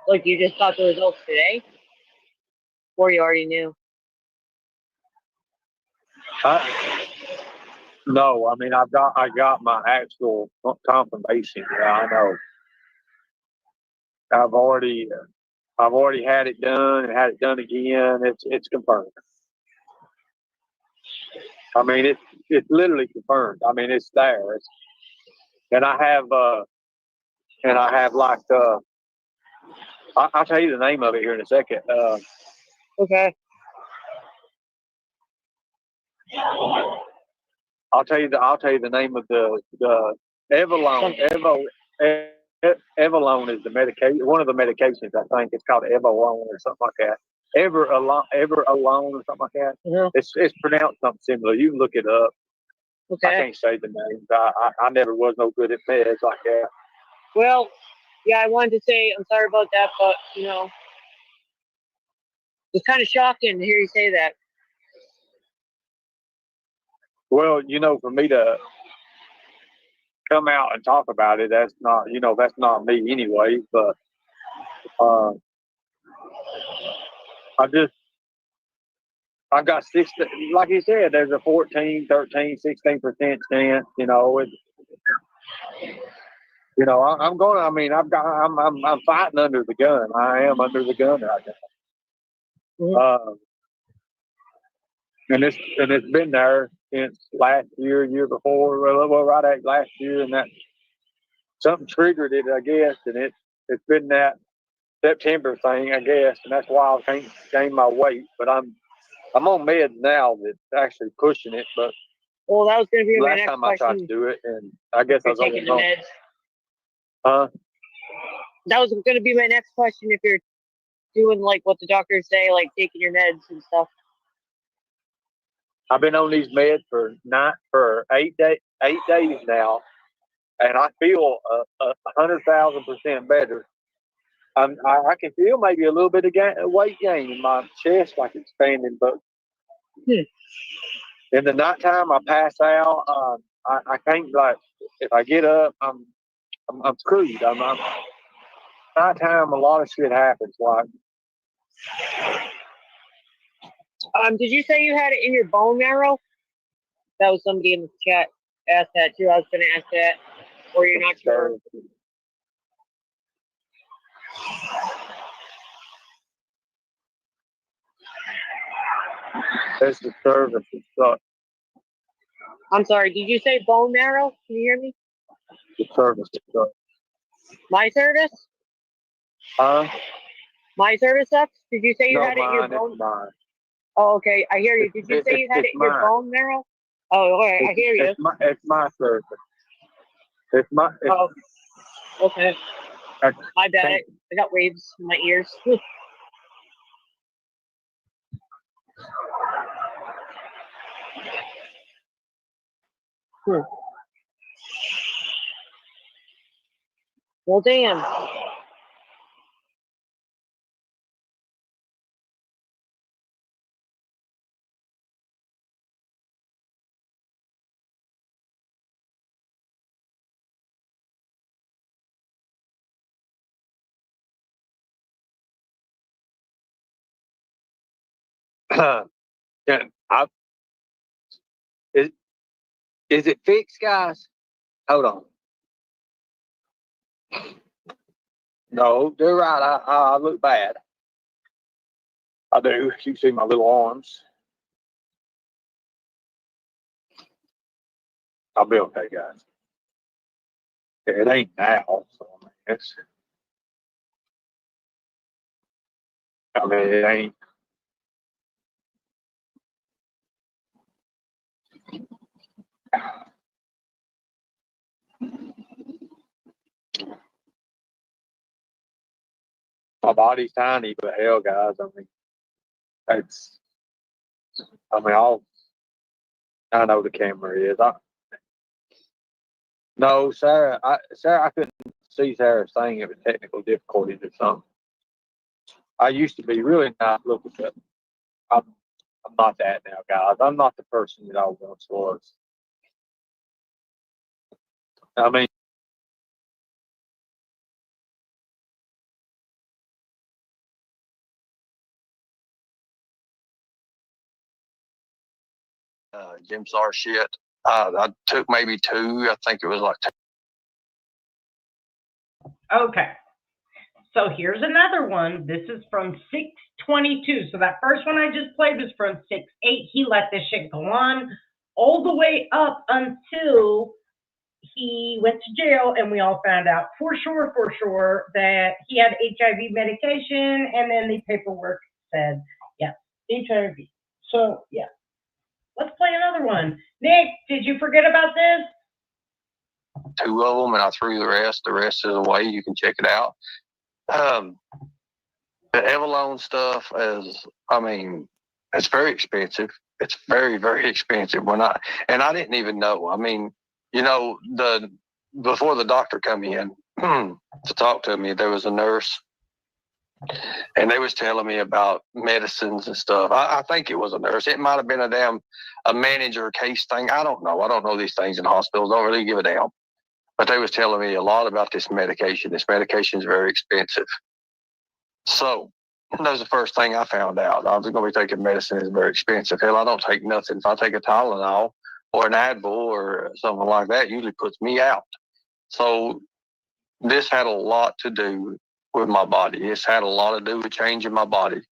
A: Like you just got the results today? Or you already knew?
G: No, I mean I got my actual confirmation. Yeah, I know. I've already had it done and had it done again. It's confirmed. I mean it's literally confirmed. I mean it's there. And I have like I'll tell you the name of it here in a second.
A: Okay.
G: I'll tell you the name of the Evolone. Evolone is the medication, one of the medications. I think it's called Evolone or something like that. Ever alone or something like that.
A: Mm-hmm.
G: It's pronounced something similar. You can look it up.
A: Okay.
G: I can't say the names. I never was no good at meds like that.
A: Well, yeah, I wanted to say I'm sorry about that, but it's kind of shocking to hear you say that.
G: Well, for me to come out and talk about it, that's not me anyway. But I got 6, like you said, there's a 14, 13, 16% chance, I'm going. I mean, I'm fighting under the gun. I am under the gun right now.
A: Mm-hmm.
G: And it's been there since last year before, well, right at last year, and that something triggered it, I guess, and it's been that September thing, I guess, and that's why I can't gain my weight. But I'm on meds now that's actually pushing it. But
A: well, that was going to be my
G: last
A: next
G: time
A: question.
G: I tried to do it, and I guess I was
A: taking the meds.
G: Huh?
A: That was going to be my next question. If you're doing like what the doctors say, like taking your meds and stuff.
G: I've been on these meds for 8 days now, and I feel 100,000% better. I can feel maybe a little bit of weight gain in my chest, like expanding, but in the nighttime I pass out. I can't, like, if I get up, I'm screwed. Nighttime, a lot of shit happens. Like,
A: did you say you had it in your bone marrow? That was somebody in the chat asked that too. I was going to ask that, or you're not sure.
G: That's the service.
A: I'm sorry. Did you say bone marrow? Can you hear me?
G: The service.
A: My service?
G: Huh?
A: My service sucks? Did you say you had it in your bone?
G: Mine.
A: Oh, okay. I hear you. Did you say you had it in your bone marrow? Oh, all right. I hear you.
G: It's my service.
A: Oh, okay. My bad. I got waves in my ears. Well, damn.
G: Is it fixed, guys? Hold on. No, they're right. I look bad. I do. You can see my little arms. I'll be okay, guys. It ain't now, so it ain't. My body's tiny, but hell, guys, I know the camera is. No, Sarah, I couldn't see Sarah saying it was technical difficulties or something. I used to be really nice looking, but I'm not that now, guys. I'm not the person that I once was. I mean, Jim Sar shit. I took maybe 2. I think it was like 2.
A: Okay. So here's another one. This is from 622. So that first one I just played was from 6-8. He let this shit go on all the way up until he went to jail, and we all found out for sure that he had HIV medication, and then the paperwork said, yeah, HIV. So, yeah. Let's play another one. Nick, did you forget about this?
G: 2 of them, and I threw the rest. The rest is away. You can check it out. The Evalone stuff it's very expensive. It's very, very expensive. And I didn't even know. I mean, before the doctor come in to talk to me, there was a nurse, and they was telling me about medicines and stuff. I think it was a nurse. It might have been a manager case thing. I don't know. I don't know these things in hospitals. Don't really give a damn. But they was telling me a lot about this medication. This medication is very expensive. So that was the first thing I found out. I was going to be taking medicine. It's very expensive. Hell, I don't take nothing. If I take a Tylenol or an Advil or something like that, it usually puts me out. So this had a lot to do with my body. It's had a lot to do with changing my body.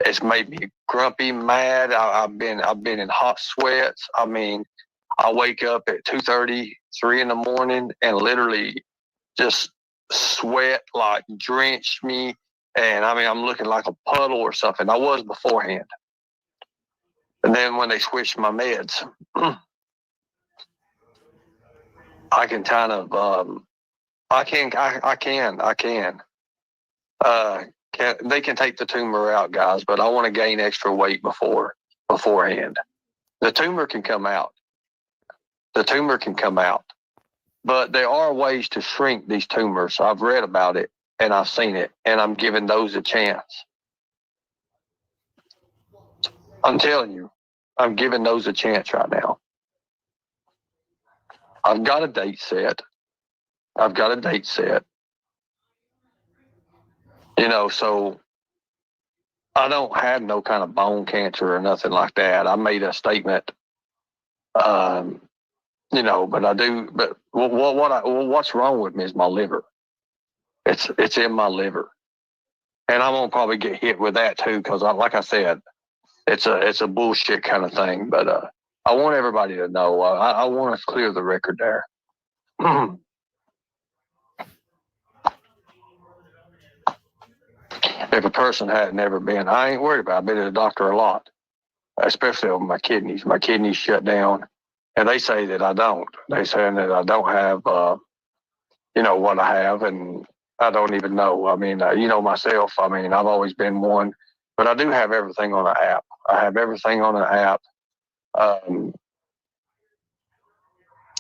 G: It's made me grumpy, mad. I've been in hot sweats. I mean, I wake up at 2:30, 3 in the morning, and literally just sweat like drenched me. And I mean, I'm looking like a puddle or something. I was beforehand. And then when they switched my meds, I can kind of, I can. They can take the tumor out, guys, but I want to gain extra weight beforehand. The tumor can come out. But there are ways to shrink these tumors. I've read about it and I've seen it, and I'm giving those a chance. I'm telling you, I'm giving those a chance right now. I've got a date set. So I don't have no kind of bone cancer or nothing like that. I made a statement, but I do. But what's wrong with me is my liver. It's in my liver, and I'm gonna probably get hit with that too, because like I said, it's a bullshit kind of thing. But I want everybody to know. I want to clear the record there. If a person had never been, I ain't worried about it. I've been to the doctor a lot, especially over my kidneys. My kidneys shut down, and they say that I don't. They say that I don't have, what I have, and I don't even know. I mean, myself. I mean, I've always been one, but I do have everything on an app. I have everything on an app.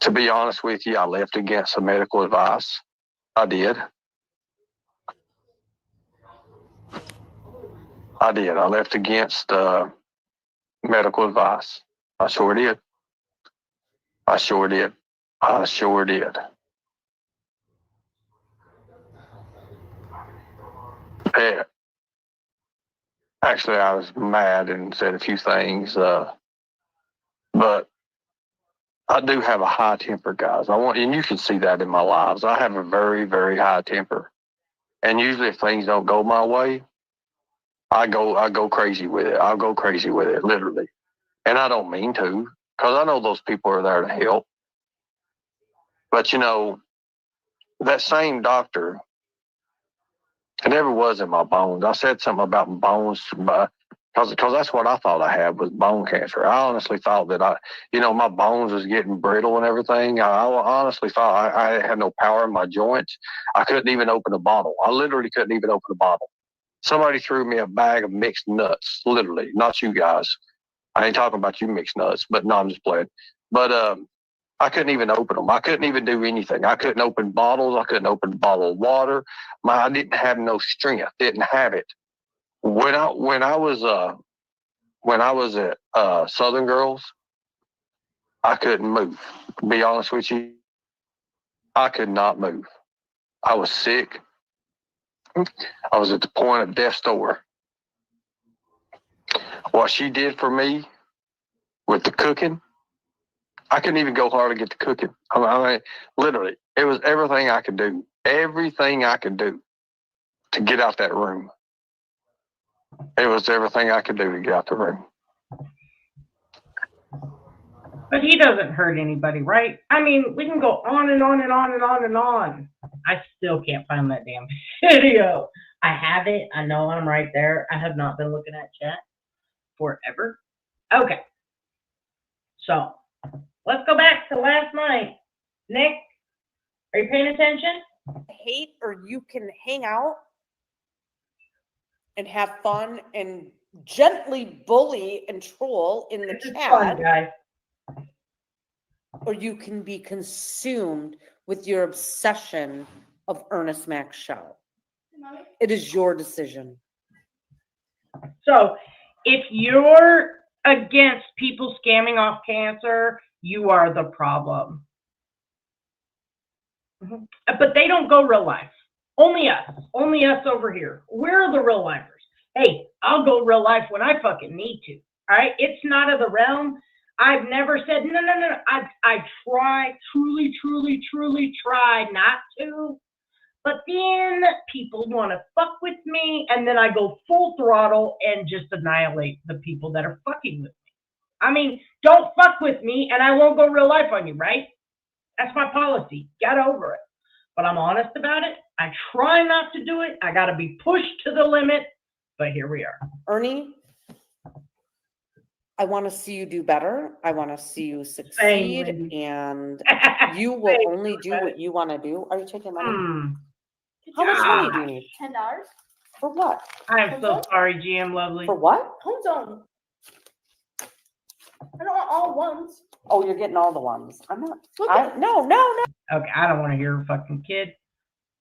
G: To be honest with you, I left against some medical advice. I did. I left against medical advice. I sure did. Yeah. Actually, I was mad and said a few things, but I do have a high temper, guys. And you can see that in my lives. I have a very, very high temper, and usually, if things don't go my way, I go crazy with it. I'll go crazy with it, literally, and I don't mean to, because I know those people are there to help. But that same doctor, it never was in my bones. I said something about bones, because that's what I thought I had was bone cancer. I honestly thought that my bones was getting brittle and everything. I honestly thought I had no power in my joints. I couldn't even open a bottle. I literally couldn't even open a bottle. Somebody threw me a bag of mixed nuts, literally, not you guys. I ain't talking about you mixed nuts, but no, I'm just playing. But I couldn't even open them. I couldn't even do anything. I couldn't open bottles. I couldn't open a bottle of water. I didn't have no strength. Didn't have it. When I was at Southern Girls, I couldn't move. To be honest with you, I could not move. I was sick. I was at the point of death's door. What she did for me with the cooking. I couldn't even go hard to get the cooking. I mean, literally, it was everything I could do. Everything I could do to get out that room. It was everything I could do to get out the room.
A: But he doesn't hurt anybody, right? I mean, we can go on and on and on and on and on. I still can't find that damn video. I have it. I know I'm right there. I have not been looking at chat forever. Okay. So, let's go back to last night. Nick, are you paying attention?
N: Hate, or you can hang out and have fun and gently bully and troll in the chat.
A: Fun, guys.
N: Or you can be consumed with your obsession of Ernest Mac's show. It is your decision.
A: So, if you're against people scamming off cancer, you are the problem. But they don't go real life. Only us over here. We're the real lifers. Hey, I'll go real life when I fucking need to. All right, it's not of the realm. I've never said no. I truly try not to. But then people want to fuck with me, and then I go full throttle and just annihilate the people that are fucking with me. I mean, don't fuck with me, and I won't go real life on you, right? That's my policy. Get over it. But I'm honest about it. I try not to do it. I got to be pushed to the limit, but here we are.
N: Ernie, I want to see you do better. I want to see you succeed, and you will only do what you want to do. Are you taking money? How much money do you need?
O: $10.
N: For what?
A: I'm so sorry, GM Lovely.
N: For what?
O: Home zone. I don't want all ones.
N: Oh, you're getting all the ones. I'm not. No.
A: Okay, I don't want to hear a fucking kid.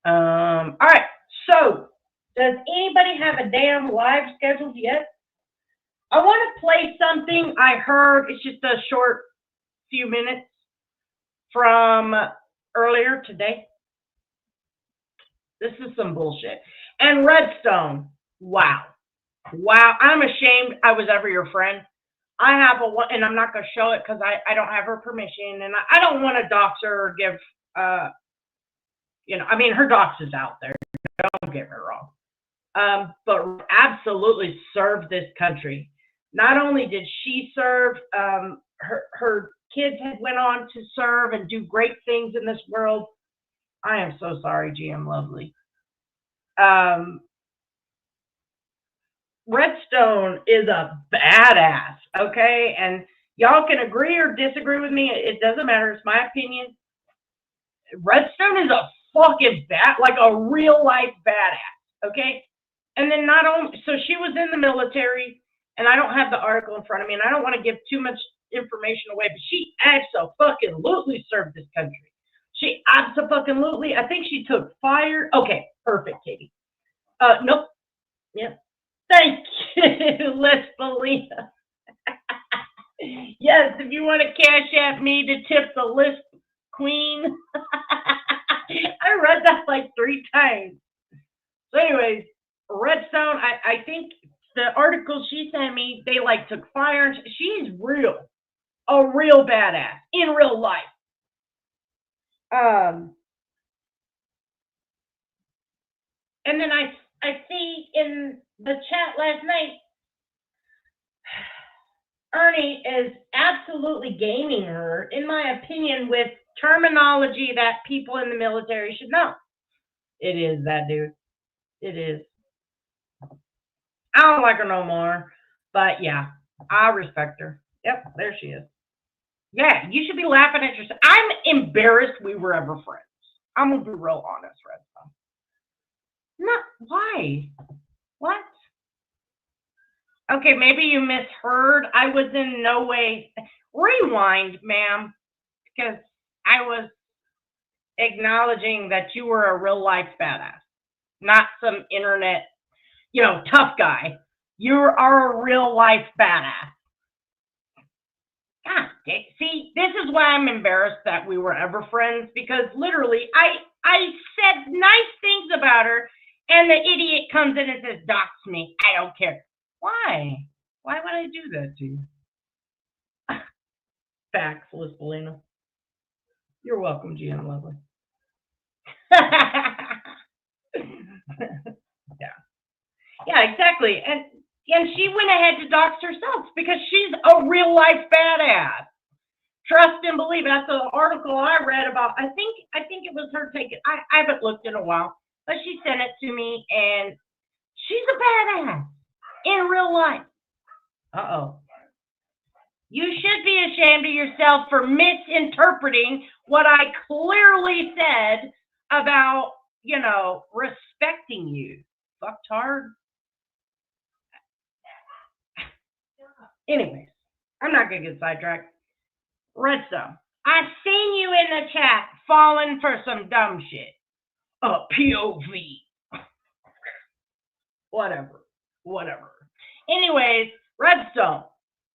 A: All right. So, does anybody have a damn live scheduled yet? I want to play something I heard. It's just a short few minutes from earlier today. This is some bullshit. And Redstone. Wow. I'm ashamed I was ever your friend. I have a one, and I'm not going to show it because I don't have her permission, and I don't want to dox her or give, I mean, her dox is out there. Don't get me wrong. But absolutely served this country. Not only did she serve, her kids had went on to serve and do great things in this world. I am so sorry, GM Lovely. Redstone is a badass, okay? And y'all can agree or disagree with me. It doesn't matter. It's my opinion. Redstone is a fucking like a real life badass, okay? And then not only, so she was in the military, and I don't have the article in front of me, and I don't want to give too much information away, but she absolutely served this country. She absolutely, I think she took fire. Okay, perfect, Katie. Nope. Yeah. Thank you, Les Belina. Yes, if you want to cash at me to tip the list queen. I read that like 3 times. So anyways, Redstone, I think the article she sent me, they like took fire. She's real. A real badass in real life. And then I see in the chat last night, Ernie is absolutely gaming her, in my opinion, with terminology that people in the military should know. It is that dude. It is. I don't like her no more, but yeah, I respect her. Yep, there she is. Yeah, you should be laughing at yourself. I'm embarrassed we were ever friends. I'm gonna be real honest, Redstone. Not why? What? Okay, maybe you misheard. I was in no way. Rewind, ma'am, because I was acknowledging that you were a real life badass, not some internet, tough guy. You are a real life badass. God, see, this is why I'm embarrassed that we were ever friends, because literally I said nice things about her, and the idiot comes in and says, dox me. I don't care. Why? Why would I do that to you? Facts, Lisbelina. You're welcome, GM Lovely. Yeah, exactly. And she went ahead to dox herself because she's a real life badass. Trust and believe. That's an article I read about. I think it was her taking. I haven't looked in a while, but she sent it to me, and she's a badass in real life. Uh-oh. You should be ashamed of yourself for misinterpreting what I clearly said about, respecting you. Fucktard. Anyways, I'm not going to get sidetracked. Redstone, I've seen you in the chat falling for some dumb shit. POV. Whatever. Anyways, Redstone,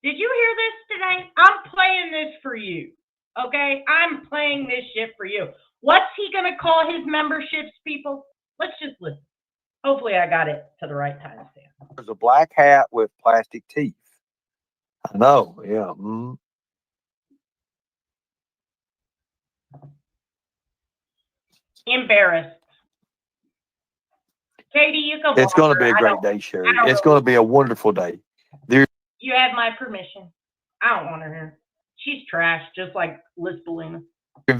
A: did you hear this today? I'm playing this for you. Okay? I'm playing this shit for you. What's he going to call his memberships, people? Let's just listen. Hopefully I got it to the right timestamp.
G: There's a black hat with plastic teeth. I know, yeah. Mm.
A: Embarrassed. Katie, you can.
G: It's going to be a great day, Sherry. It's going to be a wonderful day.
A: You have my permission. I don't want her here. She's trash, just like Lisbelina.
G: The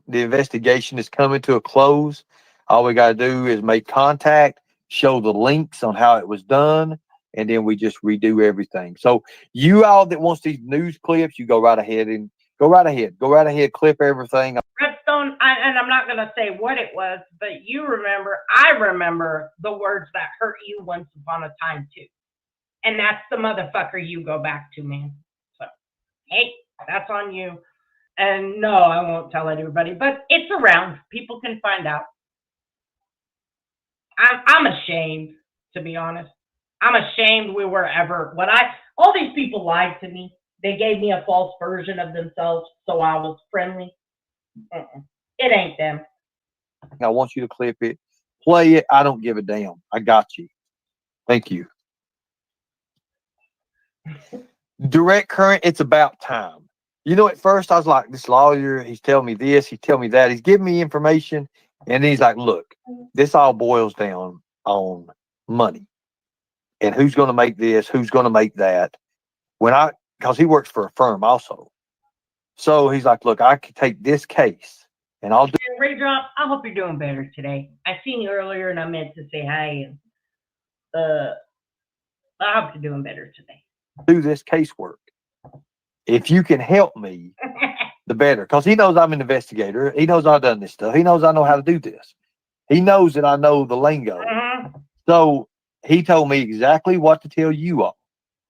G: investigation is coming to a close. All we got to do is make contact, show the links on how it was done, and then we just redo everything. So you all that wants these news clips, you go right ahead, clip everything.
A: Redstone, and I'm not going to say what it was, but I remember the words that hurt you once upon a time too. And that's the motherfucker you go back to, man. So, hey, that's on you. And no, I won't tell everybody, but it's around. People can find out. I'm ashamed, to be honest. I'm ashamed we were ever, all these people lied to me. They gave me a false version of themselves, so I was friendly. It ain't them.
G: I want you to clip it, play it. I don't give a damn. I got you. Thank you. Direct current, it's about time. At first I was like, this lawyer, he's telling me this, he's telling me that, he's giving me information, and he's like, look, this all boils down on money. And who's going to make this, who's going to make that. Because he works for a firm also. So he's like, look, I could take this case and I'll do.
A: Raindrop, I hope you're doing better today. I seen you earlier and I meant to say hi. And I hope you're doing better today.
G: Do this casework. If you can help me, the better. Because he knows I'm an investigator. He knows I've done this stuff. He knows I know how to do this. He knows that I know the lingo. So he told me exactly what to tell you all.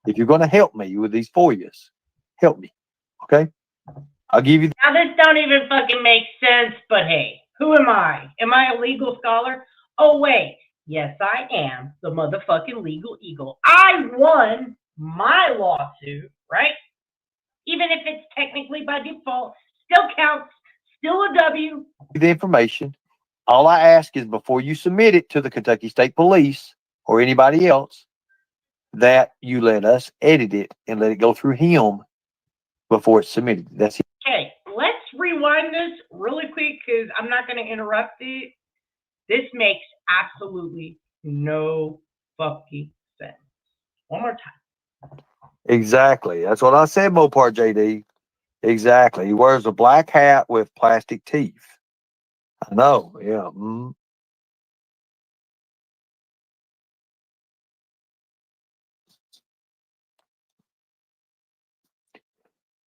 G: If you're going to help me with these FOIAs, help me. Okay? I'll give you.
A: Now, this don't even fucking make sense, but hey, who am I? Am I a legal scholar? Oh, wait. Yes, I am the motherfucking legal eagle. I won my lawsuit, right? Even if it's technically by default, still counts, still a W.
G: The information. All I ask is before you submit it to the Kentucky State Police or anybody else, that you let us edit it and let it go through him before it's submitted. That's it.
A: Okay, let's rewind this really quick because I'm not going to interrupt it. This makes absolutely no fucking sense. One more time.
G: Exactly. That's what I said, Mopar JD. Exactly. He wears a black hat with plastic teeth. I know. Yeah. Mm.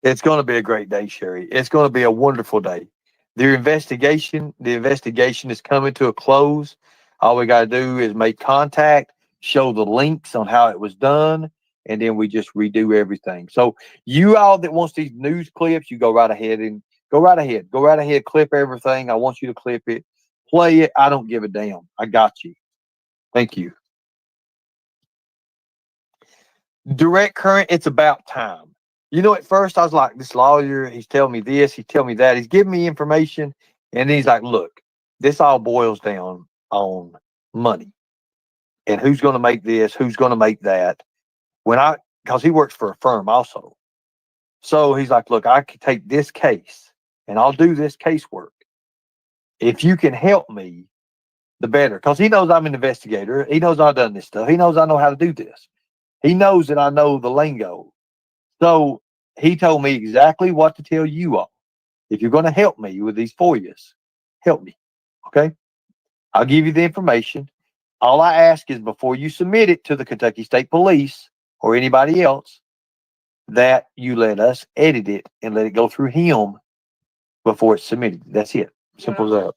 G: It's going to be a great day, Sherry. It's going to be a wonderful day. The investigation is coming to a close. All we got to do is make contact, show the links on how it was done, and then we just redo everything. So you all that wants these news clips, you go right ahead, clip everything. I want you to clip it, play it. I don't give a damn. I got you. Thank you. Direct current, it's about time. At first I was like, this lawyer, he's telling me this, he's telling me that, he's giving me information, and he's like, look, this all boils down on money. And who's going to make this, who's going to make that. Because he works for a firm also. So he's like, look, I can take this case and I'll do this casework. If you can help me, the better. Because he knows I'm an investigator. He knows I've done this stuff. He knows I know how to do this. He knows that I know the lingo. So he told me exactly what to tell you all. If you're going to help me with these FOIAs, help me. Okay? I'll give you the information. All I ask is before you submit it to the Kentucky State Police or anybody else, that you let us edit it and let it go through him before it's submitted. That's it. Simple as that.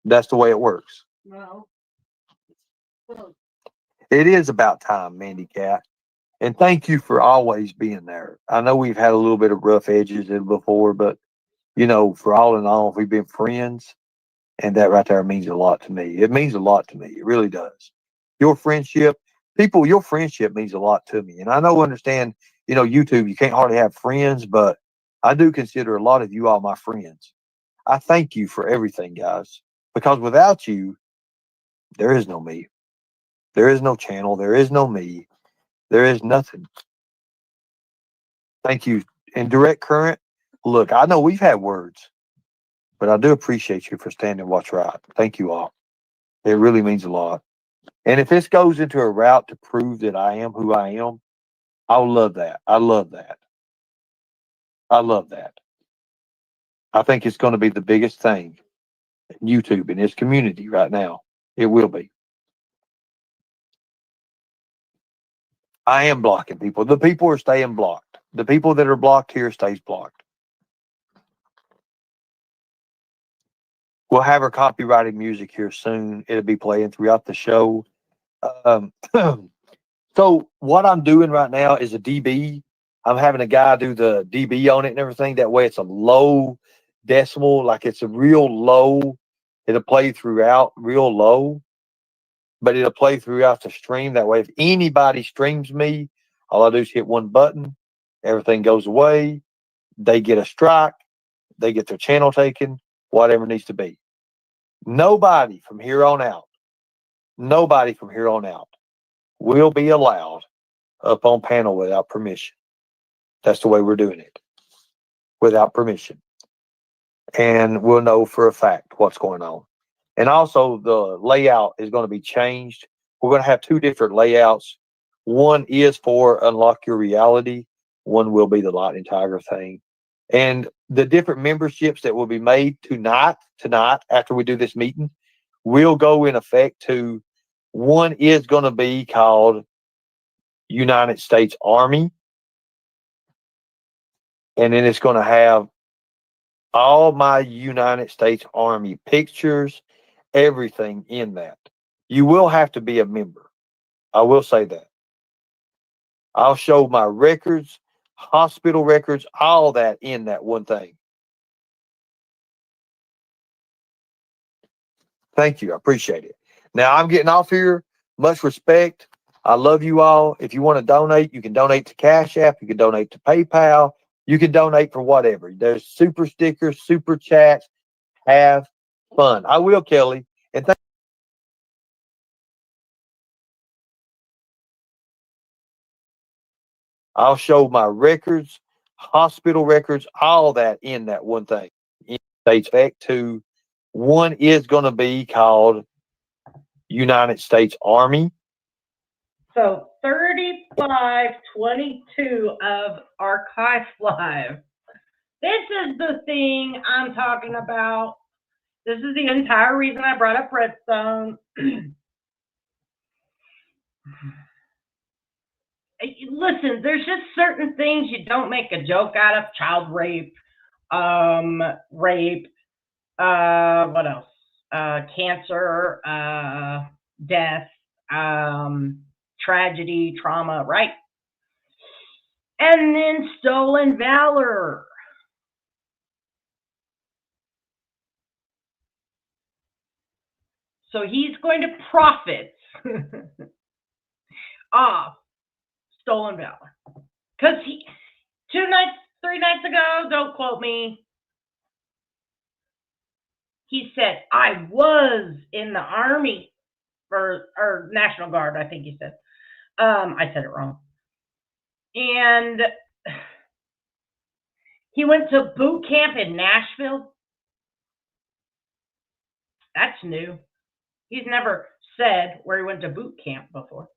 G: That's the way it works.
A: No.
G: It is about time, Mandy Cat. And thank you for always being there. I know we've had a little bit of rough edges before, but you know, for all in all, we've been friends, and that right there means a lot to me. It means a lot to me. It really does. Your friendship, your friendship means a lot to me. And I know, understand, you know, YouTube, you can't hardly have friends, but I do consider a lot of you all my friends. I thank you for everything, guys, because without you, there is no me. There is no channel. There is no me. There is nothing. Thank you. And Direct Current, look, I know we've had words, but I do appreciate you for standing what's right. Thank you all. It really means a lot. And if this goes into a route to prove that I am who I am, I'll love that. I love that. I love that. I think it's going to be the biggest thing in YouTube in this community right now. It will be. I am blocking people. The people are staying blocked. The people that are blocked here stays blocked. We'll have our copyrighted music here soon. It'll be playing throughout the show. So what I'm doing right now is a DB. I'm having a guy do the DB on it and everything. That way it's a low decimal, like it's a real low. It'll play throughout real low, but it'll play throughout the stream. That way if anybody streams me, all I do is hit one button. Everything goes away. They get a strike. They get their channel taken, whatever needs to be. Nobody from here on out will be allowed up on panel without permission. That's the way we're doing it, without permission. And we'll know for a fact what's going on. And also the layout is going to be changed. We're going to have two different layouts. One is for Unlock Your Reality. One will be the Lightning Tiger thing. And the different memberships that will be made tonight, after we do this meeting, will go in effect to, one is going to be called United States Army. And then it's going to have all my United States Army pictures, everything in that. You will have to be a member. I will say that. I'll show my records, hospital records, all that in that one thing. Thank you. I appreciate it. Now I'm getting off here. Much respect. I love you all. If you want to donate, you can donate to Cash App. You can donate to PayPal. You can donate for whatever. There's super stickers, super chats. Have fun. I will, Kelly. And I'll show my records, hospital records, all that in that one thing. It dates back to, one is going to be called United States Army.
A: So 3522 of Archive Live. This is the thing I'm talking about. This is the entire reason I brought up Redstone. Listen, there's just certain things you don't make a joke out of. Child rape, what else? Cancer, death, tragedy, trauma, right? And then stolen valor. So he's going to profit off stolen valor. Because 3 nights ago, don't quote me, he said, I was in the Army, or National Guard, I think he said. I said it wrong. And He went to boot camp in Nashville. That's new. He's never said where he went to boot camp before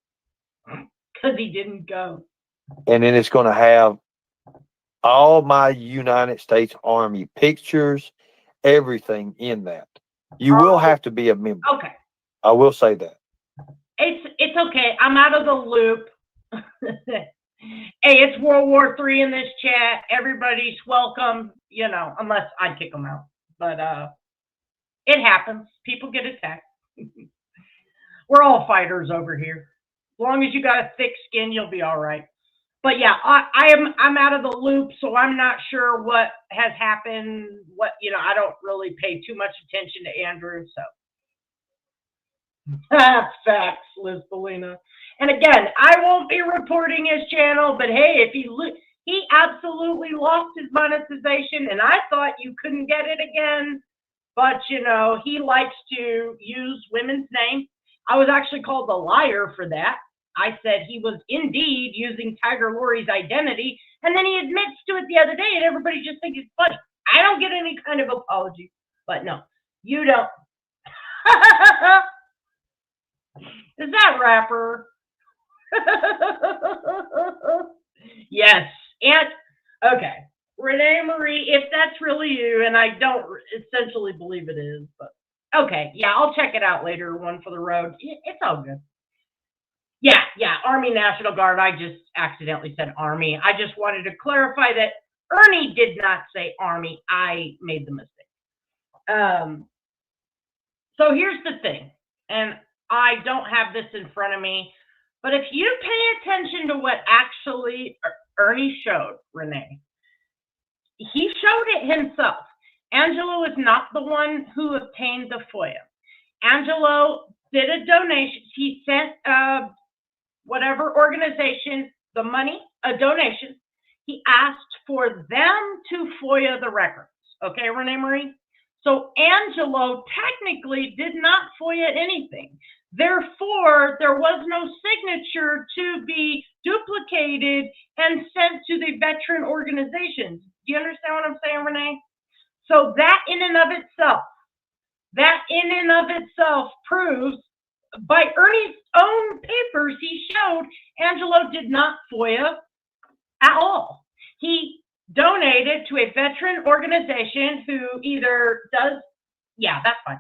A: because he didn't go.
G: And then it's going to have all my United States Army pictures, everything in that. You will have to be a member.
A: Okay.
G: I will say that.
A: It's okay. I'm out of the loop. Hey, it's World War III in this chat. Everybody's welcome, you know, unless I kick them out. But it happens. People get attacked. We're all fighters over here. As long as you got a thick skin, you'll be all right. But yeah, I'm out of the loop, so I'm not sure what has happened. What, you know, I don't really pay too much attention to Andrew, so. Facts, Liz Belina. And again, I won't be reporting his channel, but hey, if he absolutely lost his monetization, and I thought you couldn't get it again, but you know, he likes to use women's names. I was actually called a liar for that. I said he was indeed using Tiger Lori's identity, and then he admits to it the other day, and everybody just thinks it's funny. I don't get any kind of apology, but no, you don't. Is that rapper? Yes. And okay, Renee Marie, if that's really you, and I don't essentially believe it is, but okay, yeah, I'll check it out later. One for the road. It's all good. Yeah, Army National Guard. I just accidentally said Army. I just wanted to clarify that Ernie did not say Army. I made the mistake. So here's the thing, and I don't have this in front of me, but if you pay attention to what actually Ernie showed, Renee, he showed it himself. Angelo is not the one who obtained the FOIA. Angelo did a donation. He sent whatever organization the money, a donation. He asked for them to FOIA the records. Okay, Renee Marie? So Angelo technically did not FOIA anything. Therefore, there was no signature to be duplicated and sent to the veteran organizations. Do you understand what I'm saying, Renee? So that in and of itself proves, by Ernie's own papers, he showed Angelo did not FOIA at all. He donated to a veteran organization who either does, yeah, that's fine,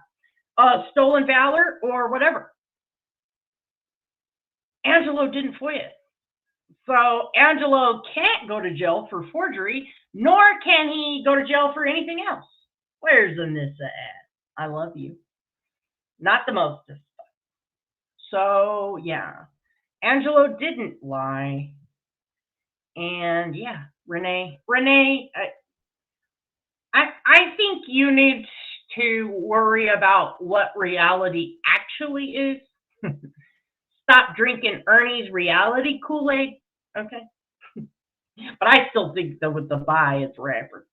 A: stolen valor or whatever. Angelo didn't FOIA it. So Angelo can't go to jail for forgery, nor can he go to jail for anything else. Where's Anissa at? I love you. Not the mostest. So yeah, Angelo didn't lie. And yeah, Renee, I think you need to worry about what reality actually is. Stop drinking Ernie's reality Kool-Aid, okay? But I still think that with the bias rapper.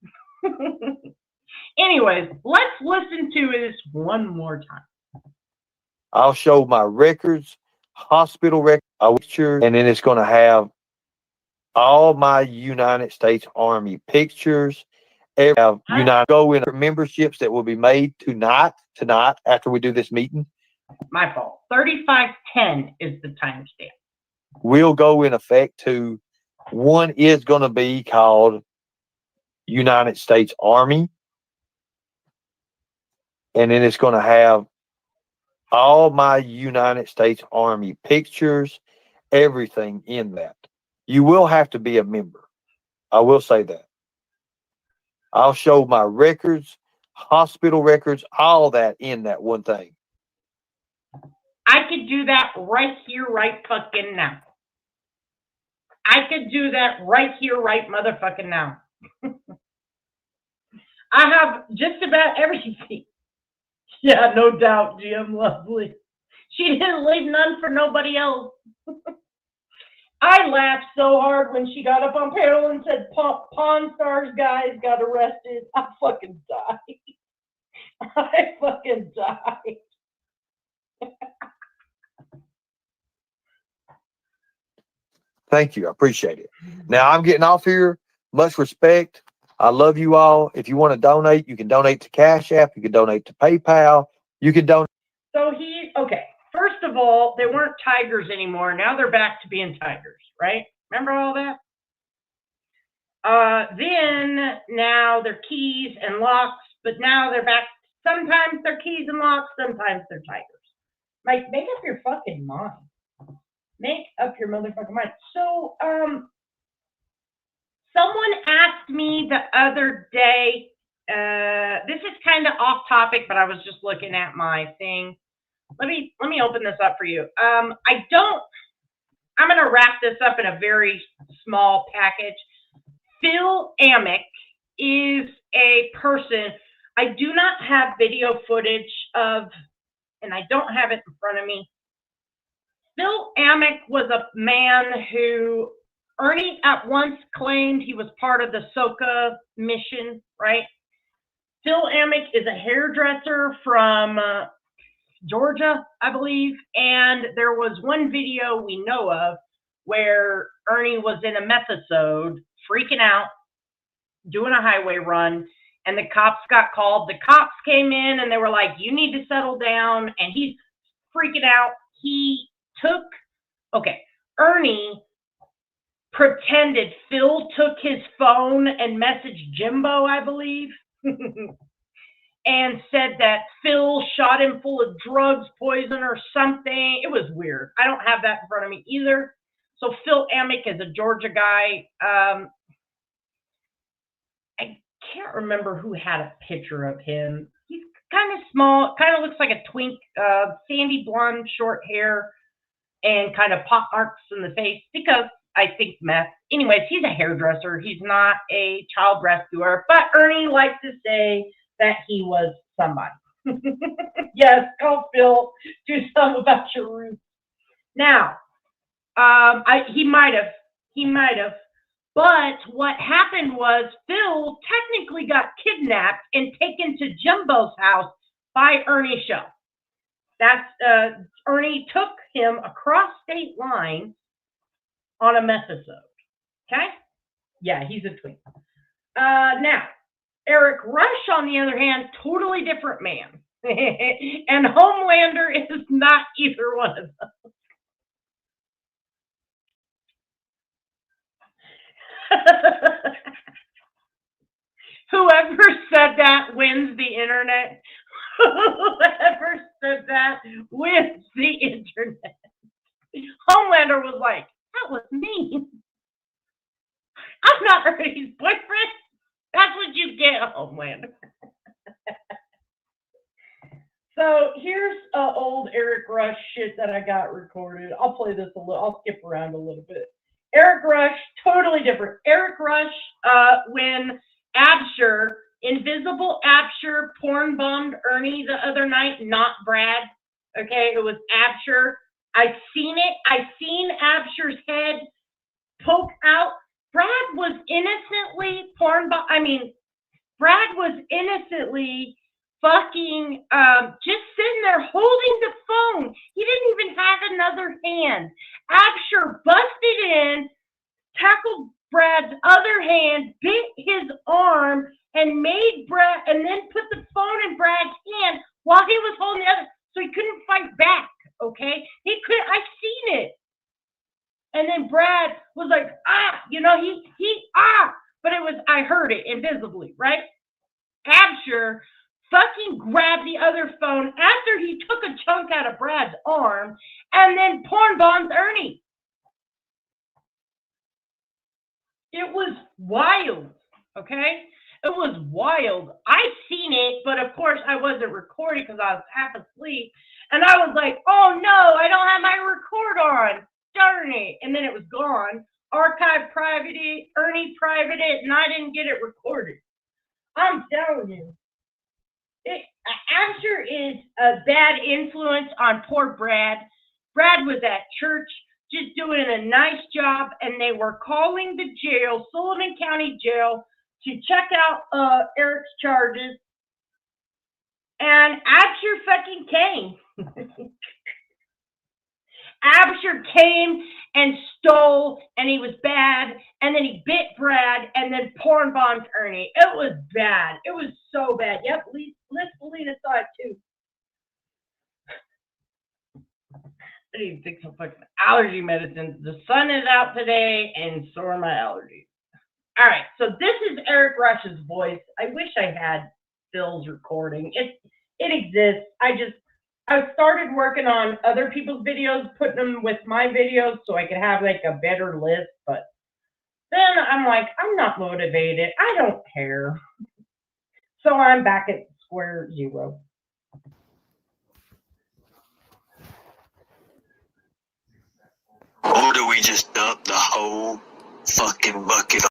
A: Anyways, let's listen to this one more time.
G: I'll show my records, hospital records, and then it's going to have all my United States Army pictures. Go in memberships that will be made tonight after we do this meeting.
A: My fault. 3510 is the timestamp.
G: Will go in effect to, one is going to be called United States Army. And then it's going to have all my United States Army pictures, everything in that. You will have to be a member. I will say that. I'll show my records, hospital records, all that in that one thing.
A: I could do that right here, right fucking now. I could do that right here, right motherfucking now. I have just about everything. Yeah, no doubt, GM Lovely. She didn't leave none for nobody else. I laughed so hard when she got up on panel and said Pawn Stars guys got arrested. I fucking died. I fucking died.
G: Thank you. I appreciate it. Now I'm getting off here. Much respect. I love you all. If you want to donate, you can donate to Cash App. You can donate to PayPal. You can donate.
A: So okay. First of all, they weren't tigers anymore. Now they're back to being tigers, right? Remember all that? Then now they're keys and locks, but now they're back. Sometimes they're keys and locks, sometimes they're tigers. Like, make up your fucking mind. Make up your motherfucking mind. So, someone asked me the other day, this is kind of off topic, but I was just looking at my thing. Let me open this up for you. I'm going to wrap this up in a very small package. Phil Amick is a person I do not have video footage of, and I don't have it in front of me. Phil Amick was a man who Ernie at once claimed he was part of the Soka mission, right? Phil Amick is a hairdresser from Georgia, I believe, and there was one video we know of where Ernie was in a methasode, freaking out, doing a highway run, and the cops got called. The cops came in and they were like, you need to settle down, and he's freaking out. Ernie pretended Phil took his phone and messaged Jimbo, I believe, and said that Phil shot him full of drugs, poison, or something. It was weird. I don't have that in front of me either. So Phil Amick is a Georgia guy. I can't remember who had a picture of him. He's kind of small, kind of looks like a twink, sandy blonde, short hair, and kind of pock marks in the face because I think meth. Anyways, he's a hairdresser. He's not a child rescuer, but Ernie likes to say that he was somebody. Yes, call Phil, do something about your roots. Now, he might have, but what happened was Phil technically got kidnapped and taken to Jimbo's house by Ernie Show. That's Ernie took him across state lines on a methasode. Okay? Yeah, he's a twink. Now, Eric Rush, on the other hand, totally different man. And Homelander is not either one of them. Whoever said that wins the internet. Whoever said that wins the internet. Homelander was like, that was me. I'm not Ernie's boyfriend. That's what you get, Homelander. So here's old Eric Rush shit that I got recorded. I'll play this a little. I'll skip around a little bit. Eric Rush, totally different. Eric Rush, when Absher, Invisible Absher, porn bombed Ernie the other night, not Brad. Okay, it was Absher. I've seen it. I've seen Absher's head poke out. Brad was innocently Brad was innocently fucking just sitting there holding the phone. He didn't even have another hand. Absher busted in, tackled Brad's other hand, bit his arm, and made Brad, and then put the phone in Brad's hand while he was holding the other, so he couldn't fight back. Okay, I've seen it. And then Brad was like, but it was, I heard it invisibly, right? Absher fucking grabbed the other phone after he took a chunk out of Brad's arm and then porn bombs Ernie. It was wild, okay? It was wild. I seen it, but of course I wasn't recording because I was half asleep. And I was like, oh no, I don't have my record on. Darn it. And then it was gone. Archive private it, Ernie private it, and I didn't get it recorded. I'm telling you. Absher is a bad influence on poor Brad. Brad was at church just doing a nice job, and they were calling the jail, Sullivan County Jail, to check out Eric's charges. And Absher fucking came. Absher came and stole, and he was bad, and then he bit Brad, and then porn bombed Ernie. It was bad. It was so bad. Yep, Liz Belina saw it too. I need to take some fucking allergy medicine. The sun is out today, and so are my allergies. All right, so this is Eric Rush's voice. I wish I had Phil's recording. It exists. I started working on other people's videos, putting them with my videos so I could have like a better list, but then I'm like, I'm not motivated. I don't care. So I'm back at square zero.
O: Or do we just dump the whole fucking bucket?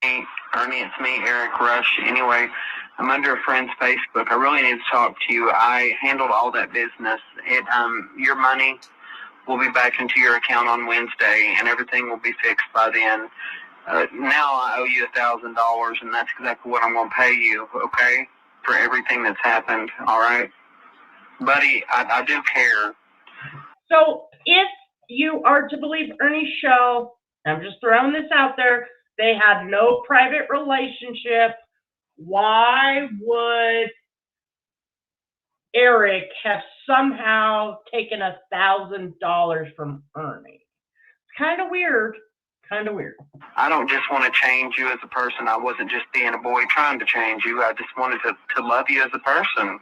P: Ernie, it's me, Eric Rush. Anyway, I'm under a friend's Facebook. I really need to talk to you. I handled all that business. Your money will be back into your account on Wednesday, and everything will be fixed by then. Now I owe you $1,000, and that's exactly what I'm going to pay you, okay, for everything that's happened, all right? Buddy, I do care.
A: So if you are to believe Ernie's show, I'm just throwing this out there, they had no private relationship. Why would Eric have somehow taken $1,000 from Ernie? It's kind of weird. Kind of weird.
P: I don't just want to change you as a person. I wasn't just being a boy trying to change you. I just wanted to love you as a person.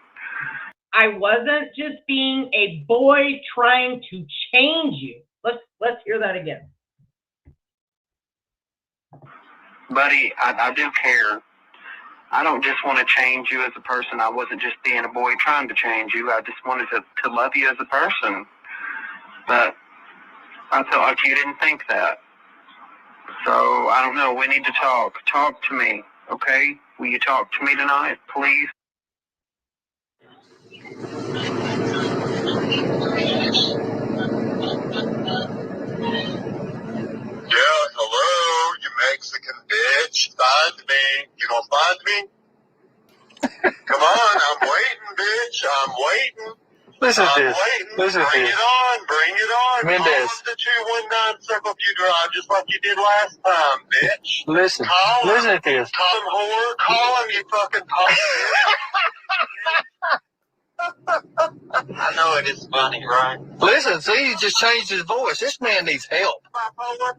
A: I wasn't just being a boy trying to change you. Let's hear that again.
P: Buddy, I do care. I don't just want to change you as a person. I wasn't just being a boy trying to change you. I just wanted to love you as a person. But I felt like you didn't think that. So, I don't know. We need to talk. Talk to me, okay? Will you talk to me tonight, please?
Q: Yeah, hello, you Mexican bitch. Find me. You gonna find me? Come on, I'm waiting, bitch. I'm waiting.
I: Listen to
Q: I'm
I: this.
Q: waiting.
I: Listen to
Q: Bring
I: this.
Q: it on. Bring it on.
I: Mendez.
Q: Call up the 219 Circle View Drive just like you did last time, bitch.
I: Listen.
Q: Call
I: Listen
Q: him.
I: to this.
Q: Call him, whore. Call him, you fucking punk. I know it is funny, right?
I: Listen, see, he just changed his voice. This man needs help.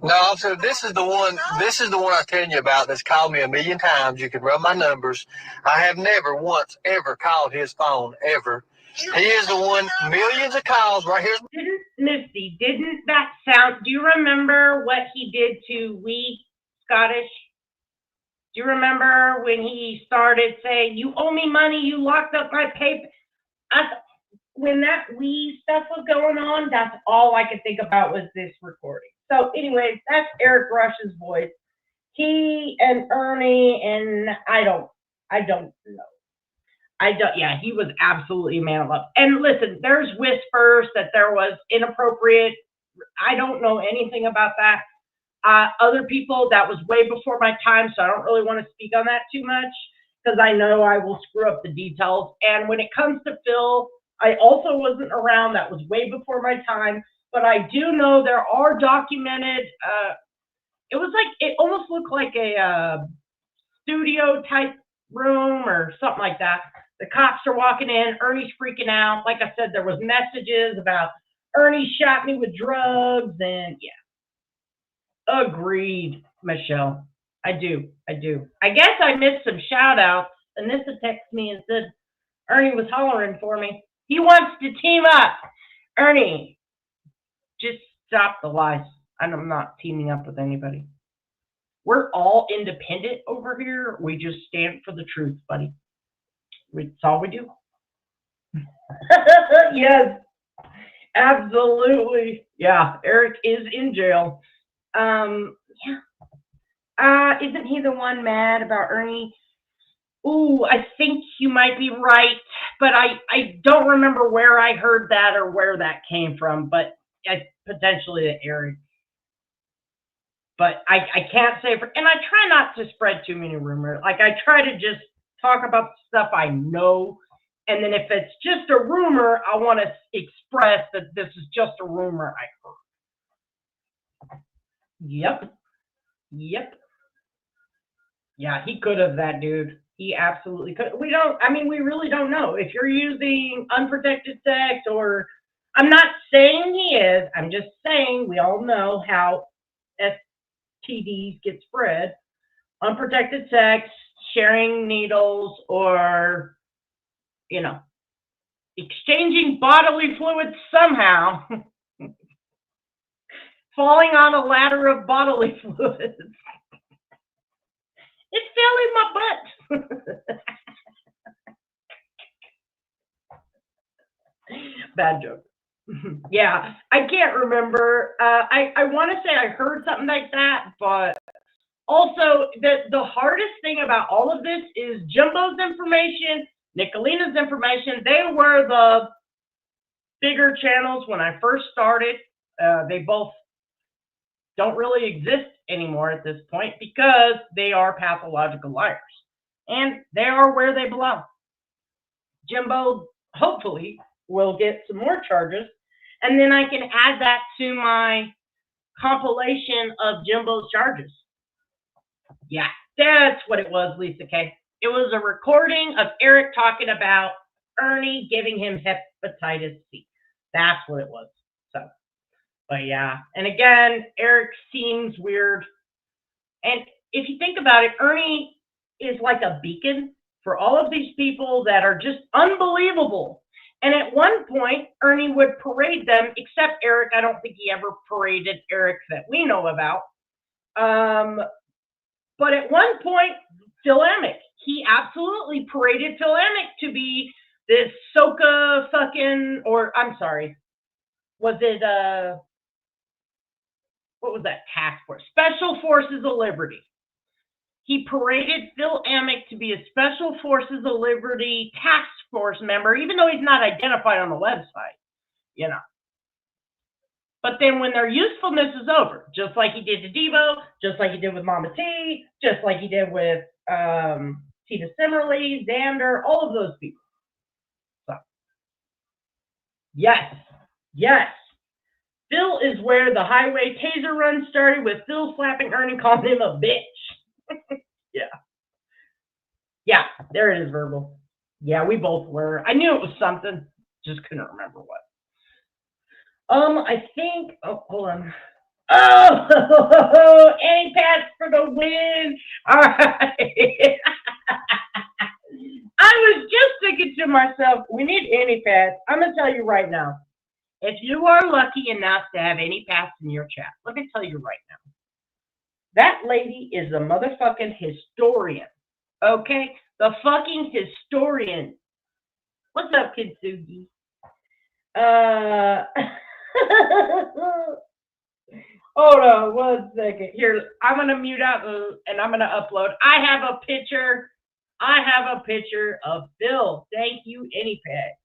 I: No, so this is the one I'm telling you about that's called me 1,000,000 times. You can run my numbers. I have never once ever called his phone, ever. He is the one, millions of calls right here.
A: Misty, didn't that sound, do you remember what he did to Wee Scottish? Do you remember when he started saying, you owe me money, you locked up my paper? When that Wee stuff was going on, that's all I could think about was this recording. So anyways, that's Eric Rush's voice. He and Ernie and I don't know. Yeah, he was absolutely a man of love. And listen, there's whispers that there was inappropriate. I don't know anything about that. Other people, that was way before my time, so I don't really want to speak on that too much because I know I will screw up the details. And when it comes to Phil, I also wasn't around. That was way before my time. But I do know there are documented, it was like, it almost looked like a studio type room or something like that. The cops are walking in, Ernie's freaking out. Like I said, there was messages about Ernie shot me with drugs and yeah. Agreed, Michelle. I do. I guess I missed some shout outs. Anissa texted me and said Ernie was hollering for me. He wants to team up. Ernie, just stop the lies. I'm not teaming up with anybody. We're all independent over here. We just stand for the truth, buddy. That's all we do. Yes, absolutely. Yeah, Eric is in jail. Yeah. Isn't he the one mad about Ernie? Ooh, I think you might be right, but I don't remember where I heard that or where that came from, but potentially to Eric. But I can't say, and I try not to spread too many rumors. Like, I try to just talk about stuff I know, and then if it's just a rumor, I want to express that this is just a rumor I Yep. Yeah, he could have, that dude. He absolutely could. We really don't know. If you're using unprotected sex, or I'm not saying he is, I'm just saying we all know how STDs get spread. Unprotected sex, sharing needles, or, exchanging bodily fluids somehow. Falling on a ladder of bodily fluids. It fell in my butt. Bad joke. Yeah, I can't remember. I want to say I heard something like that, but also the hardest thing about all of this is Jumbo's information, Nicolina's information. They were the bigger channels when I first started. They both don't really exist anymore at this point because they are pathological liars, and they are where they belong. Jimbo hopefully will get some more charges, and then I can add that to my compilation of Jimbo's charges. Yeah, that's what it was, Lisa K. It was a recording of Eric talking about Ernie giving him hepatitis C. That's what it was. So, but yeah, and again, Eric seems weird. And if you think about it, Ernie is like a beacon for all of these people that are just unbelievable. And at one point, Ernie would parade them, except Eric. I don't think he ever paraded Eric that we know about. But at one point, Phil Amick, he absolutely paraded Phil Amick to be this SOCA fucking, or I'm sorry, was it, what was that task force? Special Forces of Liberty. He paraded Phil Amick to be a Special Forces of Liberty task force member, even though he's not identified on the website, But then when their usefulness is over, just like he did to Devo, just like he did with Mama T, just like he did with Tina Simmerly, Xander, all of those people. So, yes. Phil is where the highway taser run started, with Phil slapping Ernie, calling him a bitch. Yeah, there it is, verbal. Yeah, we both were. I knew it was something, just couldn't remember what. I think, hold on. Oh, Annie Pats for the win. All right. I was just thinking to myself, we need Annie Pats. I'm going to tell you right now. If you are lucky enough to have Annie Pats in your chat, let me tell you right now. That lady is a motherfucking historian. Okay? The fucking historian. What's up, Kitsugi? Hold on 1 second. Here, I'm going to mute out and I'm going to upload. I have a picture of Phil. Thank you, Annie Pat.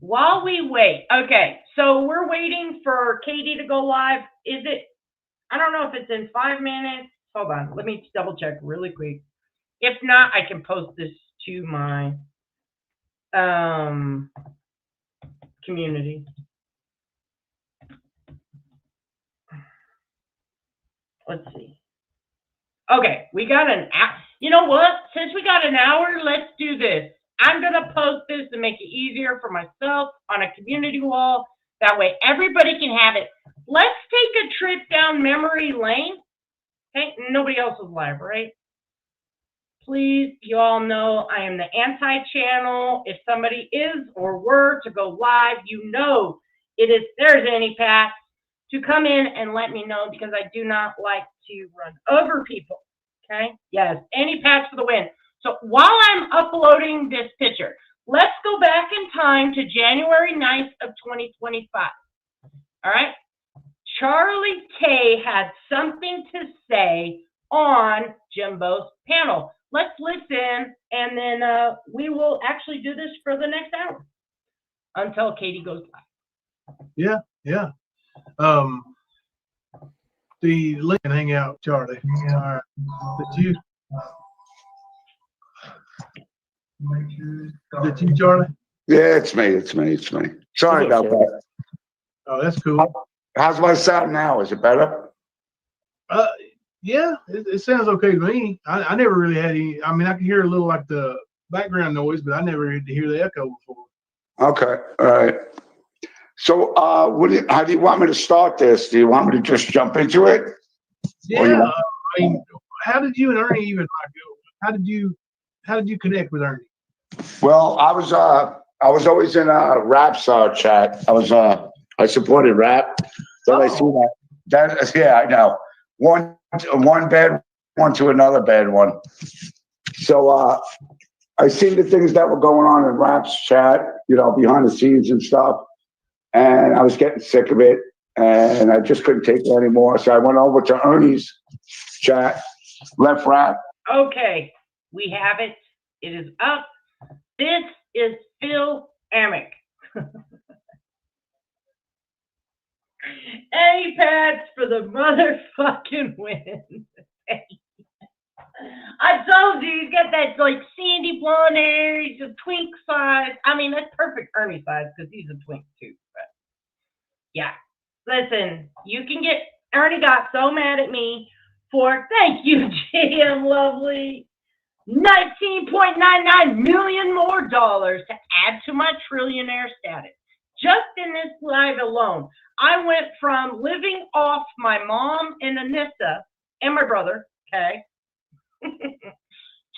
A: While we wait, okay, so we're waiting for Katie to go live. Is it, I don't know if it's in 5 minutes. Hold on, let me double check really quick. If not, I can post this to my community. Let's see. Okay, we got an hour. You know what? Since we got an hour, let's do this. I'm going to post this to make it easier for myself on a community wall. That way everybody can have it. Let's take a trip down memory lane. Okay, nobody else is live, right? Please, you all know I am the anti-channel. If somebody is or were to go live, you know it is, there's Annie Pat, to come in and let me know, because I do not like to run over people. Okay? Yes, Annie Pat for the win. So while I'm uploading this picture, let's go back in time to January 9th of 2025. All right? Charlie K had something to say on Jimbo's panel. Let's listen, and then we will actually do this for the next hour until Katie goes live.
J: Yeah. The link and hang out, Charlie. All right. Did you, Charlie?
R: Yeah, it's me. It's me. It's me. Sorry about that.
J: Oh, that's cool.
R: How's my sound now? Is it better?
J: Yeah, it sounds okay to me. I never really had any. I mean, I can hear a little like the background noise, but I never had to hear the echo before.
R: Okay. All right. So, how do you want me to start this? Do you want me to just jump into it?
J: Yeah. I mean, how did you and Ernie even like go? How did you connect with Ernie?
R: Well, I was always in a Rap's chat. I supported Rap. Then I see that yeah, I know. One bad one to another bad one. So I seen the things that were going on in Rap's chat, behind the scenes and stuff. And I was getting sick of it, and I just couldn't take it anymore. So I went over to Ernie's chat, left Rap.
A: Okay, we have it. It is up. This is Phil Amick. A-Pats for the motherfucking win. I told you, he's got that like sandy blonde hair, he's a twink size. I mean, that's perfect Ernie size because he's a twink too. But yeah, listen, you can get, Ernie got so mad at me for, thank you, JM Lovely, $19.99 million more dollars to add to my trillionaire status. Just in this live alone, I went from living off my mom and Anissa and my brother, okay,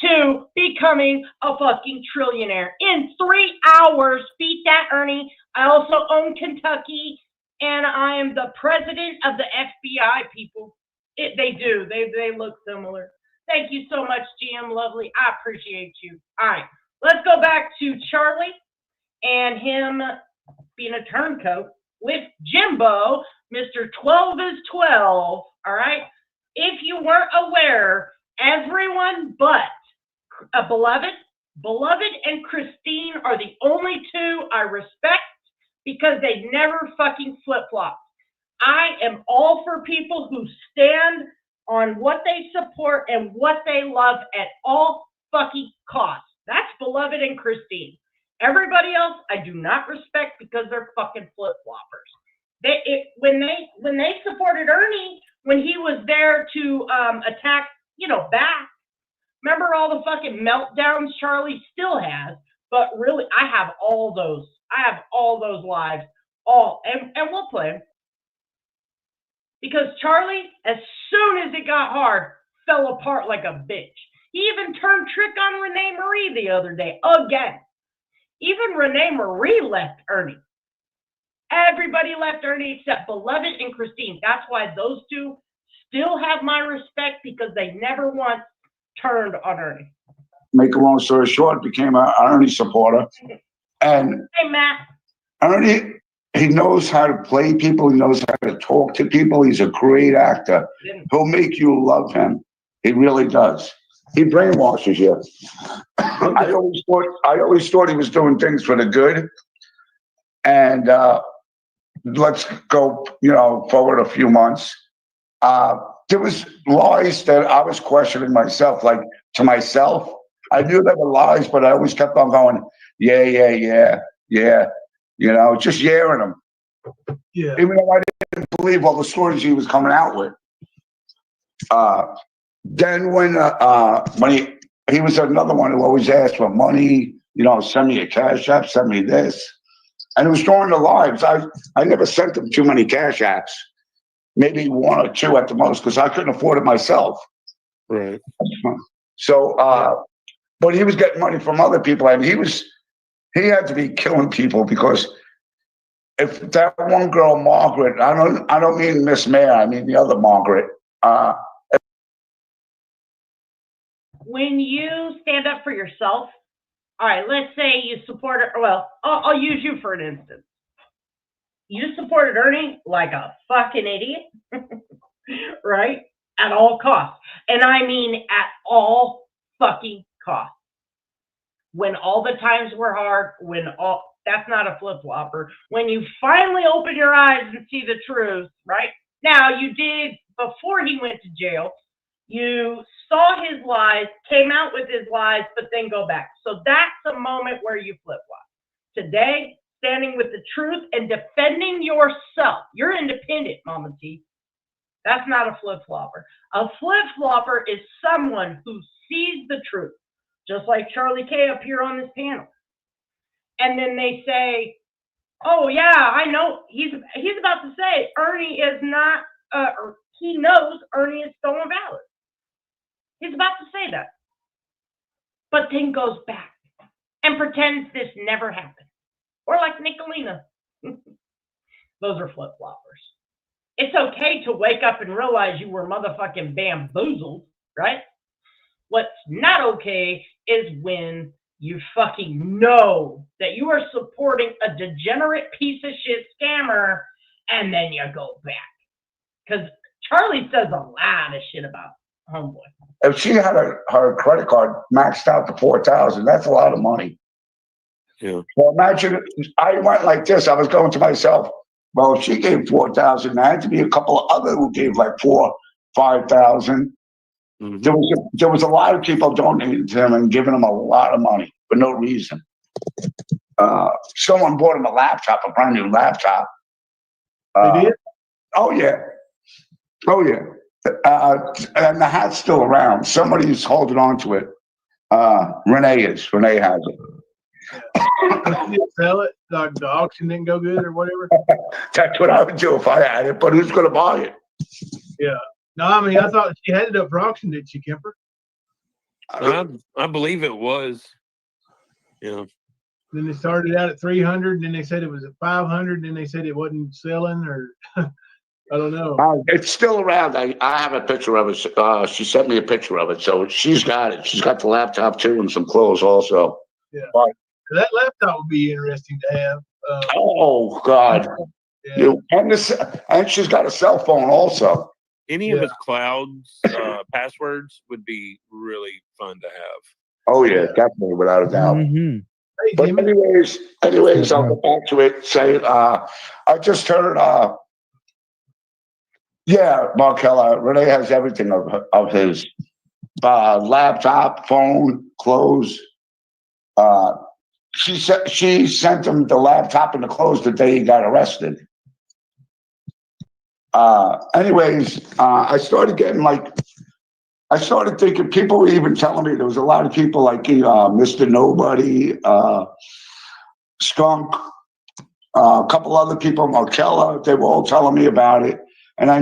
A: to becoming a fucking trillionaire in 3 hours. Beat that, Ernie. I also own Kentucky, and I am the president of the FBI, people. They do. They look similar. Thank you so much, GM Lovely. I appreciate you. All right, let's go back to Charlie and him being a turncoat with Jimbo, Mr. 12 is 12. All right. If you weren't aware, everyone but Beloved and Christine are the only two I respect because they never fucking flip-flop. I am all for people who stand on what they support and what they love at all fucking costs. That's Beloved and Christine. Everybody else I do not respect because they're fucking flip-floppers. When they supported Ernie when he was there to attack, back. Remember all the fucking meltdowns Charlie still has, but really I have all those. I have all those lives, and we'll play them. Because Charlie, as soon as it got hard, fell apart like a bitch. He even turned trick on Renee Marie the other day, again. Even Renee Marie left Ernie. Everybody left Ernie except Beloved and Christine. That's why those two still have my respect because they never once turned on Ernie.
R: Make a long story short, became an Ernie supporter. And
A: hey, Matt.
R: Ernie, he knows how to play people. He knows how to talk to people. He's a great actor. He'll make you love him. He really does. He brainwashes you. I always thought he was doing things for the good. And let's go, forward a few months. There was lies that I was questioning myself, like to myself. I knew they were lies, but I always kept on going, yeah. Just yaring them.
J: Yeah.
R: Even though I didn't believe all the stories he was coming out with. Then when he was another one who always asked for money, send me a cash app, send me this. And it was during the lives. I never sent him too many cash apps. Maybe one or two at the most, because I couldn't afford it myself.
K: Right.
R: So, but he was getting money from other people, and he had to be killing people because if that one girl, Margaret, I don't mean Miss Mayor, I mean the other Margaret.
A: When you stand up for yourself, all right, let's say you support, well, I'll use you for an instance. You supported Ernie like a fucking idiot, right? At all costs. And I mean at all fucking costs. When all the times were hard, that's not a flip-flopper. When you finally open your eyes and see the truth, right? Now, you did, before he went to jail, you saw his lies, came out with his lies, but then go back. So that's a moment where you flip-flop. today, standing with the truth and defending yourself. You're independent, Mama T. That's not a flip-flopper. A flip-flopper is someone who sees the truth, just like Charlie K up here on this panel. And then they say, oh, yeah, I know. He's about to say Ernie is not, or he knows Ernie is stolen valor. He's about to say that. But then goes back and pretends this never happened. Or like Nicolina. Those are flip-floppers. It's okay to wake up and realize you were motherfucking bamboozled, right? What's not okay is when you fucking know that you are supporting a degenerate piece of shit scammer and then you go back. Because Charlie says a lot of shit about homeboy.
R: If she had her credit card maxed out to $4,000, that's a lot of money.
K: Yeah.
R: Well, imagine I went like this. I was going to myself, well, if she gave $4,000, there had to be a couple of other who gave like $4,000, $5,000.
K: Mm-hmm.
R: There was a lot of people donating to him and giving him a lot of money for no reason. Someone bought him a laptop, a brand new laptop.
J: They did?
R: Oh yeah. And the hat's still around. Somebody's holding on to it. Renee has it.
J: She didn't sell it? Like the auction didn't go good or whatever?
R: That's what I would do if I had it, but who's going to buy it?
J: Yeah. No, I mean, I thought she had it up for auction, did she, Kemper?
K: I believe it was. Yeah.
J: Then they started out at 300, and then they said it was at 500, and then they said it wasn't selling, or I don't know.
R: It's still around. I have a picture of it. She sent me a picture of it, so she's got it. She's got the laptop too and some clothes also.
J: Yeah.
R: But,
J: that laptop would be interesting to have.
R: Oh God!
J: Yeah.
R: And she's got a cell phone also.
K: Any of his clouds passwords would be really fun to have.
R: Oh yeah, definitely, without a doubt.
S: Mm-hmm.
J: Hey,
R: But anyways, I'll get back to it. Say, I just heard. Yeah, Markella, Renee has everything of his laptop, phone, clothes. She sent him the laptop and the clothes the day he got arrested. Anyways, I started thinking, people were even telling me there was a lot of people like Mr. Nobody, Skunk, a couple other people, Markella, they were all telling me about it. And I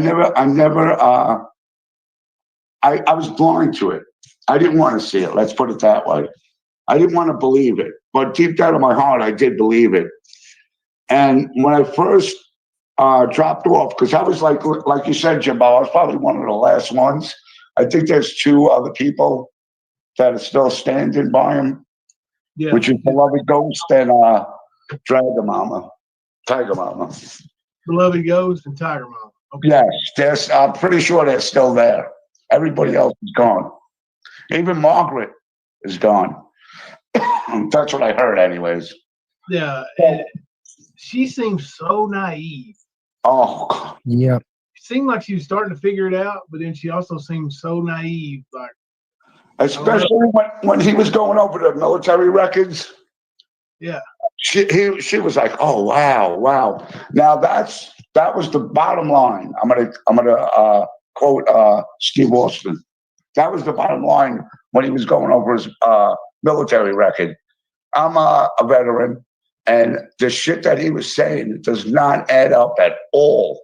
R: was blind to it. I didn't want to see it. Let's put it that way. I didn't want to believe it, but deep down in my heart, I did believe it. And when I first dropped off, because I was like you said, Jimbo, I was probably one of the last ones. I think there's two other people that are still standing by him, which is Beloved Ghost and Tiger Mama.
J: Beloved Ghost and Tiger Mama.
R: Okay. Yes, I'm pretty sure they're still there. Everybody else is gone. Even Margaret is gone. That's what I heard, anyways.
J: Yeah, and she seems so naive.
R: Oh,
S: yeah.
J: It seemed like she was starting to figure it out, but then she also seemed so naive. Like,
R: especially when he was going over the military records.
J: Yeah,
R: she was like, "Oh wow." Now that was the bottom line. I'm gonna quote Steve Austin. That was the bottom line when he was going over his military record. I'm a veteran, and the shit that he was saying does not add up at all.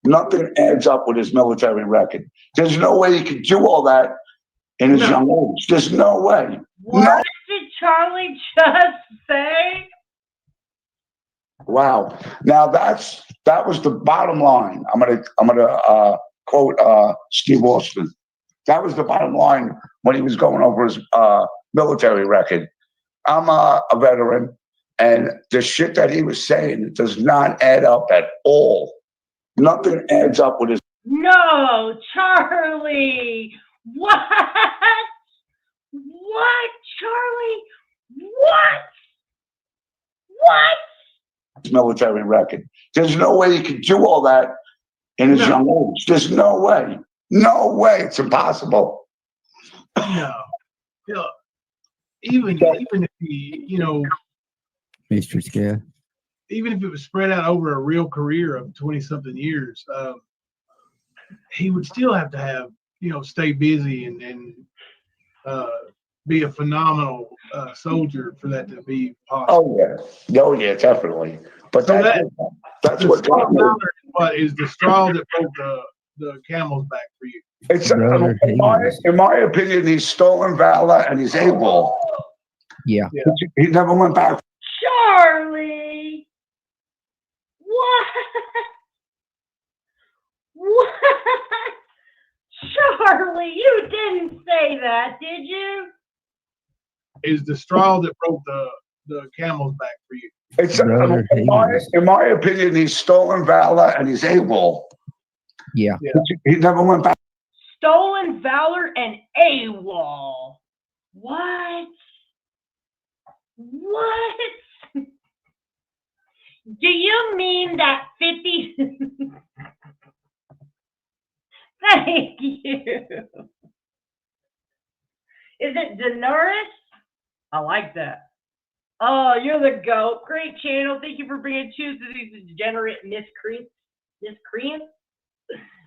R: Nothing adds up with his military record. There's no way he could do all that in his young age. There's no way.
A: What did Charlie just say?
R: Wow. Now that was the bottom line. I'm gonna quote Steve Austin. That was the bottom line when he was going over his military record. I'm a veteran, and the shit that he was saying does not add up at all. Nothing adds up with his.
A: No, Charlie. What? What, Charlie? What?
R: Military record. There's no way he could do all that in his young age. There's no way. No way. It's impossible.
J: No. Yeah. Even if he,
S: Mr. Scale.
J: Even if it was spread out over a real career of 20-something years, he would still have to have, stay busy and be a phenomenal soldier for that to be possible.
R: Oh yeah, definitely. But
J: So
R: that's what got me.
J: What is the straw that broke the camel's back for you?
R: It's in my opinion, he's stolen valor and he's able.
S: Yeah.
R: He never went back.
A: Charlie, what? What? Charlie, you didn't say that, did you?
J: Is the straw that broke the camel's back for you?
R: It's in my opinion, he's stolen valor and he's able.
S: Yeah.
R: He never went back.
A: Stolen valor and AWOL. What? What? Do you mean that 50? Thank you. Is it Daenerys? I like that. Oh, you're the GOAT. Great channel. Thank you for bringing truth to these degenerate miscreants.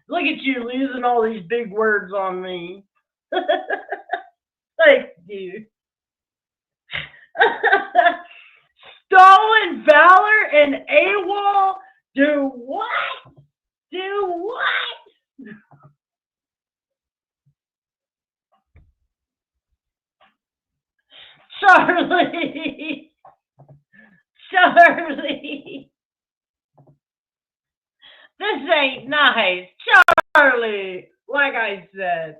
A: Look at you losing all these big words on me. Thank you. Stolen valor and AWOL? Do what? Do what? Charlie. Charlie. This ain't nice. Charlie. Like I said,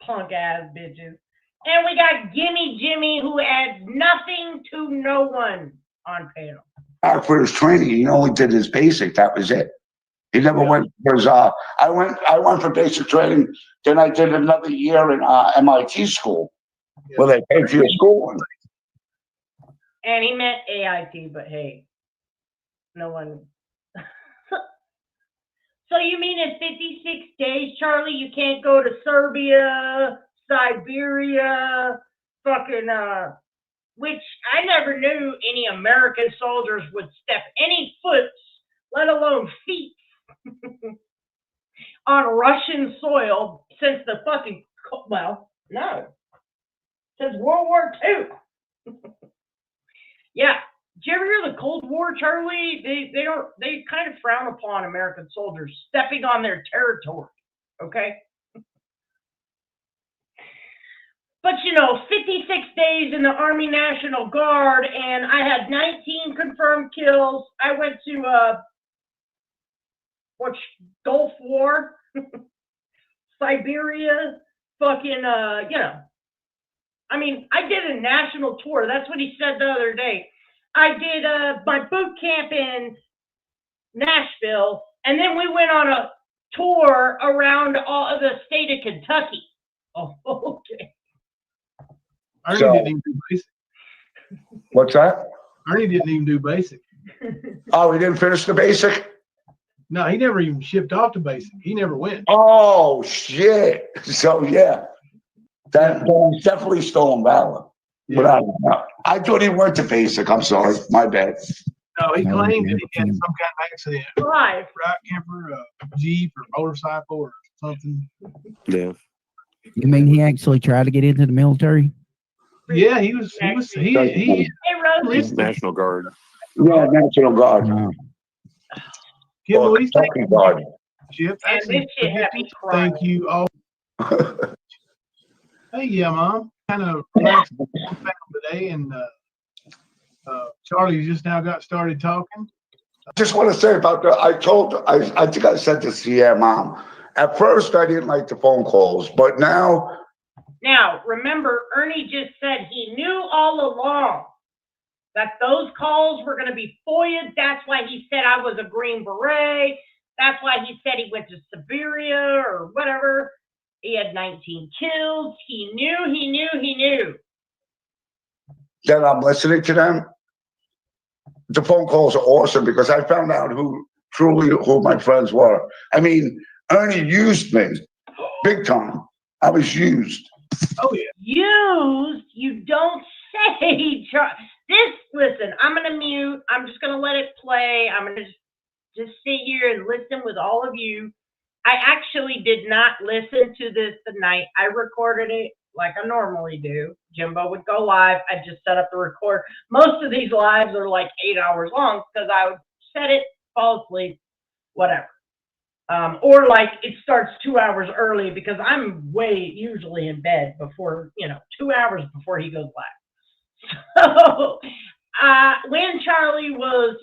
A: punk ass bitches. And we got Gimme Jimmy, who adds nothing to no one on panel.
R: For his training, he only did his basic. That was it. He never went for his. I went for basic training. Then I did another year in MIT school, where they paid for your schooling.
A: And he meant AIT, but hey, no one. So you mean in 56 days, Charlie, you can't go to Serbia, Siberia, fucking, which I never knew any American soldiers would step any foot, let alone feet, on Russian soil since the fucking, well, no, since World War II. Yeah. Did you ever hear the Cold War, Charlie? They kind of frown upon American soldiers stepping on their territory, okay? But 56 days in the Army National Guard, and I had 19 confirmed kills. I went to Gulf War, Siberia, fucking I mean, I did a national tour. That's what he said the other day. I did my boot camp in Nashville, and then we went on a tour around all of the state of Kentucky. Oh, okay.
J: Ernie didn't even do basic.
R: What's that?
J: Ernie didn't even do basic.
R: Oh, he didn't finish the basic?
J: No, he never even shipped off to basic. He never went.
R: Oh, shit. So, yeah. That was definitely stolen valor. Yeah. But I thought he went to basic. I'm sorry. My bad.
J: No, he claimed that he had some kind of accident.
A: Right.
J: Right camper, a Jeep or motorcycle or something.
K: Yeah.
S: You mean he actually tried to get into the military?
J: Yeah, he
K: National Guard.
R: Yeah, National Guard.
J: Kim Louise,
R: National Guard.
J: Chip, thank you all. Hey, yeah, Mom. Kind of relaxed today, and Charlie just now got started talking.
R: I just want to say about that. I think I said this to your Mom. At first, I didn't like the phone calls, but now.
A: Now, remember, Ernie just said he knew all along that those calls were going to be FOIA'd. That's why he said I was a Green Beret. That's why he said he went to Siberia or whatever. He had 19 kills. He knew.
R: Then I'm listening to them. The phone calls are awesome because I found out who my friends were. I mean, Ernie used me big time. I was used.
J: Oh, yeah.
A: Used? You don't say. Listen, I'm going to mute. I'm just going to let it play. I'm going to just sit here and listen with all of you. I actually did not listen to this tonight. I recorded it like I normally do. Jimbo would go live. I just set up the record. Most of these lives are like 8 hours long because I would set it, fall asleep, whatever. Or like it starts 2 hours early because I'm usually in bed before, 2 hours before he goes live. So when Charlie was,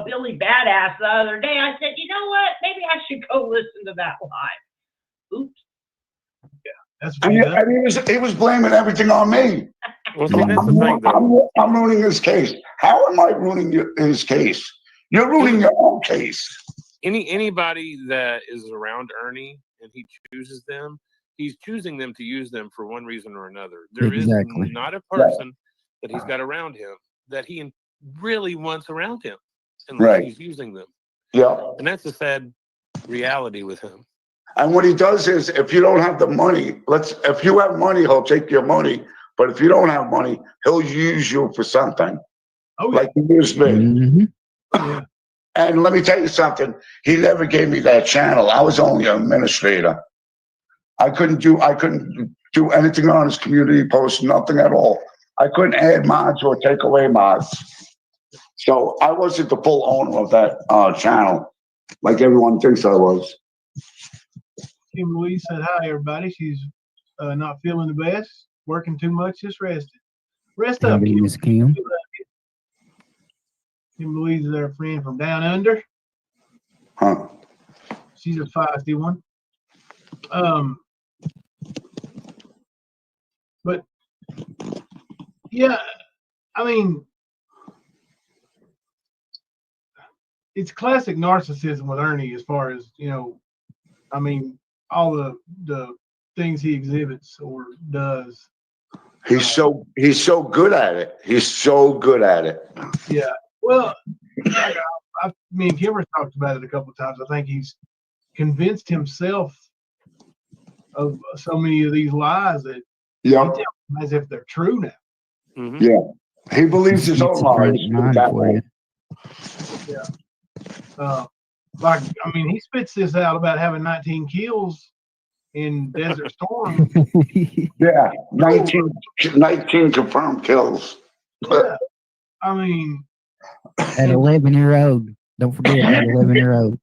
A: Billy Badass the other day, I said, you know what? Maybe I should go listen to that live. Oops.
R: He was blaming everything on me.
K: Well, see, that's the thing, though.
R: I'm ruining his case. How am I ruining his case? You're ruining your own case.
K: Anybody that is around Ernie and he chooses them, he's choosing them to use them for one reason or another. There is not a person that he's got around him that he really wants around him unless he's using them.
R: Yeah.
K: And that's a sad reality with him.
R: And what he does is, if you don't have the money, if you have money, he'll take your money. But if you don't have money, he'll use you for something.
J: Oh, yeah.
R: Like he used me.
S: Mm-hmm.
J: Yeah.
R: And let me tell you something. He never gave me that channel. I was only an administrator. I couldn't do anything on his community post, nothing at all. I couldn't add mods or take away mods. So I wasn't the full owner of that channel, like everyone thinks I was.
J: Kim Louise said hi, everybody. She's not feeling the best, working too much, just resting. Rest up, Kim.
S: Miss Kim.
J: Kim Louise is our friend from down under.
R: Huh.
J: She's a feisty one. But yeah, I mean, it's classic narcissism with Ernie as far as, I mean, all the things he exhibits or does.
R: He's so good at it. He's so good at it.
J: Yeah. Well, me and Kimber talked about it a couple of times. I think he's convinced himself of so many of these lies that he tells them as if they're true now.
K: Mm-hmm.
R: Yeah. He believes his own lies.
J: Yeah. He spits this out about having 19 kills in Desert Storm.
R: Yeah, 19 confirmed kills.
J: Yeah. I mean,
S: at 11-year-old. Don't forget, at 11-year-old.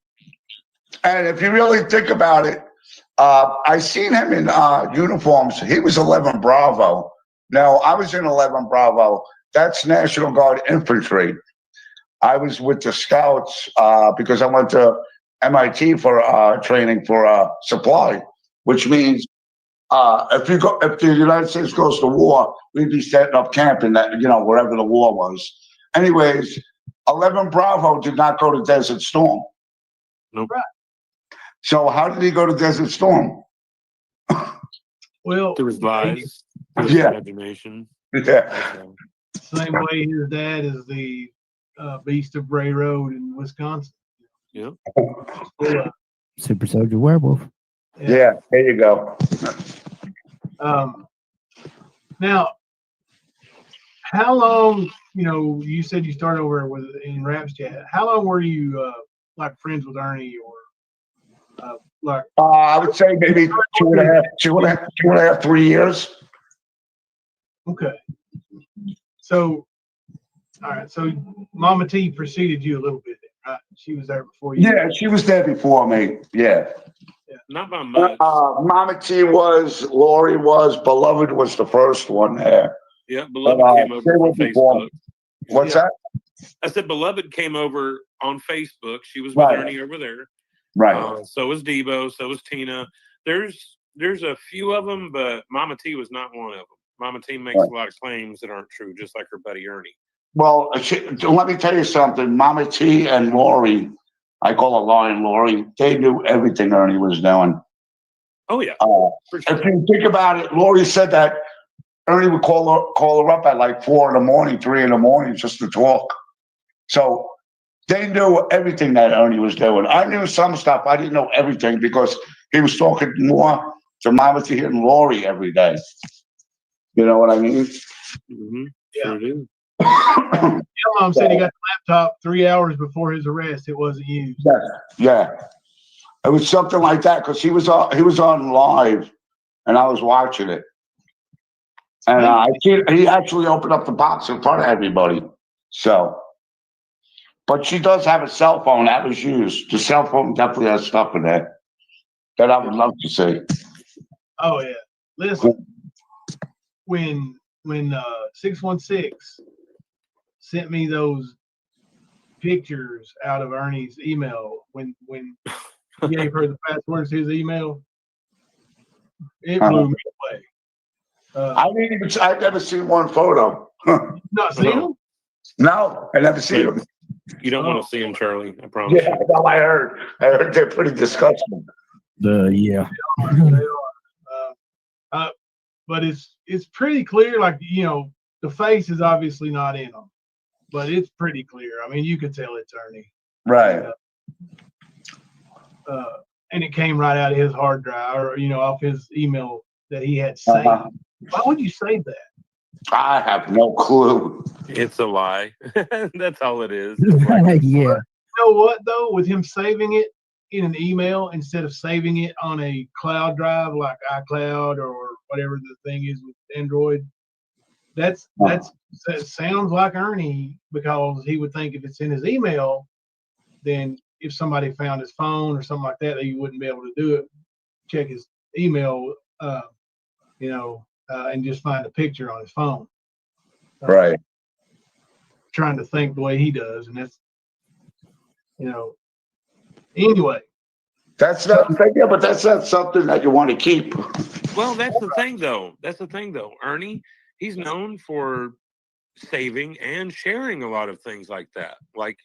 R: And if you really think about it, I seen him in uniforms. He was 11 Bravo. Now, I was in 11 Bravo. That's National Guard Infantry. I was with the Scouts because I went to MIT for training for supply, which means if the United States goes to war, we'd be setting up camp in that, wherever the war was. Anyways, 11 Bravo did not go to Desert Storm.
K: Nope.
J: Right.
R: So how did he go to Desert Storm?
J: Well,
K: there was lies. There was imagination.
R: Yeah.
J: Same way his dad is the Beast of Bray Road in Wisconsin.
K: Yeah.
S: Super Soldier Werewolf.
R: Yeah, there you go.
J: Now, how long, you said you started over in Raps Chat. How long were you like friends with Ernie or like?
R: I would say maybe two and a half, 3 years.
J: Okay. So, all right. So Mama T preceded you a little bit, right? She was there before you.
R: Yeah, she was there before me. Yeah.
K: Not by much.
R: Mama T was, Lori was, Beloved was the first one there.
K: Yeah, Beloved came over on Facebook.
R: What's that?
K: I said Beloved came over on Facebook. She was with Ernie over there.
R: Right.
K: So was Debo. So was Tina. There's a few of them, but Mama T was not one of them. Mama T makes a lot of claims that aren't true, just like her buddy Ernie.
R: Well, let me tell you something. Mama T and Lori, I call her Lion Lori, they knew everything Ernie was doing.
K: Oh, yeah.
R: If you think about it, Lori said that Ernie would call her up at like 4 a.m, 3 a.m, just to talk. So they knew everything that Ernie was doing. I knew some stuff. I didn't know everything because he was talking more to Mama T and Lori every day. You know what I mean?
K: Mm-hmm.
J: Yeah.
K: Sure do.
J: Your mom said he got top 3 hours before his arrest, it wasn't used.
R: Yeah. It was something like that because he was on live, and I was watching it, and he actually opened up the box in front of everybody. So, but she does have a cell phone that was used. The cell phone definitely has stuff in there that I would love to see.
J: Oh yeah, listen, when 616 sent me those pictures out of Ernie's email when he gave her the passwords to his email, it blew me away.
R: I've never seen one photo.
J: Not seen them?
R: No, I never seen them.
K: You don't want to see them, Charlie. I promise.
R: Yeah, well, I heard they're pretty disgusting.
S: Yeah.
J: But it's pretty clear. Like the face is obviously not in them, but it's pretty clear. I mean, you could tell it's Ernie.
R: Right.
J: And it came right out of his hard drive, or off his email that he had saved. Why would you save that?
R: I have no clue.
K: It's a lie. That's all it is.
S: Yeah.
J: You know what though? With him saving it in an email instead of saving it on a cloud drive like iCloud or whatever the thing is with Android, that sounds like Ernie, because he would think if it's in his email, then if somebody found his phone or something like that, he wouldn't be able to do it. Check his email, and just find a picture on his phone.
R: Right.
J: Trying to think the way he does, and that's, anyway.
R: That's not, yeah, but that's not something that you want to keep.
K: Well, that's the thing, though. Ernie, he's known for saving and sharing a lot of things like that, like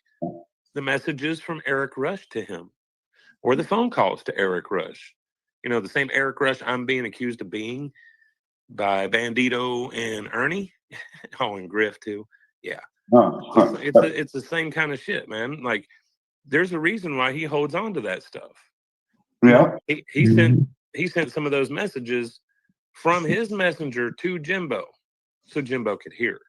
K: the messages from Eric Rush to him, or the phone calls to Eric Rush. The same Eric Rush I'm being accused of being by Bandito and Ernie. Oh, and Griff too. Yeah. It's the same kind of shit, man. Like, there's a reason why he holds on to that stuff.
R: Yeah.
K: He sent some of those messages from his messenger to Jimbo, so Jimbo could hear.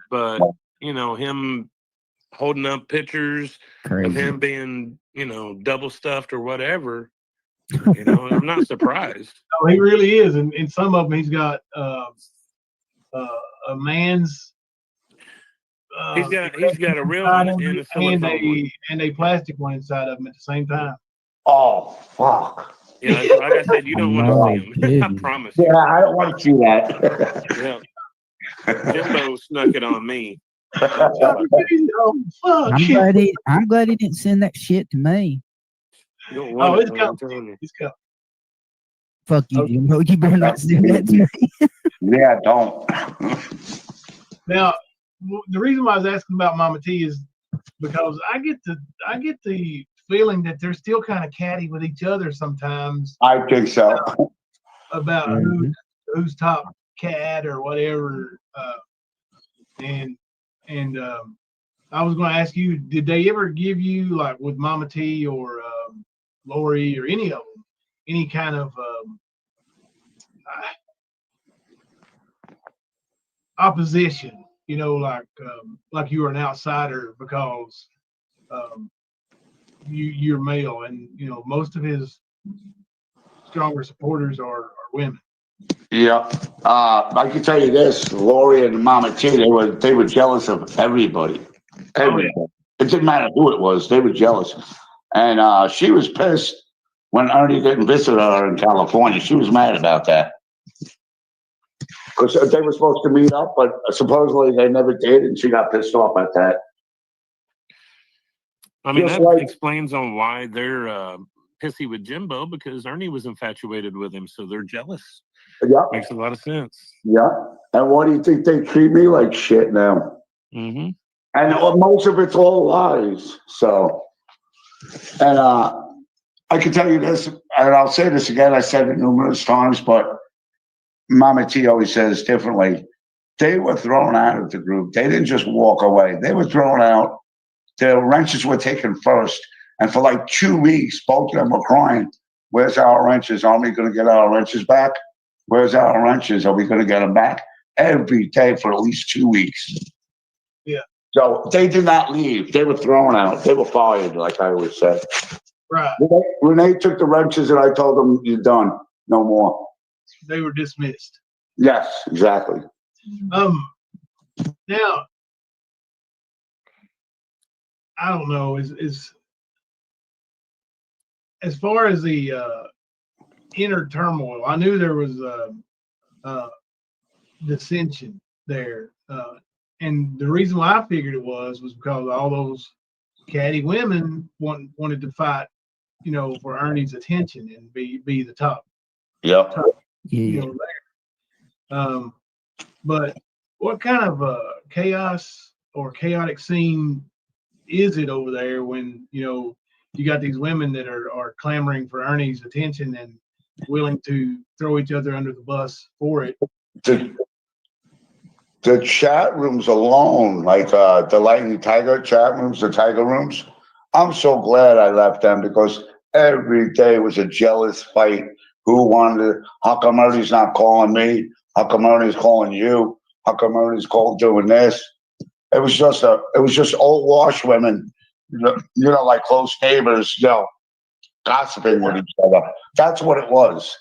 K: But him holding up pictures of him being, double stuffed or whatever. I'm not surprised.
J: No, he really is, and in some of them he's got a man's.
K: He's got a real one and a silicone one.
J: And a plastic one inside of him at the same time.
R: Oh fuck!
K: Yeah, like I said, you don't want to see him. I promise.
R: Yeah, I don't want to see that.
K: Yeah, Jimbo snuck it on me.
S: I'm glad he didn't send that shit to me.
J: It's coming. It's coming.
S: Fuck you, Jimbo. You better not send that to me.
R: Yeah, don't.
J: Now, the reason why I was asking about Mama T is because I get the feeling that they're still kind of catty with each other sometimes.
R: I think so.
J: About who's top cat or whatever, and I was going to ask you, did they ever give you, like with Mama T or Lori or any of them, any kind of opposition? Like you are an outsider because you're male, and most of his stronger supporters are women.
R: Yeah, I can tell you this: Lori and Mama T, they were jealous of everybody. Everybody. Oh, yeah. It didn't matter who it was; they were jealous, and she was pissed when Ernie didn't visit her in California. She was mad about that because they were supposed to meet up, but supposedly they never did, and she got pissed off at that.
K: I mean, that explains on why they're pissy with Jimbo, because Ernie was infatuated with him, so they're jealous.
R: Yeah,
K: makes a lot of sense.
R: Yeah, and why do you think they treat me like shit now?
K: Mm-hmm.
R: And most of it's all lies. So, and I can tell you this, and I'll say this again. I said it numerous times, but Mama T always says differently. They were thrown out of the group. They didn't just walk away. They were thrown out. The wrenches were taken first. And for like 2 weeks, both of them were crying, where's our wrenches? Are we going to get our wrenches back? Where's our wrenches? Are we going to get them back? Every day for at least 2 weeks.
J: Yeah.
R: So they did not leave. They were thrown out. They were fired, like I always said.
J: Right.
R: Renee took the wrenches and I told them, you're done. No more.
J: They were dismissed.
R: Yes, exactly.
J: Now, I don't know, is as far as the inner turmoil, I knew there was dissension there. And the reason why I figured it was because all those catty women wanted to fight, you know, for Ernie's attention and be the top.
R: Yep.
J: You know, there. But what kind of chaos or chaotic scene is it over there when, you know, you got these women that are clamoring for Ernie's attention and willing to throw each other under the bus for it?
R: The chat rooms alone, like the Lightning Tiger chat rooms, the Tiger rooms, I'm so glad I left them because every day was a jealous fight. Who wanted to, how come Ernie's not calling me? How come Ernie's calling you? How come Ernie's doing this? It was just old wash women, you know, like close neighbors, you know, gossiping with each other. That's what it was.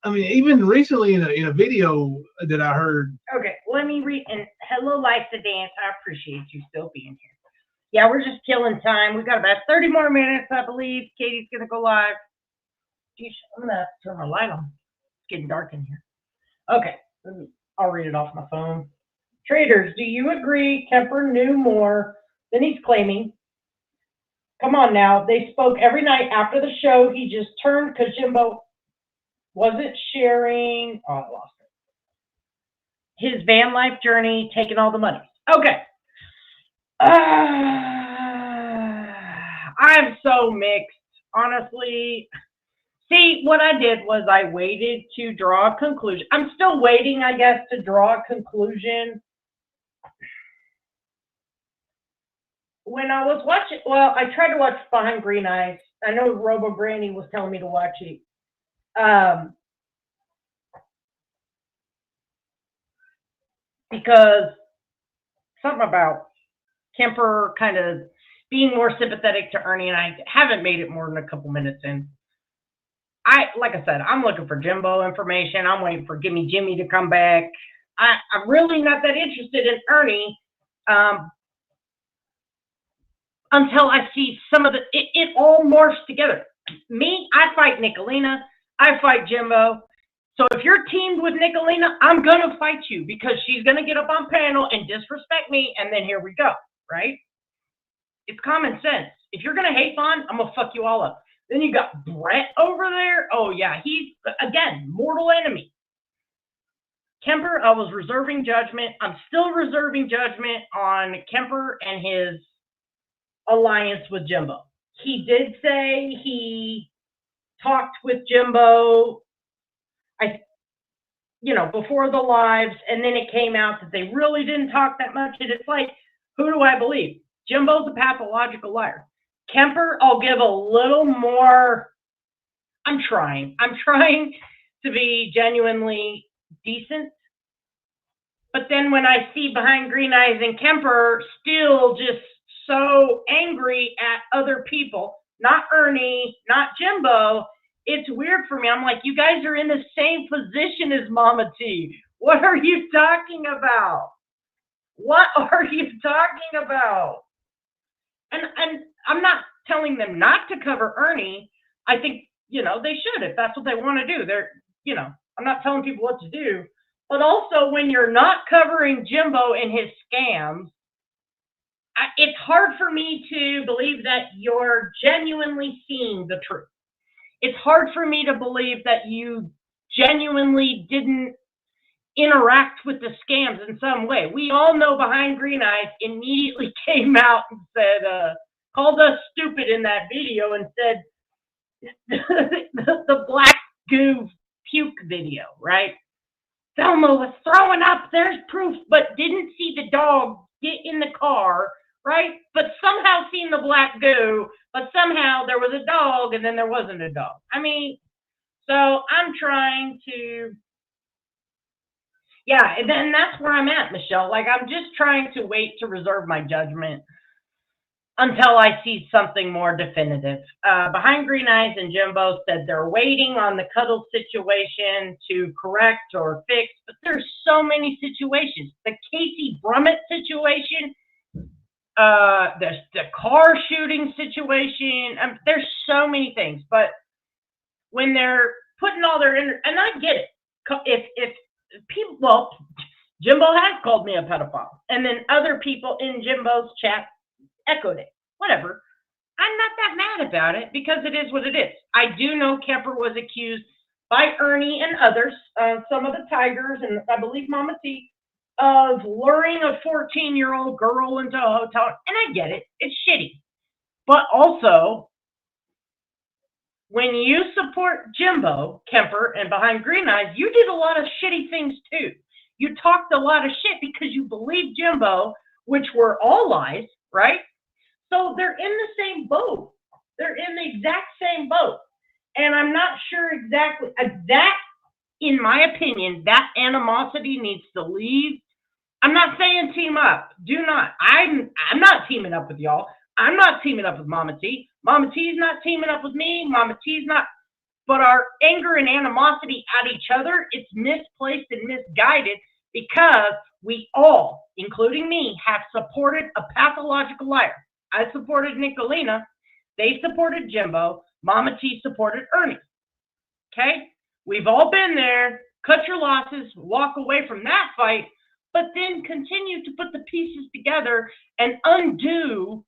J: I mean, even recently in a video that I heard.
A: Okay, let me read. And hello, Life to Dance. I appreciate you still being here. Yeah, we're just killing time. We've got about 30 more minutes, I believe. Katie's going to go live. Geez, I'm going to turn my light on. It's getting dark in here. Okay, I'll read it off my phone. Traders, do you agree Kemper knew more than he's claiming? Come on now. They spoke every night after the show. He just turned because Jimbo wasn't sharing. Oh, I lost it. His van life journey, taking all the money. Okay. I'm so mixed, honestly. See, what I did was I waited to draw a conclusion. I'm still waiting, I guess, to draw a conclusion. When I was watching, well, I tried to watch Behind Green Eyes. I know Robo Granny was telling me to watch it. Because something about Kemper kind of being more sympathetic to Ernie, and I haven't made it more than a couple minutes in. Like I said, I'm looking for Jimbo information. I'm waiting for Gimme Jimmy to come back. I'm really not that interested in Ernie until I see some of it all morphs together. Me, I fight Nicolina. I fight Jimbo. So if you're teamed with Nicolina, I'm going to fight you because she's going to get up on panel and disrespect me, and then here we go, right? It's common sense. If you're going to hate Vaughn, I'm going to fuck you all up. Then you got Brett over there. Oh, yeah, he's, again, mortal enemy. Kemper, I was reserving judgment. I'm still reserving judgment on Kemper and his alliance with Jimbo. He did say he talked with Jimbo, before the lives, and then it came out that they really didn't talk that much. And it's like, who do I believe? Jimbo's a pathological liar. Kemper, I'll give a little more. I'm trying to be genuinely decent. But then when I see Behind Green Eyes and Kemper still just so angry at other people, not Ernie, not Jimbo, it's weird for me. I'm like, you guys are in the same position as Mama T. What are you talking about? What are you talking about? And I'm not telling them not to cover Ernie. I think, they should if that's what they want to do. I'm not telling people what to do. But also when you're not covering Jimbo and his scams, it's hard for me to believe that you're genuinely seeing the truth. It's hard for me to believe that you genuinely didn't interact with the scams in some way. We all know Behind Green Eyes immediately came out and said, called us stupid in that video and said the black goo puke video, right? Thelma was throwing up, there's proof, but didn't see the dog get in the car, right? But somehow seen the black goo, but somehow there was a dog and then there wasn't a dog. I mean, so I'm trying to, Yeah, and then that's where I'm at, Michelle. Like, I'm just trying to wait to reserve my judgment until I see something more definitive. Behind Green Eyes and Jimbo said they're waiting on the Cuddle situation to correct or fix, but there's so many situations. The Casey Brummett situation, the car shooting situation, there's so many things. But when they're putting all their and I get it. If people, well, Jimbo has called me a pedophile, and then other people in Jimbo's chat echoed it. Whatever. I'm not that mad about it because it is what it is. I do know Kemper was accused by Ernie and others, some of the Tigers, and I believe Mama T, of luring a 14-year-old girl into a hotel. And I get it. It's shitty. But also, when you support Jimbo, Kemper, and Behind Green Eyes, you did a lot of shitty things too. You talked a lot of shit because you believed Jimbo, which were all lies, right? So they're in the same boat. They're in the exact same boat. And I'm not sure exactly that, in my opinion, that animosity needs to leave. I'm not saying team up. Do not. I'm not teaming up with y'all. I'm not teaming up with Mama T. Mama T's not teaming up with me. Mama T's not. But our anger and animosity at each other, it's misplaced and misguided because we all, including me, have supported a pathological liar. I supported Nicolina. They supported Jimbo. Mama T supported Ernie. Okay? We've all been there. Cut your losses. Walk away from that fight. But then continue to put the pieces together and undo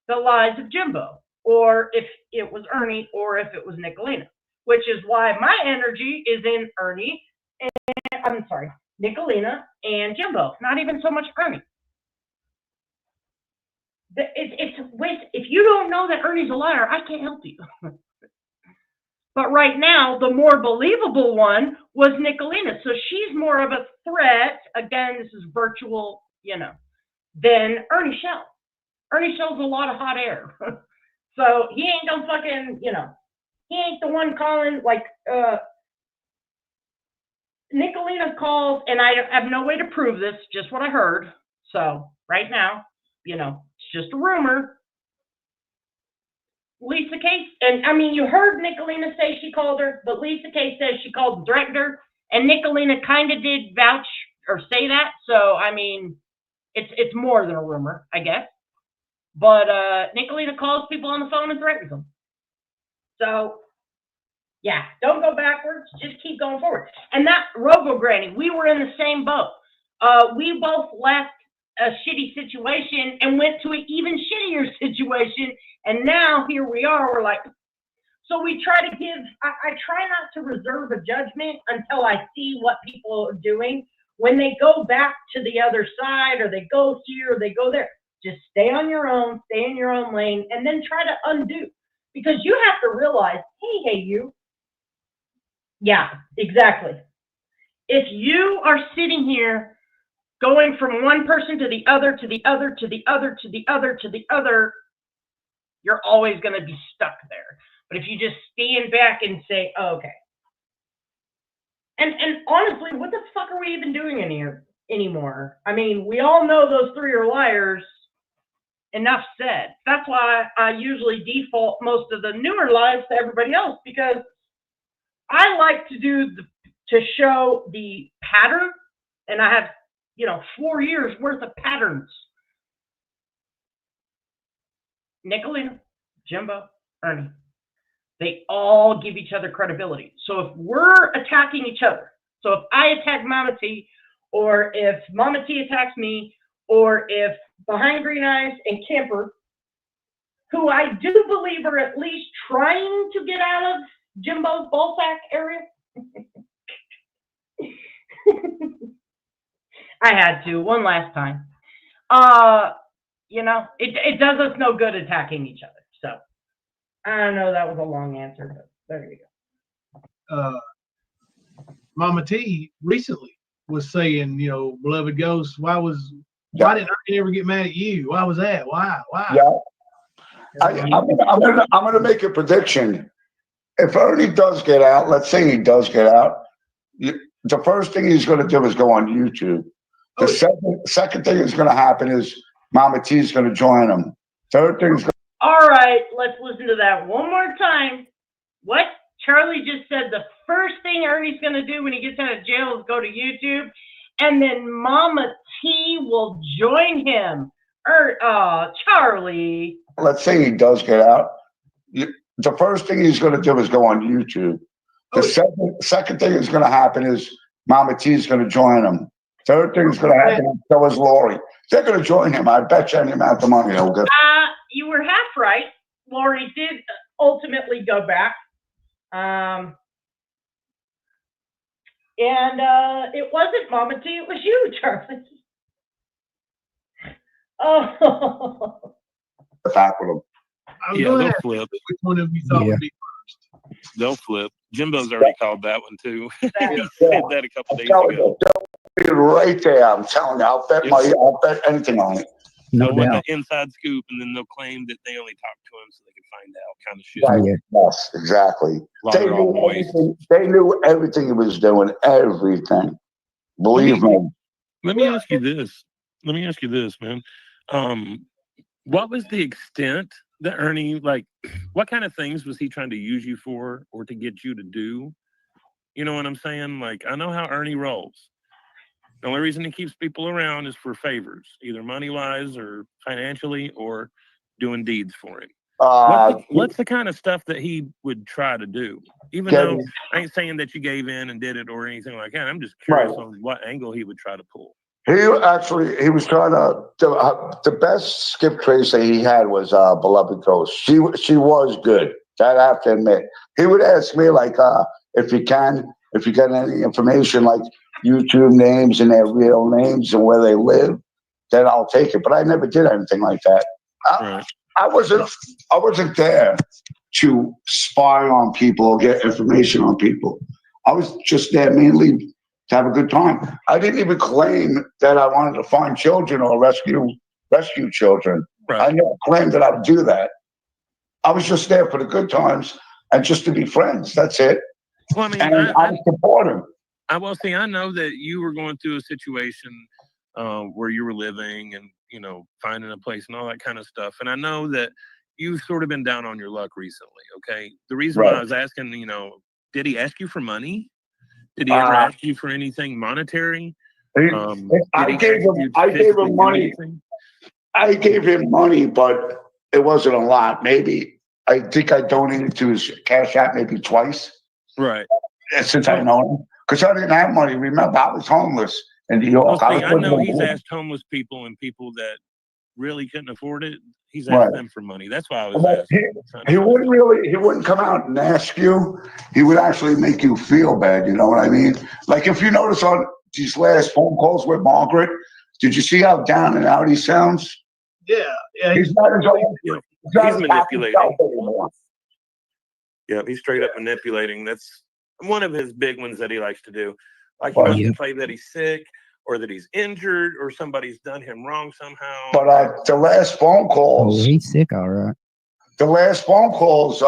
A: the lies of Jimbo. Or if it was Ernie or if it was Nicolina. Which is why my energy is in Ernie and, I'm sorry, Nicolina and Jimbo. Not even so much Ernie. It's a waste. If you don't know that Ernie's a liar, I can't help you. But right now, the more believable one was Nicolina. So she's more of a threat. Again, this is virtual, than Ernie Shell. Ernie Shell's a lot of hot air. So he ain't gonna fucking, he ain't the one calling, like, Nicolina calls, and I have no way to prove this, just what I heard. So right now, it's just a rumor. Lisa Case, and I mean, you heard Nicolina say she called her, but Lisa Case says she called the director, and Nicolina kind of did vouch or say that. So, I mean, it's more than a rumor, I guess. But Nicolina calls people on the phone and threatens them. So, yeah, don't go backwards. Just keep going forward. And that Robo Granny, we were in the same boat. We both left a shitty situation and went to an even shittier situation. And now here we are. We're like, so we try to give, I try not to reserve a judgment until I see what people are doing. When they go back to the other side or they go here or they go there, just stay on your own, stay in your own lane, and then try to undo. Because you have to realize, hey, you. Yeah, exactly. If you are sitting here going from one person to the other, to the other, to the other, to the other, to the other, you're always going to be stuck there. But if you just stand back and say, oh, okay. And honestly, what the fuck are we even doing in here anymore? I mean, we all know those three are liars. Enough said. That's why I usually default most of the newer lives to everybody else, because I like to show the pattern, and I have 4 years worth of patterns. Nicolina, Jimbo, Ernie, they all give each other credibility. So if we're attacking each other, so if I attack Mama T, or if Mama T attacks me, or if Behind Green Eyes and Kemper, who I do believe are at least trying to get out of Jimbo's ballsack area. I had to one last time. It does us no good attacking each other. So I know that was a long answer, but there you
T: go. Mama T recently was saying, beloved ghost, why didn't Ernie ever get mad at you? Why was that? Why?
R: Yeah. I'm gonna make a prediction. If Ernie does get out, let's say he does get out, the first thing he's going to do is go on YouTube. The second thing that's going to happen is Mama T is going to join him. Third thing is
A: all right, let's listen to that one more time. What Charlie just said, the first thing Ernie's going to do when he gets out of jail is go to YouTube, and then Mama T will join him. Charlie.
R: let's say he does get out. The first thing he's going to do is go on YouTube. The second thing that's going to happen is Mama T is going to join him. Third thing is going to happen, so is Lori. They're going to join him. I bet you any amount of money they'll get.
A: You were half right. Lori did ultimately go back. And it wasn't Mama T, it was you, Charlie. Oh.
R: Back with him.
K: Yeah, they'll flip.
T: Which one of you thought would be first?
K: They'll flip. Jimbo's already called that one too. He said that a couple days ago.
R: Right there, I'm telling you, I'll bet anything on it.
K: No doubt. The inside scoop, and then they'll claim that they only talked to him so they can find out, kind of shit.
R: Right. Yes, exactly. They knew everything he was doing, everything. Believe me.
K: Let me ask you this. Man. What was the extent that Ernie, like, what kind of things was he trying to use you for or to get you to do? You know what I'm saying? Like, I know how Ernie rolls. The only reason he keeps people around is for favors, either money-wise or financially or doing deeds for him. What's the kind of stuff that he would try to do? Even though I ain't saying that you gave in and did it or anything like that. I'm just curious on what angle he would try to pull.
R: He was trying to, the best skip trace that he had was Beloved Ghost. She was good. That I have to admit. He would ask me, like, if you get any information, like YouTube names and their real names and where they live, then I'll take it. But I never did anything like that. I wasn't there to spy on people or get information on people. I was just there mainly to have a good time. I didn't even claim that I wanted to find children or rescue children. I never claimed that I would do that. I was just there for the good times and just to be friends. That's it.
K: Well, I mean,
R: and I support him.
K: I know that you were going through a situation where you were living and, you know, finding a place and all that kind of stuff. And I know that you've sort of been down on your luck recently, okay? The reason why I was asking, you know, did he ask you for money? Did he ever ask you for anything monetary?
R: I gave him money. I gave him money, but it wasn't a lot. Maybe, I think I donated to his Cash App maybe twice.
K: Right.
R: Since I know him. Because I didn't have money. Remember, I was homeless in New York.
K: I know he's asked homeless people and people that really couldn't afford it. He's asked them for money. That's why I was asking.
R: He wouldn't come out and ask you. He would actually make you feel bad. You know what I mean? Like if you notice on these last phone calls with Margaret, did you see how down and out he sounds?
T: Yeah.
R: He's not his own.
K: He's manipulating. Yeah, he's straight up manipulating. That's one of his big ones that he likes to do. Like he wants to play that he's sick or that he's injured or somebody's done him wrong somehow.
R: But the last phone calls.
S: Oh, he's sick, all right.
R: The last phone calls,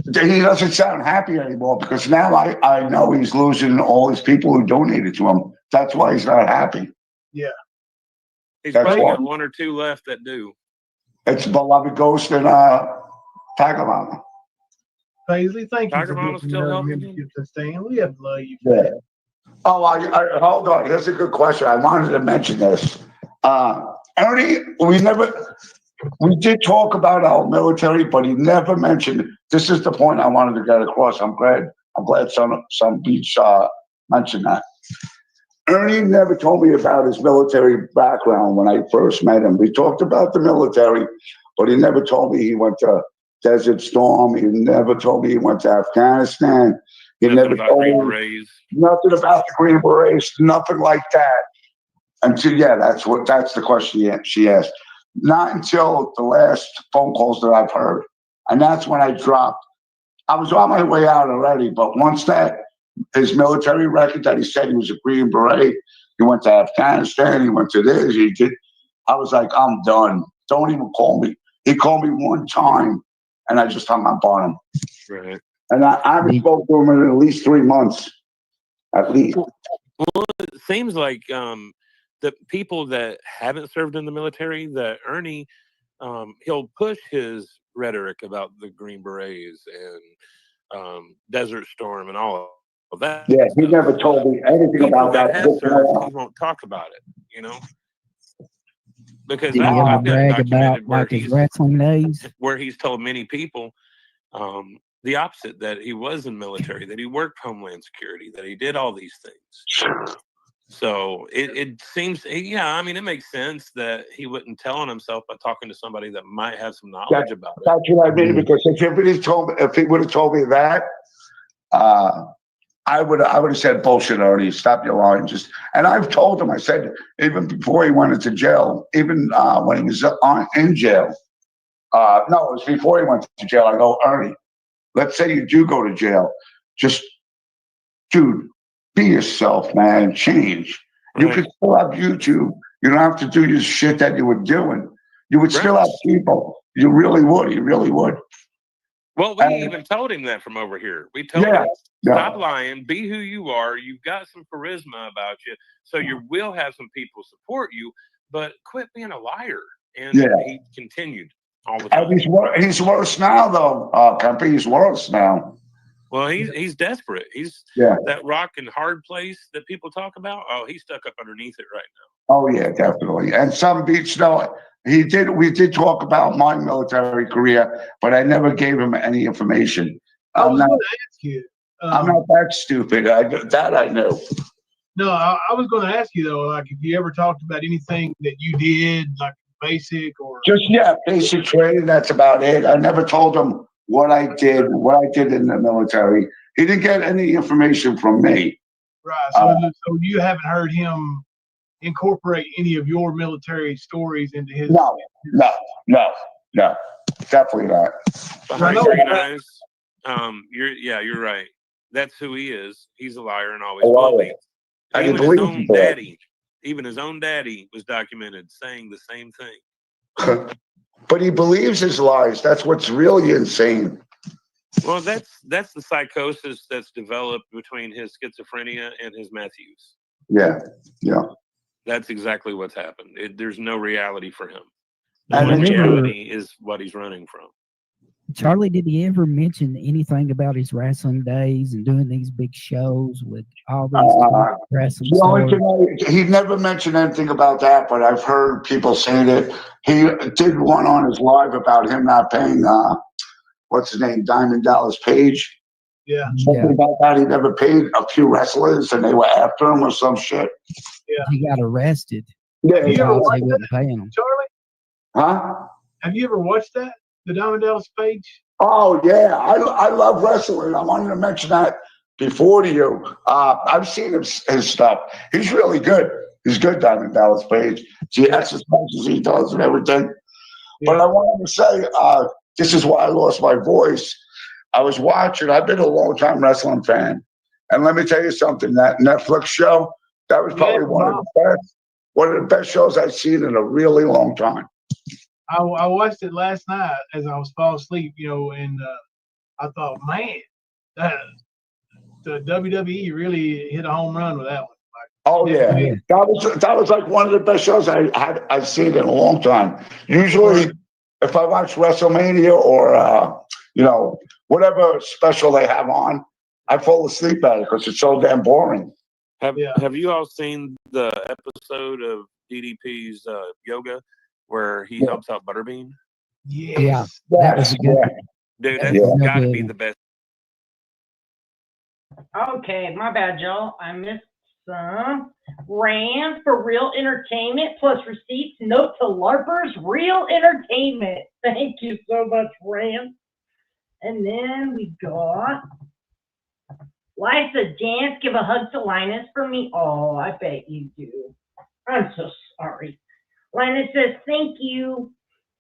R: he doesn't sound happy anymore because now I know he's losing all his people who donated to him. That's why he's not happy.
T: Yeah.
K: He's probably got one or two left that do.
R: It's Beloved Ghost and Tiger Mama.
T: Paisley, thank you
K: Tiger Mama's still helping you.
T: We have love you.
R: Yeah. Oh, I hold on. Here's a good question. I wanted to mention this. Ernie, we did talk about our military, but he never mentioned. This is the point I wanted to get across. I'm glad some beach mentioned that. Ernie never told me about his military background when I first met him. We talked about the military, but he never told me he went to Desert Storm. He never told me he went to Afghanistan. He never told me nothing about the Green Berets, nothing like that. Until that's the question she asked. Not until the last phone calls that I've heard, and that's when I dropped. I was on my way out already, but once his military record that he said he was a Green Beret, he went to Afghanistan, he went to this, he did. I was like, I'm done. Don't even call me. He called me one time, and I just hung up on him.
K: Right.
R: And I haven't spoken to him in at least 3 months, at least.
K: Well, it seems like the people that haven't served in the military, that Ernie, he'll push his rhetoric about the Green Berets and Desert Storm and all of that.
R: Yeah, he never told me anything
K: People
R: about that.
K: have served, he won't talk about it, you know? Because
S: Did he
K: I've
S: ever
K: got
S: brag about
K: documented
S: like his wrestling days?
K: where he's told many people the opposite, that he was in military, that he worked Homeland Security, that he did all these things. So it seems, yeah, I mean, it makes sense that he wouldn't tell on himself by talking to somebody that might have some knowledge about it.
R: That's what I mean, because if he would have told me that, I would have said, bullshit, Ernie, stop your lying. And I've told him, I said, even before he went into jail, even when he was in jail, no, it was before he went to jail. I go, Ernie, let's say you do go to jail. Just, dude, be yourself, man. Change. You could still have YouTube. You don't have to do your shit that you were doing. You would still have people. You really would. You really would.
K: Well, we even told him that from over here. We told him, stop lying, be who you are. You've got some charisma about you, so you will have some people support you, but quit being a liar. And he continued all the time.
R: And he's worse now, though, Kempe. He's worse now.
K: Well, he's desperate. He's that rock and hard place that people talk about. Oh, he's stuck up underneath it right now.
R: Oh yeah, definitely. And some beats, no, we did talk about my military career, but I never gave him any information.
T: I was going to ask you.
R: I'm not that stupid. That I know.
T: No, I was going to ask you though, like if you ever talked about anything that you did, like basic or
R: just basic training. That's about it. I never told him what I did in the military. He didn't get any information from me.
T: Right. So you haven't heard him incorporate any of your military stories into his?
R: No, definitely not.
K: Behind green eyes, you're right. That's who he is. He's a liar and always will be. Even his own daddy was documented saying the same thing.
R: But he believes his lies. That's what's really insane.
K: Well, that's the psychosis that's developed between his schizophrenia and his Matthews.
R: Yeah.
K: That's exactly what's happened. There's no reality for him. The only reality is what he's running from.
S: Charlie, did he ever mention anything about his wrestling days and doing these big shows with all these wrestling stars?
R: He never mentioned anything about that, but I've heard people saying it. He did one on his live about him not paying, what's his name, Diamond Dallas Page.
T: Yeah.
R: Something about that. He never paid a few wrestlers and they were after him or some shit.
T: Yeah.
S: He got arrested.
R: Yeah.
S: Because they wouldn't pay him.
T: Charlie?
R: Huh?
T: Have you ever watched that? The Diamond Dallas Page?
R: Oh, yeah. I love wrestling. I wanted to mention that before to you. I've seen his stuff. He's really good. He's good, Diamond Dallas Page. He has as much as he does and everything. Yeah. But I wanted to say, this is why I lost my voice. I was watching. I've been a long-time wrestling fan. And let me tell you something. That Netflix show, that was probably one of the best shows I've seen in a really long time.
T: I watched it last night as I was falling asleep, and I thought, man, the WWE really hit a home run with that one.
R: Oh yeah, that was like one of the best shows I've seen in a long time. Usually, if I watch WrestleMania or whatever special they have on, I fall asleep at it because it's so damn boring.
K: Have you all seen the episode of DDP's yoga where he helps out Butterbean?
T: Yes.
S: Yeah, that was good.
K: Dude, that's got to be the best.
A: Okay, my bad, y'all. I missed some. Rand for real entertainment plus receipts. Note to LARPers, real entertainment. Thank you so much, Rand. And then we got Liza Dance. Give a hug to Linus for me. Oh, I bet you do. I'm so sorry. Linus says, thank you.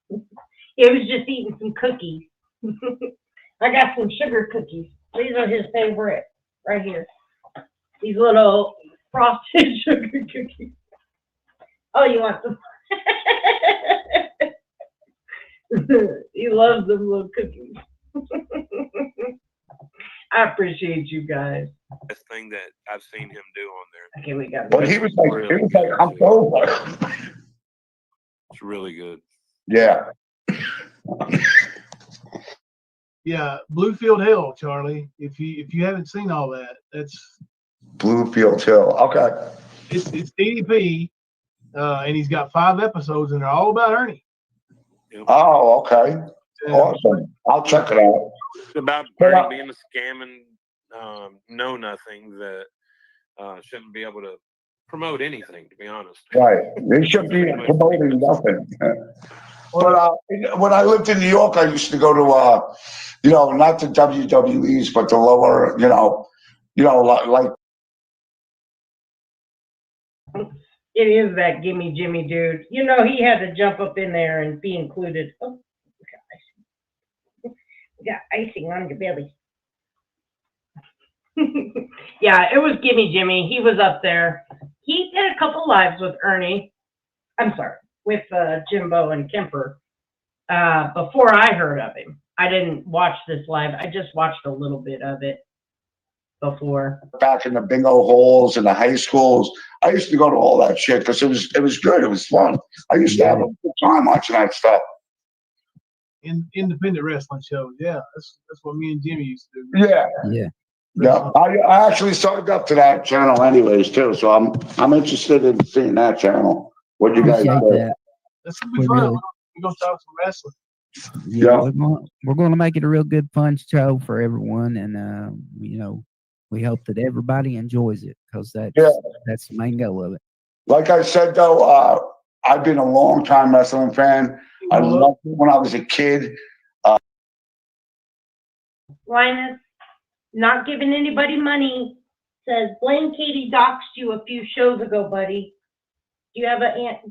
A: He was just eating some cookies. I got some sugar cookies. These are his favorite right here. These little frosted sugar cookies. Oh, you want some? He loves them little cookies. I appreciate you guys.
K: Best thing that I've seen him do on there.
A: Okay, we got.
R: But he was like, I'm over.
K: It's really good.
R: Yeah.
T: Yeah, Bluefield Hill, Charlie. If you haven't seen all that, that's
R: Bluefield Hill. Okay.
T: It's DDP, and he's got 5 episodes, and they're all about Ernie.
R: Oh, okay. Awesome. I'll check it out.
K: It's about Ernie being a scamming, know nothing that shouldn't be able to promote anything, to be honest.
R: Right. They should be promoting nothing. But when I lived in New York, I used to go to, not the WWEs, but the lower, like.
A: It is that gimme Jimmy dude. You know, he had to jump up in there and be included. Oh, we got icing on your belly. Yeah, it was Gimme Jimmy. He was up there. He did a couple lives with Ernie. I'm sorry, with Jimbo and Kemper. Before I heard of him, I didn't watch this live. I just watched a little bit of it before.
R: Back in the bingo halls and the high schools, I used to go to all that shit because it was good. It was fun. I used to have a good time watching that stuff.
T: Independent wrestling shows. Yeah, that's what me and Jimmy used to do.
R: Yeah.
S: Yeah.
R: Yeah, I actually signed up to that channel anyways too, so I'm interested in seeing that channel. What you guys
S: Appreciate
R: do?
S: that.
T: That's gonna be fun.
S: Really,
T: We're gonna talk some wrestling.
S: yeah. We're going to make it a real good fun show for everyone, and we hope that everybody enjoys it because that's the main goal of it.
R: Like I said though, I've been a long time wrestling fan. I loved it when I was a kid.
A: Linus, not giving anybody money, says Blaine Katie doxed you a few shows ago, buddy. Do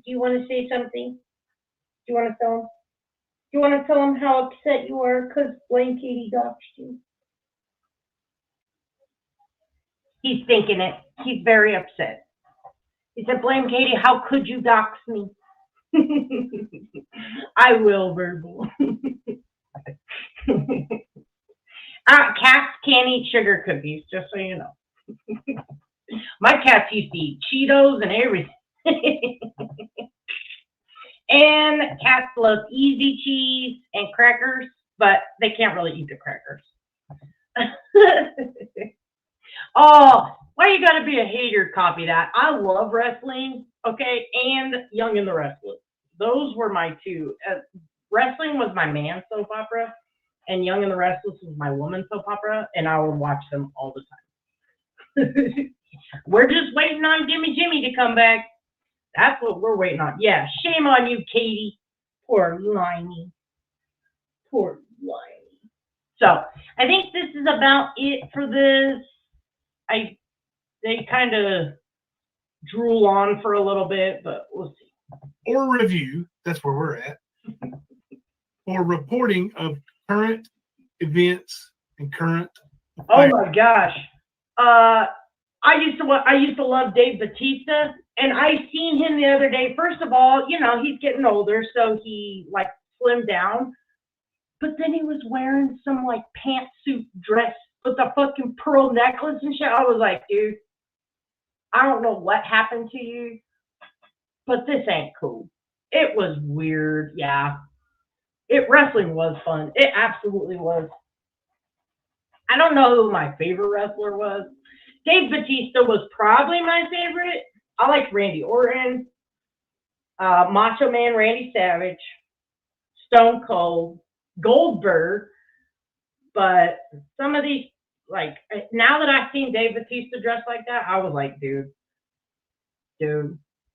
A: you want to say something? Do you want to tell him? Do you want to tell him how upset you are because Blaine Katie doxed you? He's thinking it. He's very upset. He said, Blaine Katie, how could you dox me? I will, verbal. Cats can't eat sugar cookies, just so you know. My cats used to eat Cheetos and everything. And cats love Easy Cheese and crackers, but they can't really eat the crackers. Oh, why you gotta be a hater? Copy that. I love wrestling, okay, and Young and the Restless. Those were my two. Wrestling was my man soap opera, and Young and the Restless was my woman soap opera, and I would watch them all the time. We're just waiting on Gimme Jimmy to come back. That's what we're waiting on. Yeah, shame on you, Katie. Poor Liney. Poor Liney. So, I think this is about it for this. They kind of drool on for a little bit, but we'll see.
T: Or review, that's where we're at. Or reporting of current events and current
A: affairs. Oh my gosh. I used to love Dave Bautista, and I seen him the other day. First of all, he's getting older, so he slimmed down. But then he was wearing some pantsuit dress with a fucking pearl necklace and shit. I was like, dude, I don't know what happened to you, but this ain't cool. It was weird, yeah. Wrestling was fun. It absolutely was. I don't know who my favorite wrestler was. Dave Bautista was probably my favorite. I liked Randy Orton, Macho Man Randy Savage, Stone Cold, Goldberg. But some of these, now that I've seen Dave Bautista dressed like that, I was like, dude,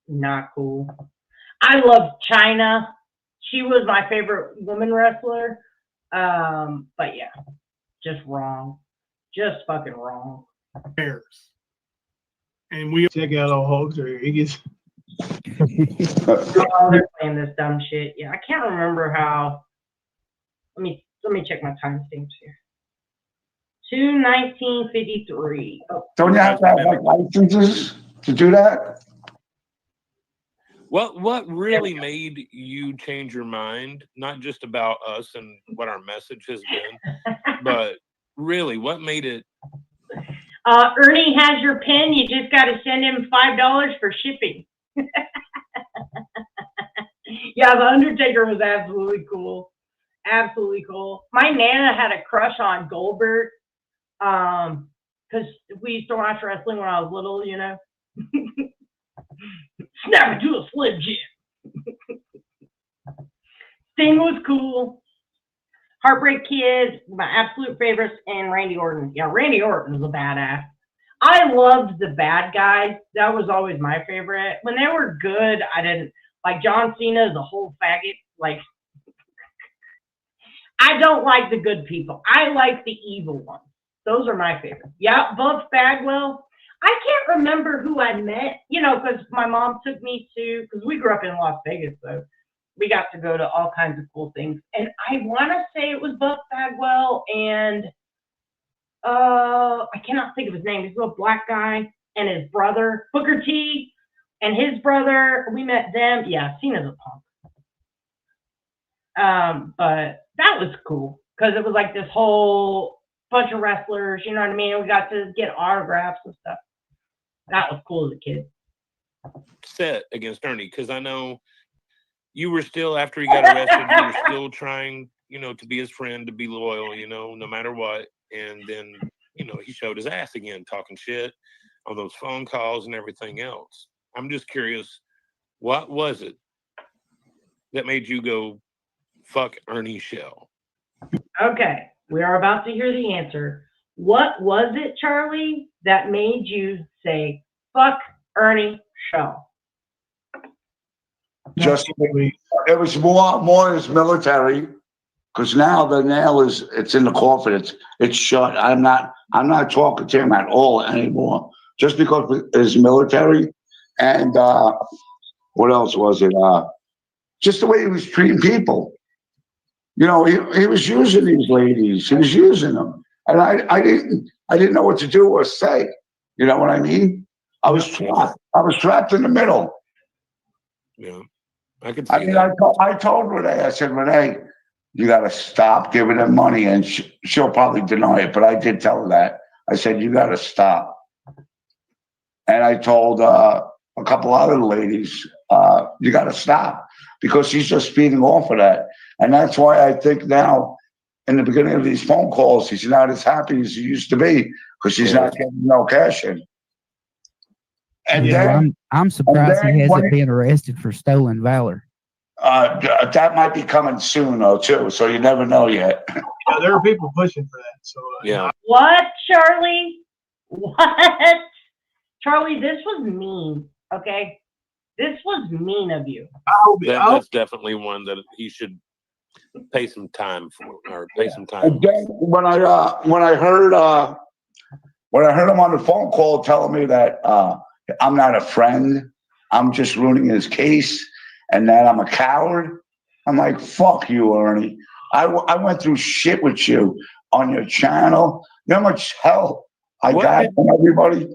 A: not cool. I love Chyna. She was my favorite woman wrestler. But yeah, just wrong. Just fucking wrong.
T: Bears. And we check out old Hogs or he gets.
A: Oh, they're playing this dumb shit. Yeah, I can't remember how. Let me check my timestamps here. 1953. Oh.
R: Don't you have to have licenses to do that?
K: What really made you change your mind, not just about us and what our message has been, but Really, what made it?
A: Ernie has your pin. You just got to send him $5 for shipping. Yeah, the Undertaker was absolutely cool. Absolutely cool. My Nana had a crush on Goldberg because we used to watch wrestling when I was little, you know. Snap into a Slim Jim. Sting was cool. Heartbreak Kid, my absolute favorites, and Randy Orton. Yeah, Randy Orton was a badass. I loved the bad guys. That was always my favorite. When they were good, I didn't. Like John Cena is a whole faggot. Like, I don't like the good people. I like the evil ones. Those are my favorites. Yeah, Buff Bagwell. I can't remember who I met, you know, because my mom took me to, because we grew up in Las Vegas, so we got to go to all kinds of cool things. And I want to say it was Buff Bagwell and I cannot think of his name. He's a little black guy and his brother, Booker T, and his brother. We met them. Yeah, Cena's a punk. But that was cool because it was like this whole bunch of wrestlers, you know what I mean? We got to get autographs and stuff. That was cool as a kid.
K: Set against Ernie, because I know you were still, after he got arrested, you were still trying, you know, to be his friend, to be loyal, you know, no matter what. And then, you know, he showed his ass again, talking shit on those phone calls and everything else. I'm just curious, what was it that made you go, fuck Ernie Shell?
A: Okay, we are about to hear the answer. What was it, Charlie, that made you say, fuck Ernie Shell?
R: Just it was more as military, because now the nail it's in the coffin. It's shut. I'm not talking to him at all anymore. Just because it's military, and what else was it? Just the way he was treating people. You know, he was using these ladies. He was using them, and I didn't know what to do or say. You know what I mean? I was trapped. I was trapped in the middle.
K: Yeah, I could see that.
R: I told Renee. I said, Renee, you got to stop giving them money, and she'll probably deny it. But I did tell her that. I said, you got to stop. And I told a couple other ladies, you got to stop, because she's just feeding off of that. And that's why I think now, in the beginning of these phone calls, he's not as happy as he used to be, because he's not getting no cash in. And then,
S: I'm surprised he hasn't been arrested for stolen valor.
R: That might be coming soon, though, too. So you never know yet.
T: Yeah, there are people pushing for that. So
K: yeah.
A: What, Charlie? What? Charlie, this was mean. Okay, this was mean of you.
K: That's definitely one that he should pay some time for, or pay some time.
R: Again, when I heard him on the phone call telling me that I'm not a friend, I'm just ruining his case, and that I'm a coward, I'm like, fuck you, Ernie. I went through shit with you on your channel. You know how much hell I got from everybody.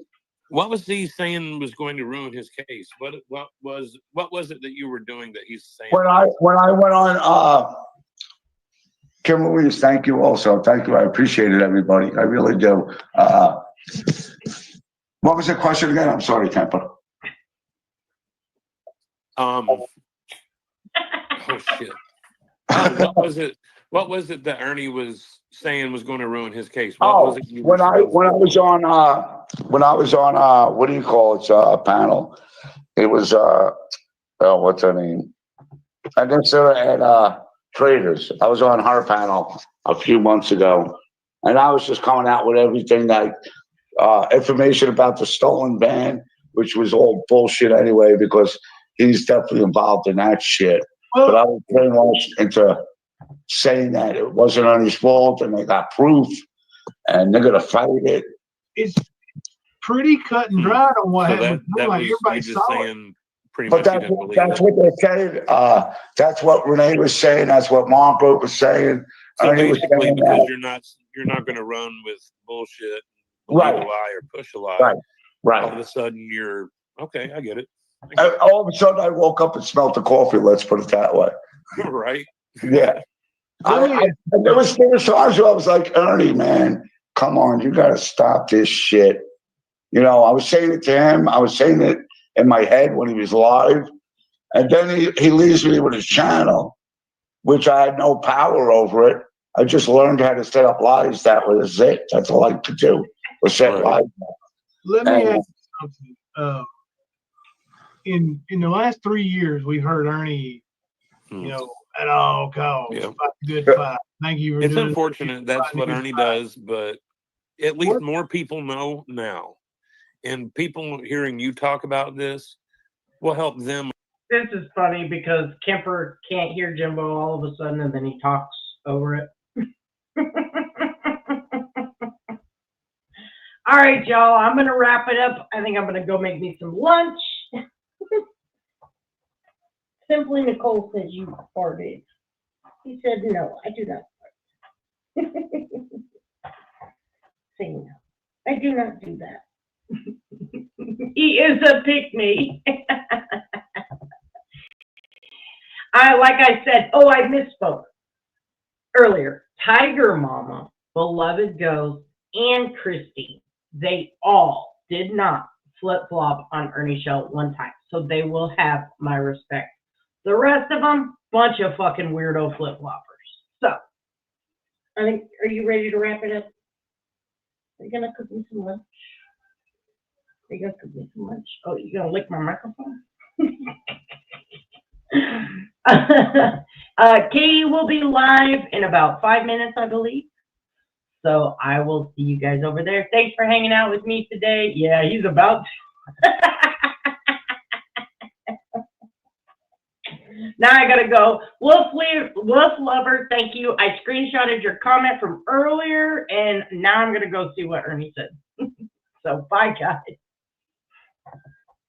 K: What was he saying was going to ruin his case? What was it that you were doing that he's saying?
R: When I went on, Kim Louise, thank you also. Thank you. I appreciate it, everybody. I really do. What was the question again? I'm sorry, Temper.
K: Oh shit. What was it that Ernie was saying was going to ruin his case? What was it
R: when I was on what do you call it, panel? It was what's her name? I guess they're at Traders. I was on her panel a few months ago, and I was just coming out with everything that information about the stolen van, which was all bullshit anyway, because he's definitely involved in that shit. But I was brainwashed into saying that it wasn't Ernie's fault, and they got proof, and they're gonna fight it.
T: It's pretty cut and dried on what happened. Like everybody saw it.
R: But that's what they said. That's what Renee was saying. That's what Margaret was saying.
K: So
R: Ernie was
K: basically,
R: saying
K: because
R: that.
K: you're not going to run with bullshit,
R: Right.
K: believe a lie or push a lie.
R: Right.
K: All of a sudden, you're okay. I get it.
R: All of a sudden, I woke up and smelled the coffee. Let's put it that way.
K: Right.
R: Yeah. There was times where I was like, Ernie, man, come on, you got to stop this shit. You know, I was saying it to him. I was saying it in my head when he was live. And then he leaves me with his channel, which I had no power over it. I just learned how to set up lives. That was it. That's all I could do was set lives up.
T: Let me ask you something. In the last 3 years, we've heard Ernie, you know, at all costs, fight a good fight. Thank you for
K: It's
T: doing
K: unfortunate that's what Ernie does, but at least more people know now. And people hearing you talk about this will help them.
A: This is funny because Kemper can't hear Jimbo all of a sudden, and then he talks over it. All right, y'all, I'm going to wrap it up. I think I'm going to go make me some lunch. Simply Nicole says you farted. He said, no, I do not fart. Say no. I do not do that. He is a pick-me. Like I said, I misspoke earlier. Tiger Mama, Beloved Ghost, and Christy, they all did not flip-flop on Ernie Show one time. So they will have my respect. The rest of them, bunch of fucking weirdo flip-floppers. So, I think, are you ready to wrap it up? Are you going to cook me some lunch? Are you going to cook me some lunch? Oh, you going to lick my microphone? Katie will be live in about 5 minutes, I believe. So I will see you guys over there. Thanks for hanging out with me today. Yeah, he's about to. Now I gotta go. Wolf Lover, thank you. I screenshotted your comment from earlier, and now I'm gonna go see what Ernie said. So bye, guys.